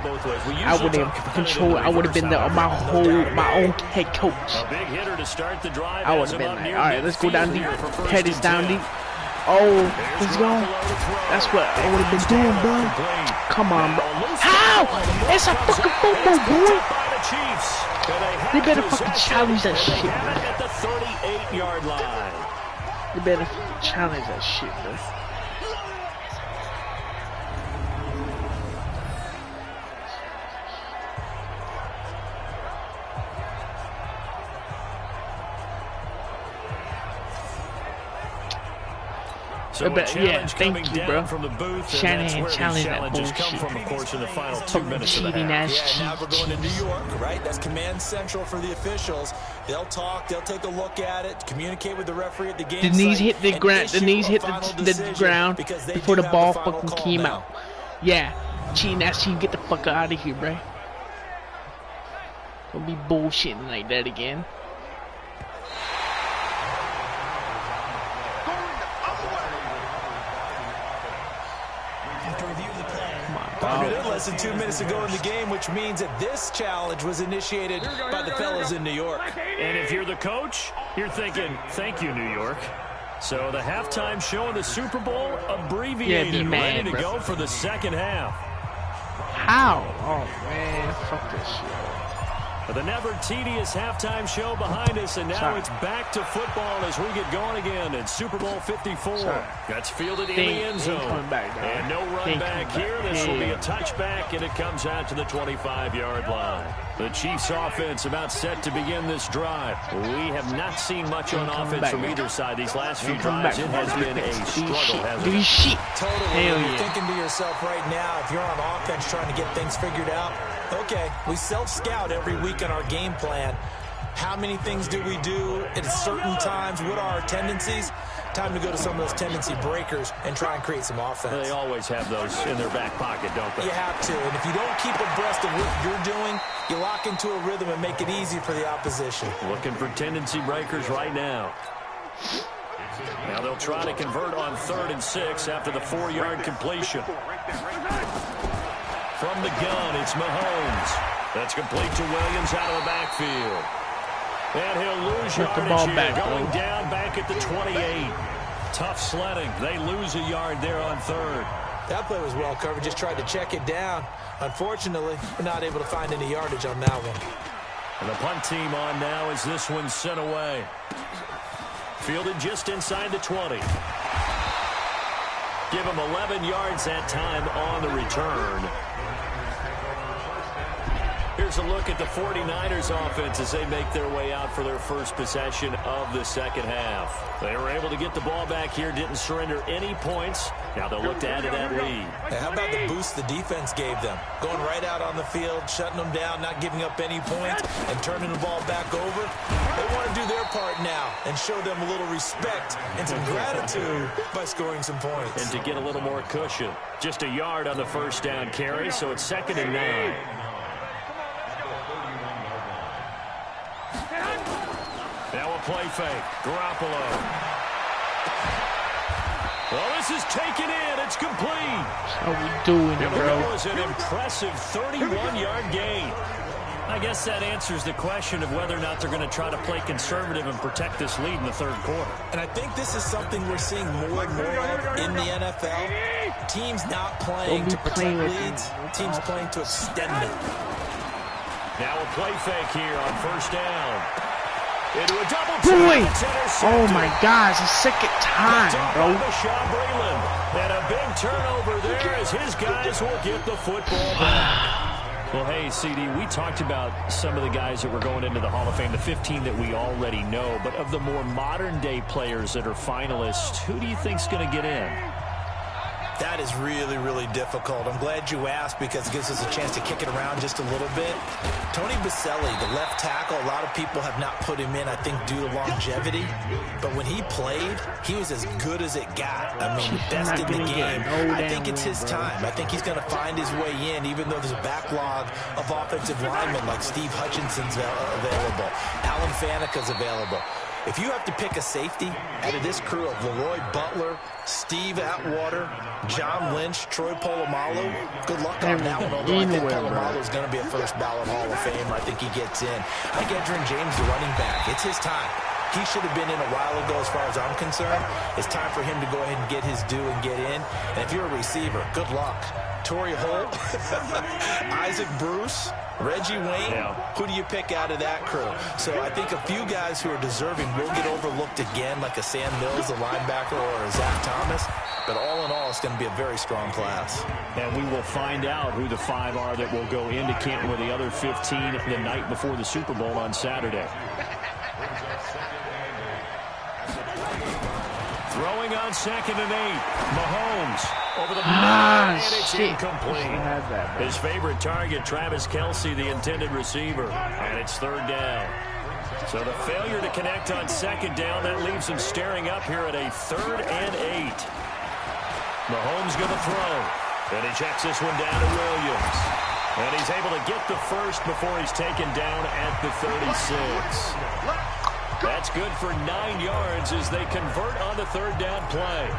I would have controlled. I would have been my own head coach. A big hitter to start the drive. I would have been like, all right, let's go down deep. Head is down deep. Oh, let's go. That's what I would have been doing, bro. Come on, bro. How? It's a fucking football, boy. They better fucking challenge that shit, bro. At the 38-yard line. They better fucking challenge that shit, bro. So yeah, thank you, bro. From the booth, Shanahan challenged that challenges bullshit. come from, of course, in the final 2 minutes of the cheating half. ass Yeah, now we're going to New York, right? That's command central for the officials. They'll talk, they'll take a look at it, communicate with the referee at the game. The knees site, hit the and ground. The issue knees a hit final the decision ground because they before do the have ball final fucking call came now. out. Yeah, cheating ass cheating. Get the fuck out of here, bro. Don't be bullshitting like that again. Less than 2 minutes to go in the game, which means that this challenge was initiated by the fellas in New York. And if you're the coach, you're thinking, thank you, New York. So the halftime show in the Super Bowl abbreviated, ready to go for the second half. How? Oh, man. Fuck this shit. The never tedious halftime show behind us, and now it's back to football as we get going again in Super Bowl 54. That's fielded in the end zone. And no run back here. This will be a touchback, and it comes out to the 25-yard line. The Chiefs offense about set to begin this drive. We have not seen much on offense from either side. These last few drives, it has been a struggle, hasn't it? Totally. You're thinking to yourself right now, if you're on offense trying to get things figured out, okay, we self-scout every week in our game plan. How many things do we do at certain times? What are our tendencies? Time to go to some of those tendency breakers and try and create some offense. They always have those in their back pocket, don't they? You have to. And if you don't keep abreast of what you're doing, you lock into a rhythm and make it easy for the opposition. Looking for tendency breakers right now. Now they'll try to convert on 3rd and 6 after the 4-yard completion. From the gun, it's Mahomes. That's complete to Williams out of the backfield. And he'll lose yardage here, going down back at the 28. Tough sledding. They lose a yard there on 3rd. That play was well covered. Just tried to check it down. Unfortunately, we're not able to find any yardage on that one. And the punt team on now as this one's sent away. Fielded just inside the 20. Give him 11 yards that time on the return. Here's a look at the 49ers offense as they make their way out for their first possession of the second half. They were able to get the ball back here, didn't surrender any points. Now they'll look to add to that lead. Hey, how about the boost the defense gave them? Going right out on the field, shutting them down, not giving up any points, and turning the ball back over. They want to do their part now and show them a little respect and some gratitude by scoring some points. And to get a little more cushion. Just a yard on the first down carry, so it's 2nd and 9. Now a play fake. Garoppolo. Well, this is taken in. It's complete. How we doing, bro? It was an impressive 31-yard gain. I guess that answers the question of whether or not they're going to try to play conservative and protect this lead in the 3rd quarter. And I think this is something we're seeing more and more of in the NFL. Teams not playing to protect leads. Teams playing to extend them. Now a play fake here on 1st down. Into a double team. Oh my gosh, the second time, bro. And a big turnover there as his guys will get the football back. Well, hey, CD, we talked about some of the guys that were going into the Hall of Fame, the 15 that we already know. But of the more modern-day players that are finalists, who do you think's going to get in? That is really, really difficult. I'm glad you asked because it gives us a chance to kick it around just a little bit. Tony Baselli, the left tackle, a lot of people have not put him in, I think, due to longevity. But when he played, he was as good as it got. I mean, best in the game. I think it's his time. I think he's going to find his way in, even though there's a backlog of offensive linemen like Steve Hutchinson's available. Alan Faneca's available. If you have to pick a safety out of this crew of Leroy Butler, Steve Atwater, John Lynch, Troy Polamalu, good luck on that one, although I think Polamalu is going to be a first-ballot Hall of Famer. I think he gets in. I think Edgerrin James, the running back, it's his time. He should have been in a while ago as far as I'm concerned. It's time for him to go ahead and get his due and get in. And if you're a receiver, good luck. Torrey Holt, Isaac Bruce, Reggie Wayne, who do you pick out of that crew? So I think a few guys who are deserving will get overlooked again, like a Sam Mills, the linebacker, or a Zach Thomas. But all in all, it's going to be a very strong class. And we will find out who the 5 are that will go into Canton with the other 15 the night before the Super Bowl on Saturday. Throwing on 2nd and 8. Mahomes over the middle, and it's incomplete. His favorite target, Travis Kelce, the intended receiver, and it's 3rd down. So the failure to connect on 2nd down, that leaves him staring up here at a 3rd and 8. Mahomes going to throw, and he checks this one down to Williams. And he's able to get the first before he's taken down at the 36. That's good for 9 yards as they convert on the 3rd down play.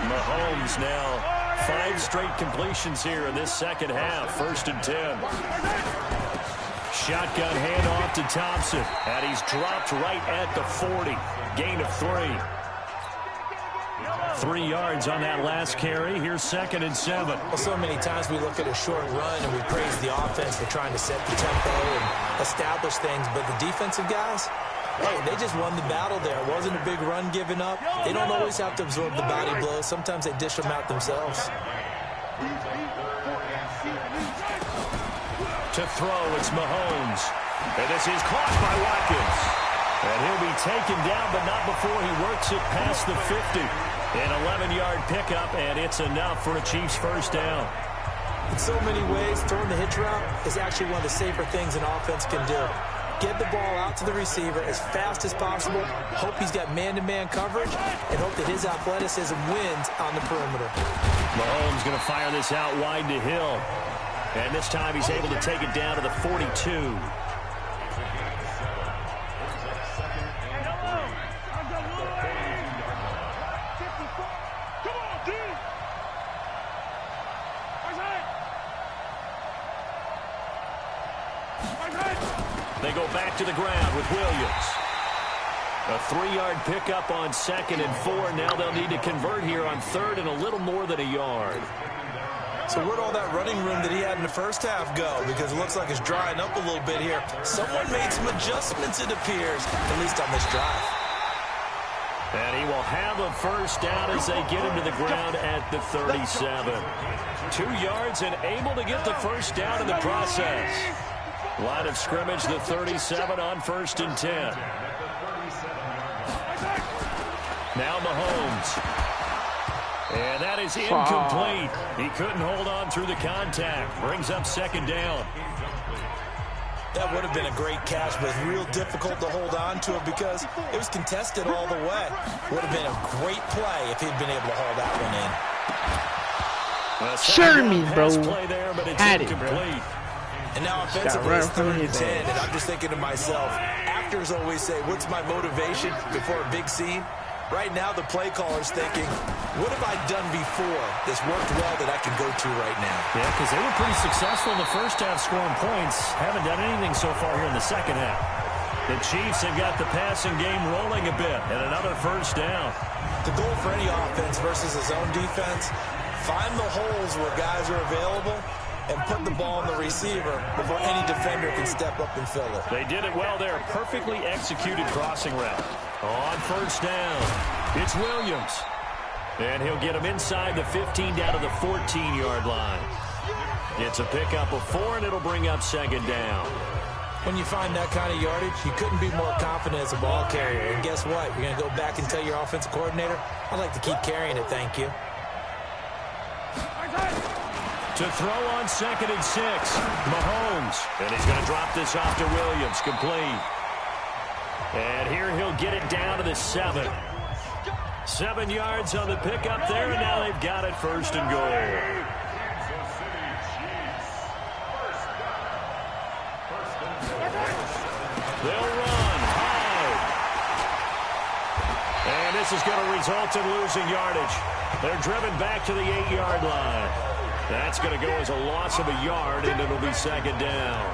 Mahomes now 5 straight completions here in this second half. 1st and 10. Shotgun handoff to Thompson. And he's dropped right at the 40. Gain of 3. 3 yards on that last carry. Here's 2nd and 7. Well, so many times we look at a short run and we praise the offense for trying to set the tempo and establish things. But the defensive guys, hey, they just won the battle there. It wasn't a big run given up. They don't always have to absorb the body blows. Sometimes they dish them out themselves. To throw, it's Mahomes. And this is caught by Watkins. And he'll be taken down, but not before he works it past the 50. An 11-yard pickup, and it's enough for a Chiefs first down. In so many ways, throwing the hitch route is actually one of the safer things an offense can do. Get the ball out to the receiver as fast as possible, hope he's got man-to-man coverage, and hope that his athleticism wins on the perimeter. Mahomes going to fire this out wide to Hill. And this time he's able to take it down to the 42. They go back to the ground with Williams. A 3-yard pickup on 2nd and 4. Now they'll need to convert here on 3rd and a little more than a yard. So where'd all that running room that he had in the first half go? Because it looks like it's drying up a little bit here. Someone made some adjustments, it appears, at least on this drive. And he will have a first down as they get him to the ground at the 37. 2 yards and able to get the first down in the process. Line of scrimmage, the 37 on 1st and 10. Now Mahomes. And that is incomplete. He couldn't hold on through the contact. Brings up 2nd down. That would have been a great catch, but real difficult to hold on to it because it was contested all the way. Would have been a great play if he'd been able to haul that one in. Sure me, bro. Play there, but it's Had incomplete. It, bro. And now offensively, it's 3rd and 10, and I'm just thinking to myself, actors always say, what's my motivation before a big scene? Right now, the play caller's thinking, what have I done before this worked well that I can go to right now? Yeah, because they were pretty successful in the first half scoring points. Haven't done anything so far here in the second half. The Chiefs have got the passing game rolling a bit, and another first down. The goal for any offense versus a zone defense, find the holes where guys are available and put the ball on the receiver before any defender can step up and fill it. They did it well there. Perfectly executed crossing route. On first down, it's Williams. And he'll get him inside the 15 down to the 14-yard line. It's a pickup of 4, and it'll bring up 2nd down. When you find that kind of yardage, you couldn't be more confident as a ball carrier. And guess what? You're going to go back and tell your offensive coordinator, I'd like to keep carrying it, thank you. To throw on 2nd and 6, Mahomes. And he's going to drop this off to Williams, complete. And here he'll get it down to the 7. 7 yards on the pickup there, and now they've got it 1st and goal. They'll run high. And this is going to result in losing yardage. They're driven back to the 8-yard line. That's going to go as a loss of a yard, and it'll be 2nd down.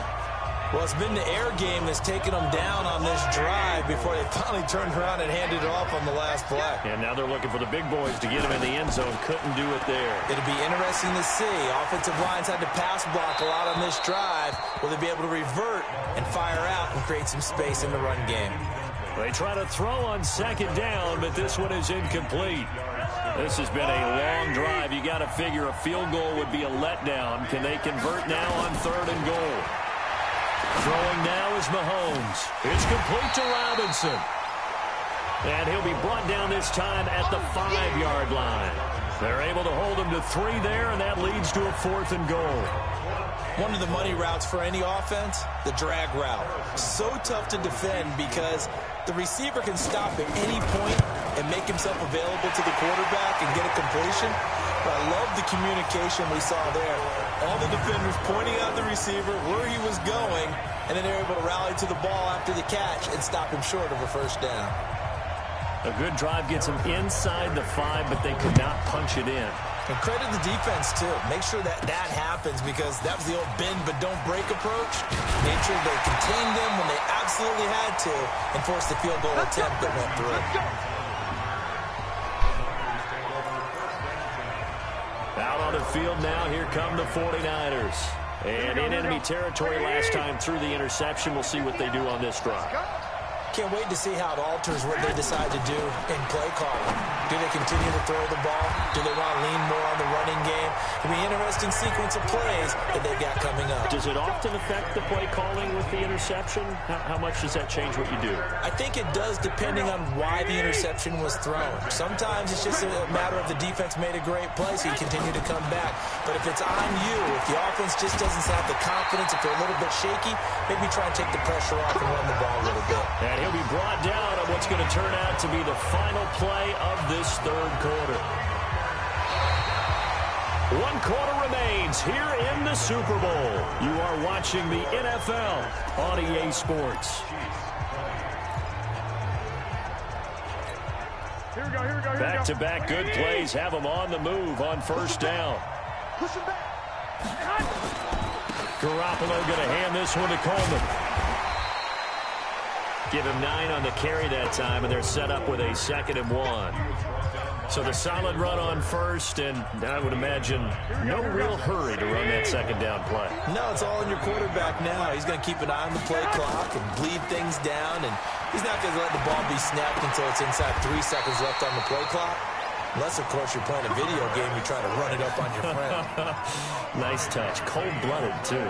Well, it's been the air game that's taken them down on this drive before they finally turned around and handed it off on the last play. And now they're looking for the big boys to get him in the end zone. Couldn't do it there. It'll be interesting to see. Offensive lines had to pass block a lot on this drive. Will they be able to revert and fire out and create some space in the run game? They try to throw on 2nd down, but this one is incomplete. This has been a long drive. You got to figure a field goal would be a letdown. Can they convert now on 3rd and goal? Throwing now is Mahomes. It's complete to Robinson. And he'll be brought down this time at the 5-yard line. They're able to hold him to 3 there, and that leads to a 4th and goal. One of the money routes for any offense, the drag route. So tough to defend because the receiver can stop at any point and make himself available to the quarterback and get a completion. But I love the communication we saw there. All the defenders pointing at the receiver where he was going, and then they're able to rally to the ball after the catch and stop him short of a first down. A good drive gets them inside the 5, but they could not punch it in. And credit the defense, too. Make sure that happens because that was the old bend but don't break approach. Made sure they contained them when they absolutely had to and forced the field goal attempt that went through. Out on the field now, here come the 49ers. And in enemy territory last time through the interception. We'll see what they do on this drive. Can't wait to see how it alters what they decide to do in play calling. Do they continue to throw the ball? Do they want to lean more on the running game? It'll be an interesting sequence of plays that they've got coming up. Does it often affect the play calling with the interception? How much does that change what you do? I think it does depending on why the interception was thrown. Sometimes it's just a matter of the defense made a great play, so you continue to come back. But if it's on you, if the offense just doesn't have the confidence, if they're a little bit shaky, maybe try and take the pressure off and run the ball a little bit. And he'll be brought down on what's going to turn out to be the final play of this third quarter. 1 quarter remains here in the Super Bowl. You are watching the NFL on EA Sports. Here we go. Back-to-back good plays have them on the move on first down. Push him back. Garoppolo going to hand this one to Coleman. Give him 9 on the carry that time, and they're set up with a 2nd and 1. So the solid run on first, and I would imagine no real hurry to run that 2nd down play. No, it's all in your quarterback now. He's going to keep an eye on the play clock and bleed things down, and he's not going to let the ball be snapped until it's inside 3 seconds left on the play clock. Unless, of course, you're playing a video game, you try to run it up on your friend. Nice touch. Cold-blooded, too.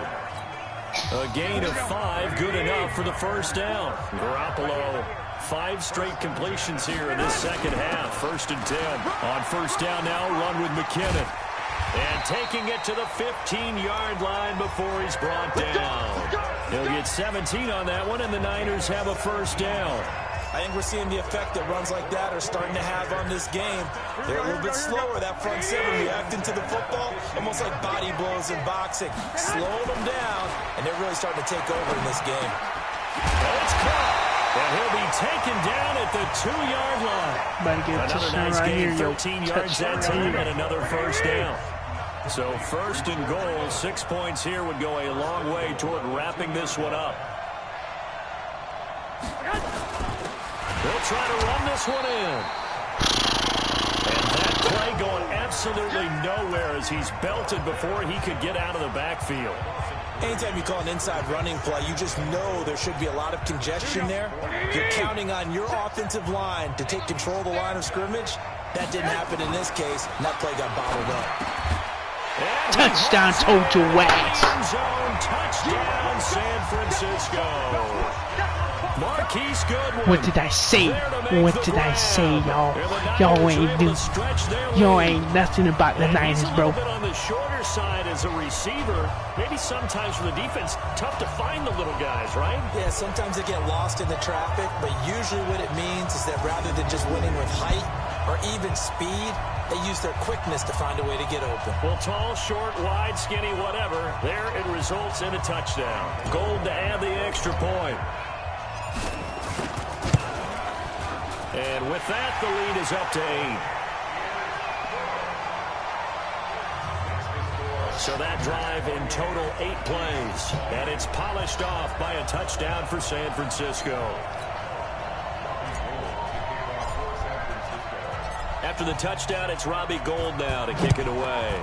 A gain of 5, good enough for the first down. Garoppolo, 5 straight completions here in this second half. 1st and 10. On first down now, run with McKinnon. And taking it to the 15-yard line before he's brought down. He'll get 17 on that one, and the Niners have a first down. I think we're seeing the effect that runs like that are starting to have on this game. They're a little bit slower, that front 7, reacting to the football, almost like body blows in boxing. Slowing them down, and they're really starting to take over in this game. Oh, it's caught. And he'll be taken down at the 2-yard line. Another nice game, 13 yards that time, and another first down. So 1st and goal, 6 points here would go a long way toward wrapping this one up. They'll try to run this one in. And that play going absolutely nowhere as he's belted before he could get out of the backfield. Anytime you call an inside running play, you just know there should be a lot of congestion there. You're counting on your offensive line to take control of the line of scrimmage. That didn't happen in this case, and that play got bottled up. Touchdown, Total Wax. Touchdown, San Francisco. Marquise Goodwin. What did I say? What did I say, y'all? Y'all ain't nothing about the Niners, bro. On the shorter side as a receiver, maybe sometimes for the defense, tough to find the little guys, right? Yeah, sometimes they get lost in the traffic, but usually what it means is that rather than just winning with height or even speed, they use their quickness to find a way to get open. Well, tall, short, wide, skinny, whatever, there it results in a touchdown. Gold to add the extra point. And with that, the lead is up to 8. So that drive in total 8 plays. And it's polished off by a touchdown for San Francisco. After the touchdown, it's Robbie Gould now to kick it away.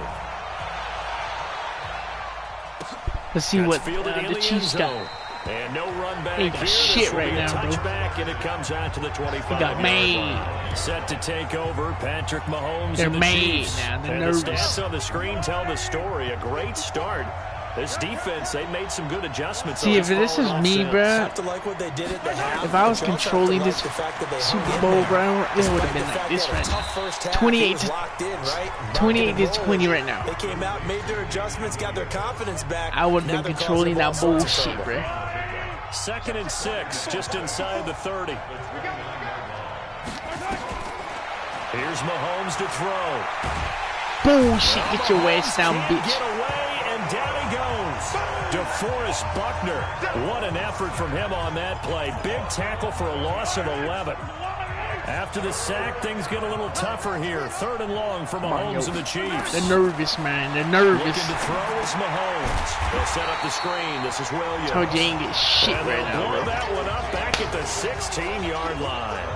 Let's see what the Chiefs got. And no run back ain't here. Shit right now, bro. Touchback, and it comes out to the 25. He got made. Set to take over, Patrick Mahomes. They're and the made Chiefs. now. They're and nervous. The stats on the screen tell the story. A great start. This defense, they made some good adjustments. See, if this is me, bro, if I was controlling this Super Bowl, bro, it would have been like this right now. 28 to 20 right now. They came out, made their adjustments, got their confidence back. I would have been controlling that bullshit, bro. 2nd and 6, just inside the 30. Here's Mahomes to throw. Bullshit, get your ass down, bitch. Get away, and down he goes. DeForest Buckner. What an effort from him on that play. Big tackle for a loss of 11. After the sack, things get a little tougher here. 3rd and long for Mahomes and the Chiefs. They're nervous, man. They're nervous. Looking to throw is Mahomes. They'll set up the screen. This is Williams. Told you ain't get shit and right now, blow bro. that one up back at the 16-yard line.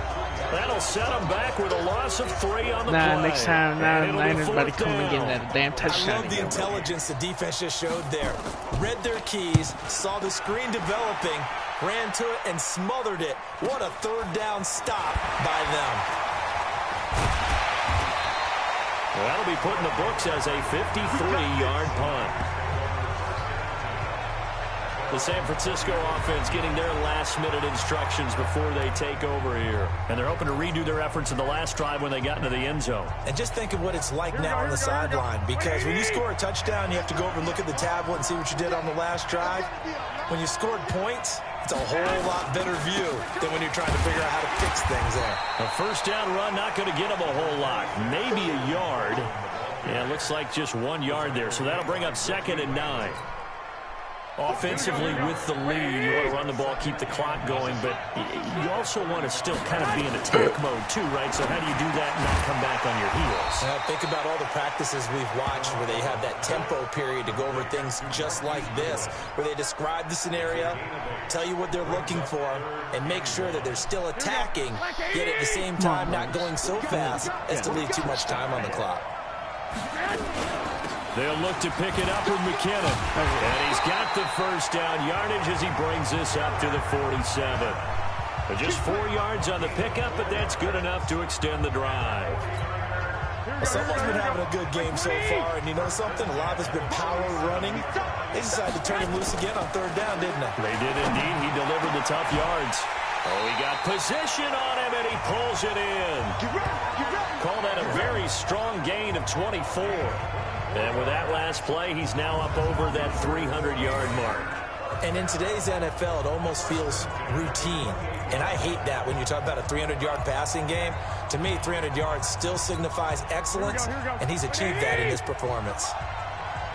That'll set them back with a loss of 3 on the play. Next time, Niners about to come and get that damn touchdown. I love the intelligence the defense just showed there. Read their keys, saw the screen developing, ran to it, and smothered it. What a 3rd down stop by them. Well, that'll be put in the books as a 53-yard punt. The San Francisco offense getting their last-minute instructions before they take over here. And they're hoping to redo their efforts in the last drive when they got into the end zone. And just think of what it's like now on the sideline, because when you score a touchdown, you have to go over and look at the tablet and see what you did on the last drive. When you scored points, it's a whole lot better view than when you're trying to figure out how to fix things there. A 1st down run, not going to get them a whole lot. Maybe a yard. Yeah, it looks like just 1 yard there. So that'll bring up 2nd and 9. Offensively with the lead, you want to run the ball, keep the clock going, but you also want to still kind of be in attack mode too, right? So how do you do that and not come back on your heels? Think about all the practices we've watched where they have that tempo period to go over things just like this, where they describe the scenario, tell you what they're looking for, and make sure that they're still attacking, yet at the same time not going so fast as to leave too much time on the clock. They'll look to pick it up with McKinnon. And he's got the 1st down yardage as he brings this up to the 47. But just 4 yards on the pickup, but that's good enough to extend the drive. Well, someone's been having a good game so far, and you know something? A lot has been power running. They decided to turn him loose again on 3rd down, didn't they? They did indeed. He delivered the tough yards. Oh, he got position on him, and he pulls it in. Call that a very strong gain of 24. And with that last play, he's now up over that 300-yard mark. And in today's NFL, it almost feels routine. And I hate that when you talk about a 300-yard passing game. To me, 300 yards still signifies excellence, and he's achieved that in this performance.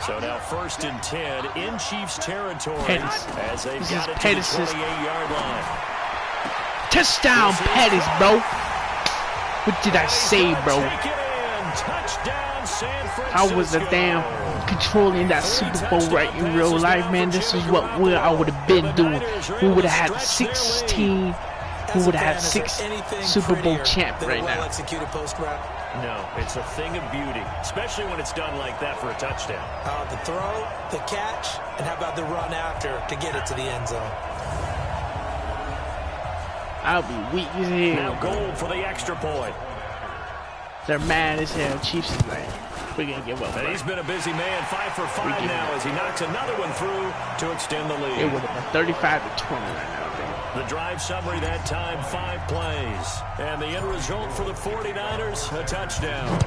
So now 1st and 10 in Chiefs territory as they've got it to the 28-yard line. Touchdown, Pettis, bro. What did I say, bro? Touchdown, San Francisco. I was a damn controlling that Super Bowl right in real life, man. This is what I would have been doing. We would have had 16. We would have had 6 Super Bowl champ right now. No, it's a thing of beauty, especially when it's done like that for a touchdown. The throw, the catch, and how about the run after to get it to the end zone? I'll be weak as hell. Now goal for the extra point. They're mad as hell. Chiefs is like, we're going to give up. And he's been a busy man, 5 for 5 now as he knocks another one through to extend the lead. It would have been 35-20 right now, bro. The drive summary that time, 5 plays. And the end result for the 49ers, a touchdown.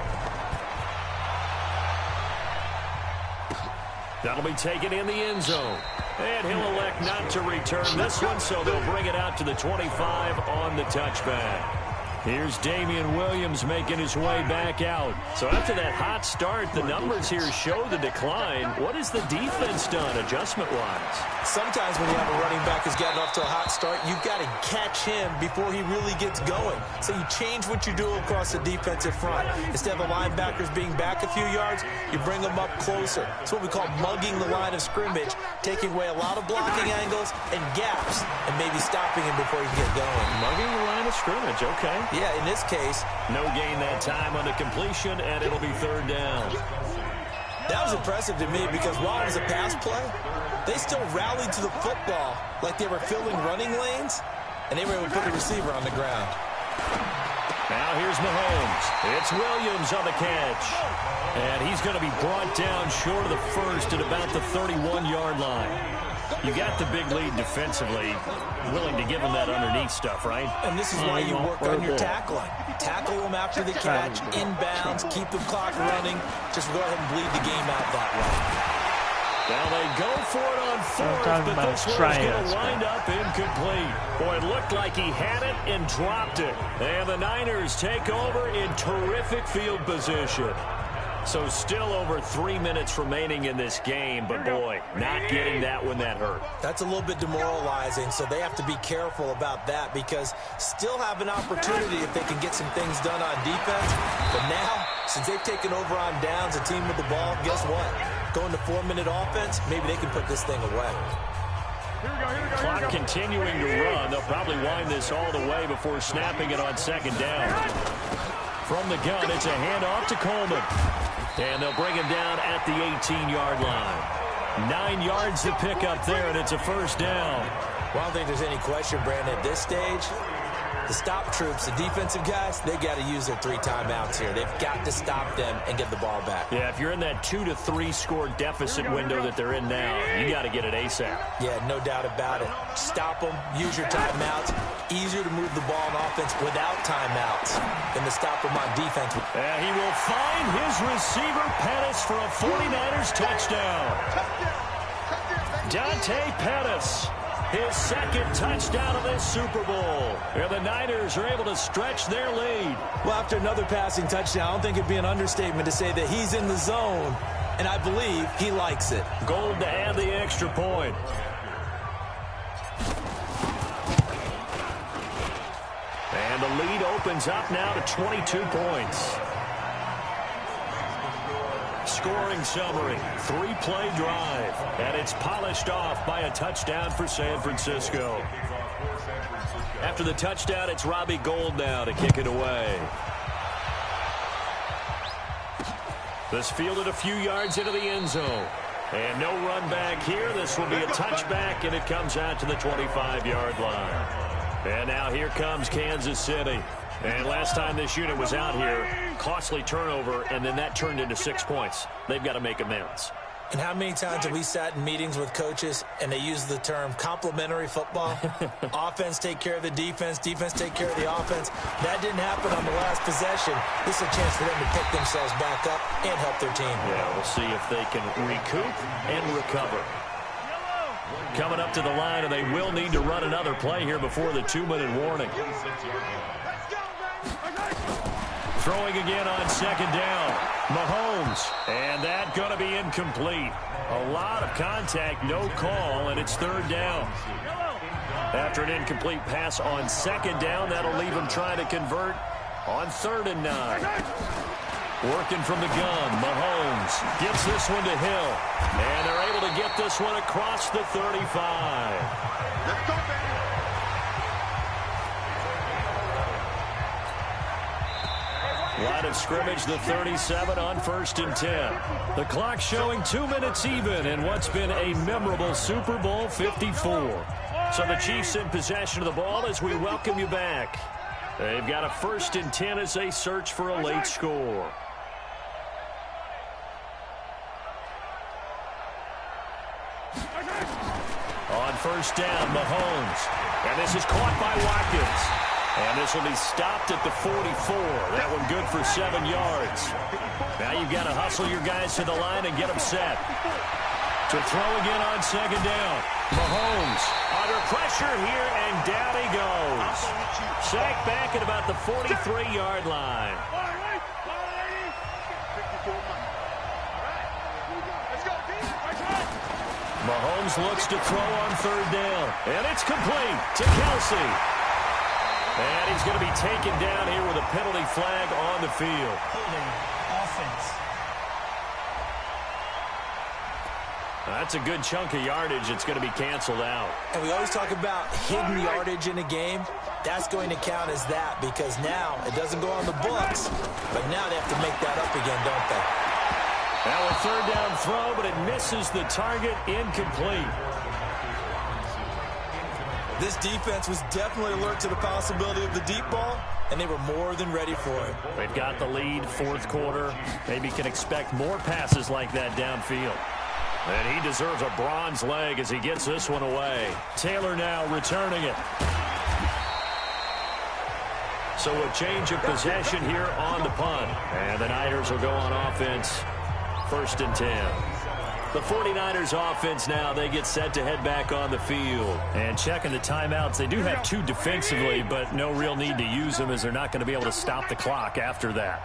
That'll be taken in the end zone. And he'll elect not to return this one, so they'll bring it out to the 25 on the touchback. Here's Damian Williams making his way back out. So after that hot start, the numbers here show the decline. What has the defense done adjustment-wise? Sometimes when you have a running back who's gotten off to a hot start, you've got to catch him before he really gets going. So you change what you do across the defensive front. Instead of the linebackers being back a few yards, you bring them up closer. It's what we call mugging the line of scrimmage, taking away a lot of blocking angles and gaps, and maybe stopping him before he can get going. Mugging the line of scrimmage, okay. Yeah, in this case, no gain that time on the completion, and it'll be 3rd down. That was impressive to me because while it was a pass play, they still rallied to the football like they were filling running lanes, and they were able to put the receiver on the ground. Now here's Mahomes. It's Williams on the catch. And he's going to be brought down short of the 1st at about the 31-yard line. You got the big lead defensively, willing to give him that underneath stuff, right? And this is why you work on your tackling. Tackle them after the catch, inbounds, keep the clock running. Just go ahead and bleed the game out that way. Now they go for it on 4th, but this one's going to wind up incomplete. Boy, it looked like he had it and dropped it. And the Niners take over in terrific field position. So still over 3 minutes remaining in this game, but boy, not getting that when that hurt. That's a little bit demoralizing, so they have to be careful about that because still have an opportunity if they can get some things done on defense. But now, since they've taken over on downs, a team with the ball, guess what? Going to 4-minute offense, maybe they can put this thing away. Clock continuing to run. They'll probably wind this all the way before snapping it on second down. From the gun, it's a handoff to Coleman. And they'll bring him down at the 18-yard line. 9 yards to pick up there, and it's a first down. Well, I don't think there's any question, Brandon, at this stage. The stop troops, the defensive guys, they got to use their 3 timeouts here. They've got to stop them and get the ball back. Yeah, if you're in that 2 to 3 score deficit window that they're in now, you got to get it ASAP. Yeah, no doubt about it. Stop them, use your timeouts. Easier to move the ball on offense without timeouts than to stop them on defense. And he will find his receiver, Pettis, for a 49ers touchdown. Dante Pettis. His second touchdown of this Super Bowl. And the Niners are able to stretch their lead. Well, after another passing touchdown, I don't think it'd be an understatement to say that he's in the zone, and I believe he likes it. Gold to add the extra point. And the lead opens up now to 22 points. Scoring summary, 3-play drive, and it's polished off by a touchdown for San Francisco. After the touchdown, it's Robbie Gould now to kick it away. This fielded a few yards into the end zone. And no run back here. This will be a touchback, and it comes out to the 25-yard line. And now here comes Kansas City. And last time this unit was out here, costly turnover, and then that turned into 6 points. They've got to make amends. And how many times have we sat in meetings with coaches and they use the term complementary football? Offense take care of the defense, defense take care of the offense. That didn't happen on the last possession. This is a chance for them to pick themselves back up and help their team. Yeah, we'll see if they can recoup and recover. Coming up to the line, and they will need to run another play here before the 2-minute warning. Throwing again on second down. Mahomes. And that going to be incomplete. A lot of contact, no call, and it's third down. After an incomplete pass on second down, that'll leave him trying to convert on 3rd and 9. Working from the gun, Mahomes gets this one to Hill. And they're able to get this one across the 35. Let's go, baby. Line of scrimmage, the 37 on 1st and 10. The clock showing 2 minutes even in what's been a memorable Super Bowl 54. So the Chiefs in possession of the ball as we welcome you back. They've got a 1st and 10 as they search for a late score. On 1st down, Mahomes. And this is caught by Watkins. And this will be stopped at the 44. That one good for 7 yards. Now you've got to hustle your guys to the line and get them set. To throw again on second down. Mahomes under pressure here, and down he goes. Sacked back at about the 43-yard line. Mahomes looks to throw on 3rd down. And it's complete to Kelsey. And he's going to be taken down here with a penalty flag on the field. Holding offense. That's a good chunk of yardage. It's going to be canceled out. And we always talk about hidden yardage in a game. That's going to count as that because now it doesn't go on the books, but now they have to make that up again, don't they? Now a 3rd down throw, but it misses the target, incomplete. This defense was definitely alert to the possibility of the deep ball, and they were more than ready for it. They've got the lead, 4th quarter. Maybe can expect more passes like that downfield. And he deserves a bronze leg as he gets this one away. Taylor now returning it. So a change of possession here on the punt. And the Niners will go on offense, 1st and 10. The 49ers offense now, they get set to head back on the field. And checking the timeouts, they do have 2 defensively, but no real need to use them as they're not going to be able to stop the clock after that.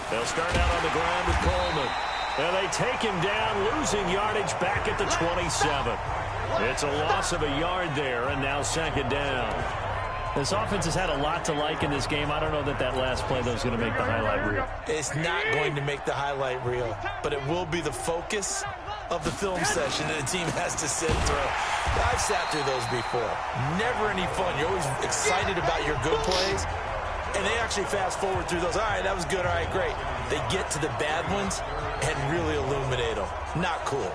They'll start out on the ground with Coleman. And they take him down, losing yardage back at the 27. It's a loss of a yard there, and now second down. This offense has had a lot to like in this game. I don't know that last play, though, is going to make the highlight reel. It's not going to make the highlight reel, but it will be the focus of the film session that the team has to sit through. I've sat through those before. Never any fun. You're always excited about your good plays, and they actually fast forward through those. All right, that was good. All right, great. They get to the bad ones and really illuminate them. Not cool.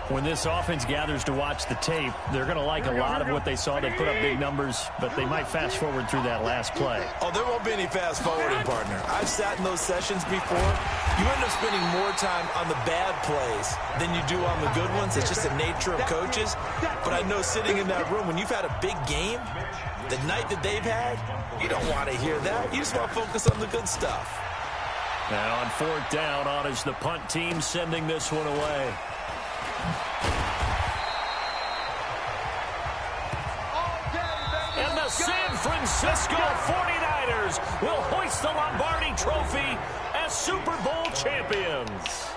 When this offense gathers to watch the tape, they're going to like a lot of what they saw. They put up big numbers, but they might fast forward through that last play. Oh, there won't be any fast forwarding, partner. I've sat in those sessions before. You end up spending more time on the bad plays than you do on the good ones. It's just the nature of coaches. But I know sitting in that room, when you've had a big game, the night that they've had, you don't want to hear that. You just want to focus on the good stuff. Now on fourth down, on is the punt team sending this one away. And the San Francisco 49ers will hoist the Lombardi Trophy as Super Bowl champions.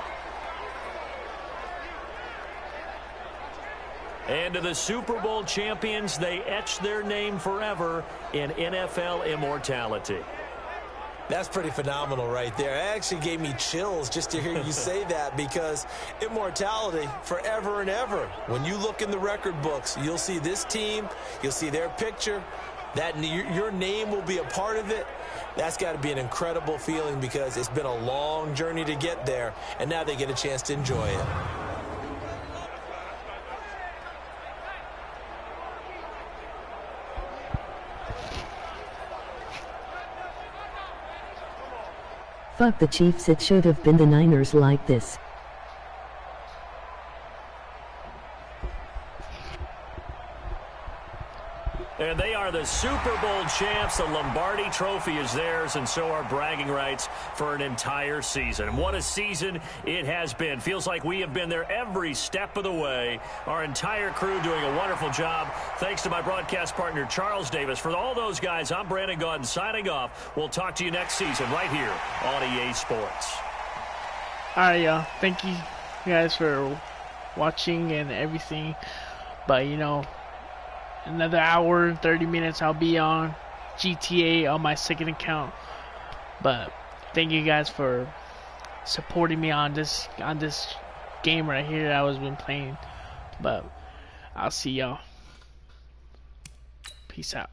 And to the Super Bowl champions, they etch their name forever in NFL immortality. That's pretty phenomenal right there. It actually gave me chills just to hear you say that, because immortality forever and ever. When you look in the record books, you'll see this team, you'll see their picture, that your name will be a part of it. That's got to be an incredible feeling, because it's been a long journey to get there, and now they get a chance to enjoy it. Fuck the Chiefs, it should have been the Niners like this. And they are the Super Bowl champs. The Lombardi Trophy is theirs, and so are bragging rights for an entire season. What a season it has been. Feels like we have been there every step of the way. Our entire crew doing a wonderful job. Thanks to my broadcast partner, Charles Davis. For all those guys, I'm Brandon Gaudin signing off. We'll talk to you next season right here on EA Sports. All right, y'all. Thank you guys for watching and everything. But, you know, another hour and 30 minutes I'll be on GTA on my second account. But thank you guys for supporting me on this game right here that I was been playing. But I'll see y'all. Peace out.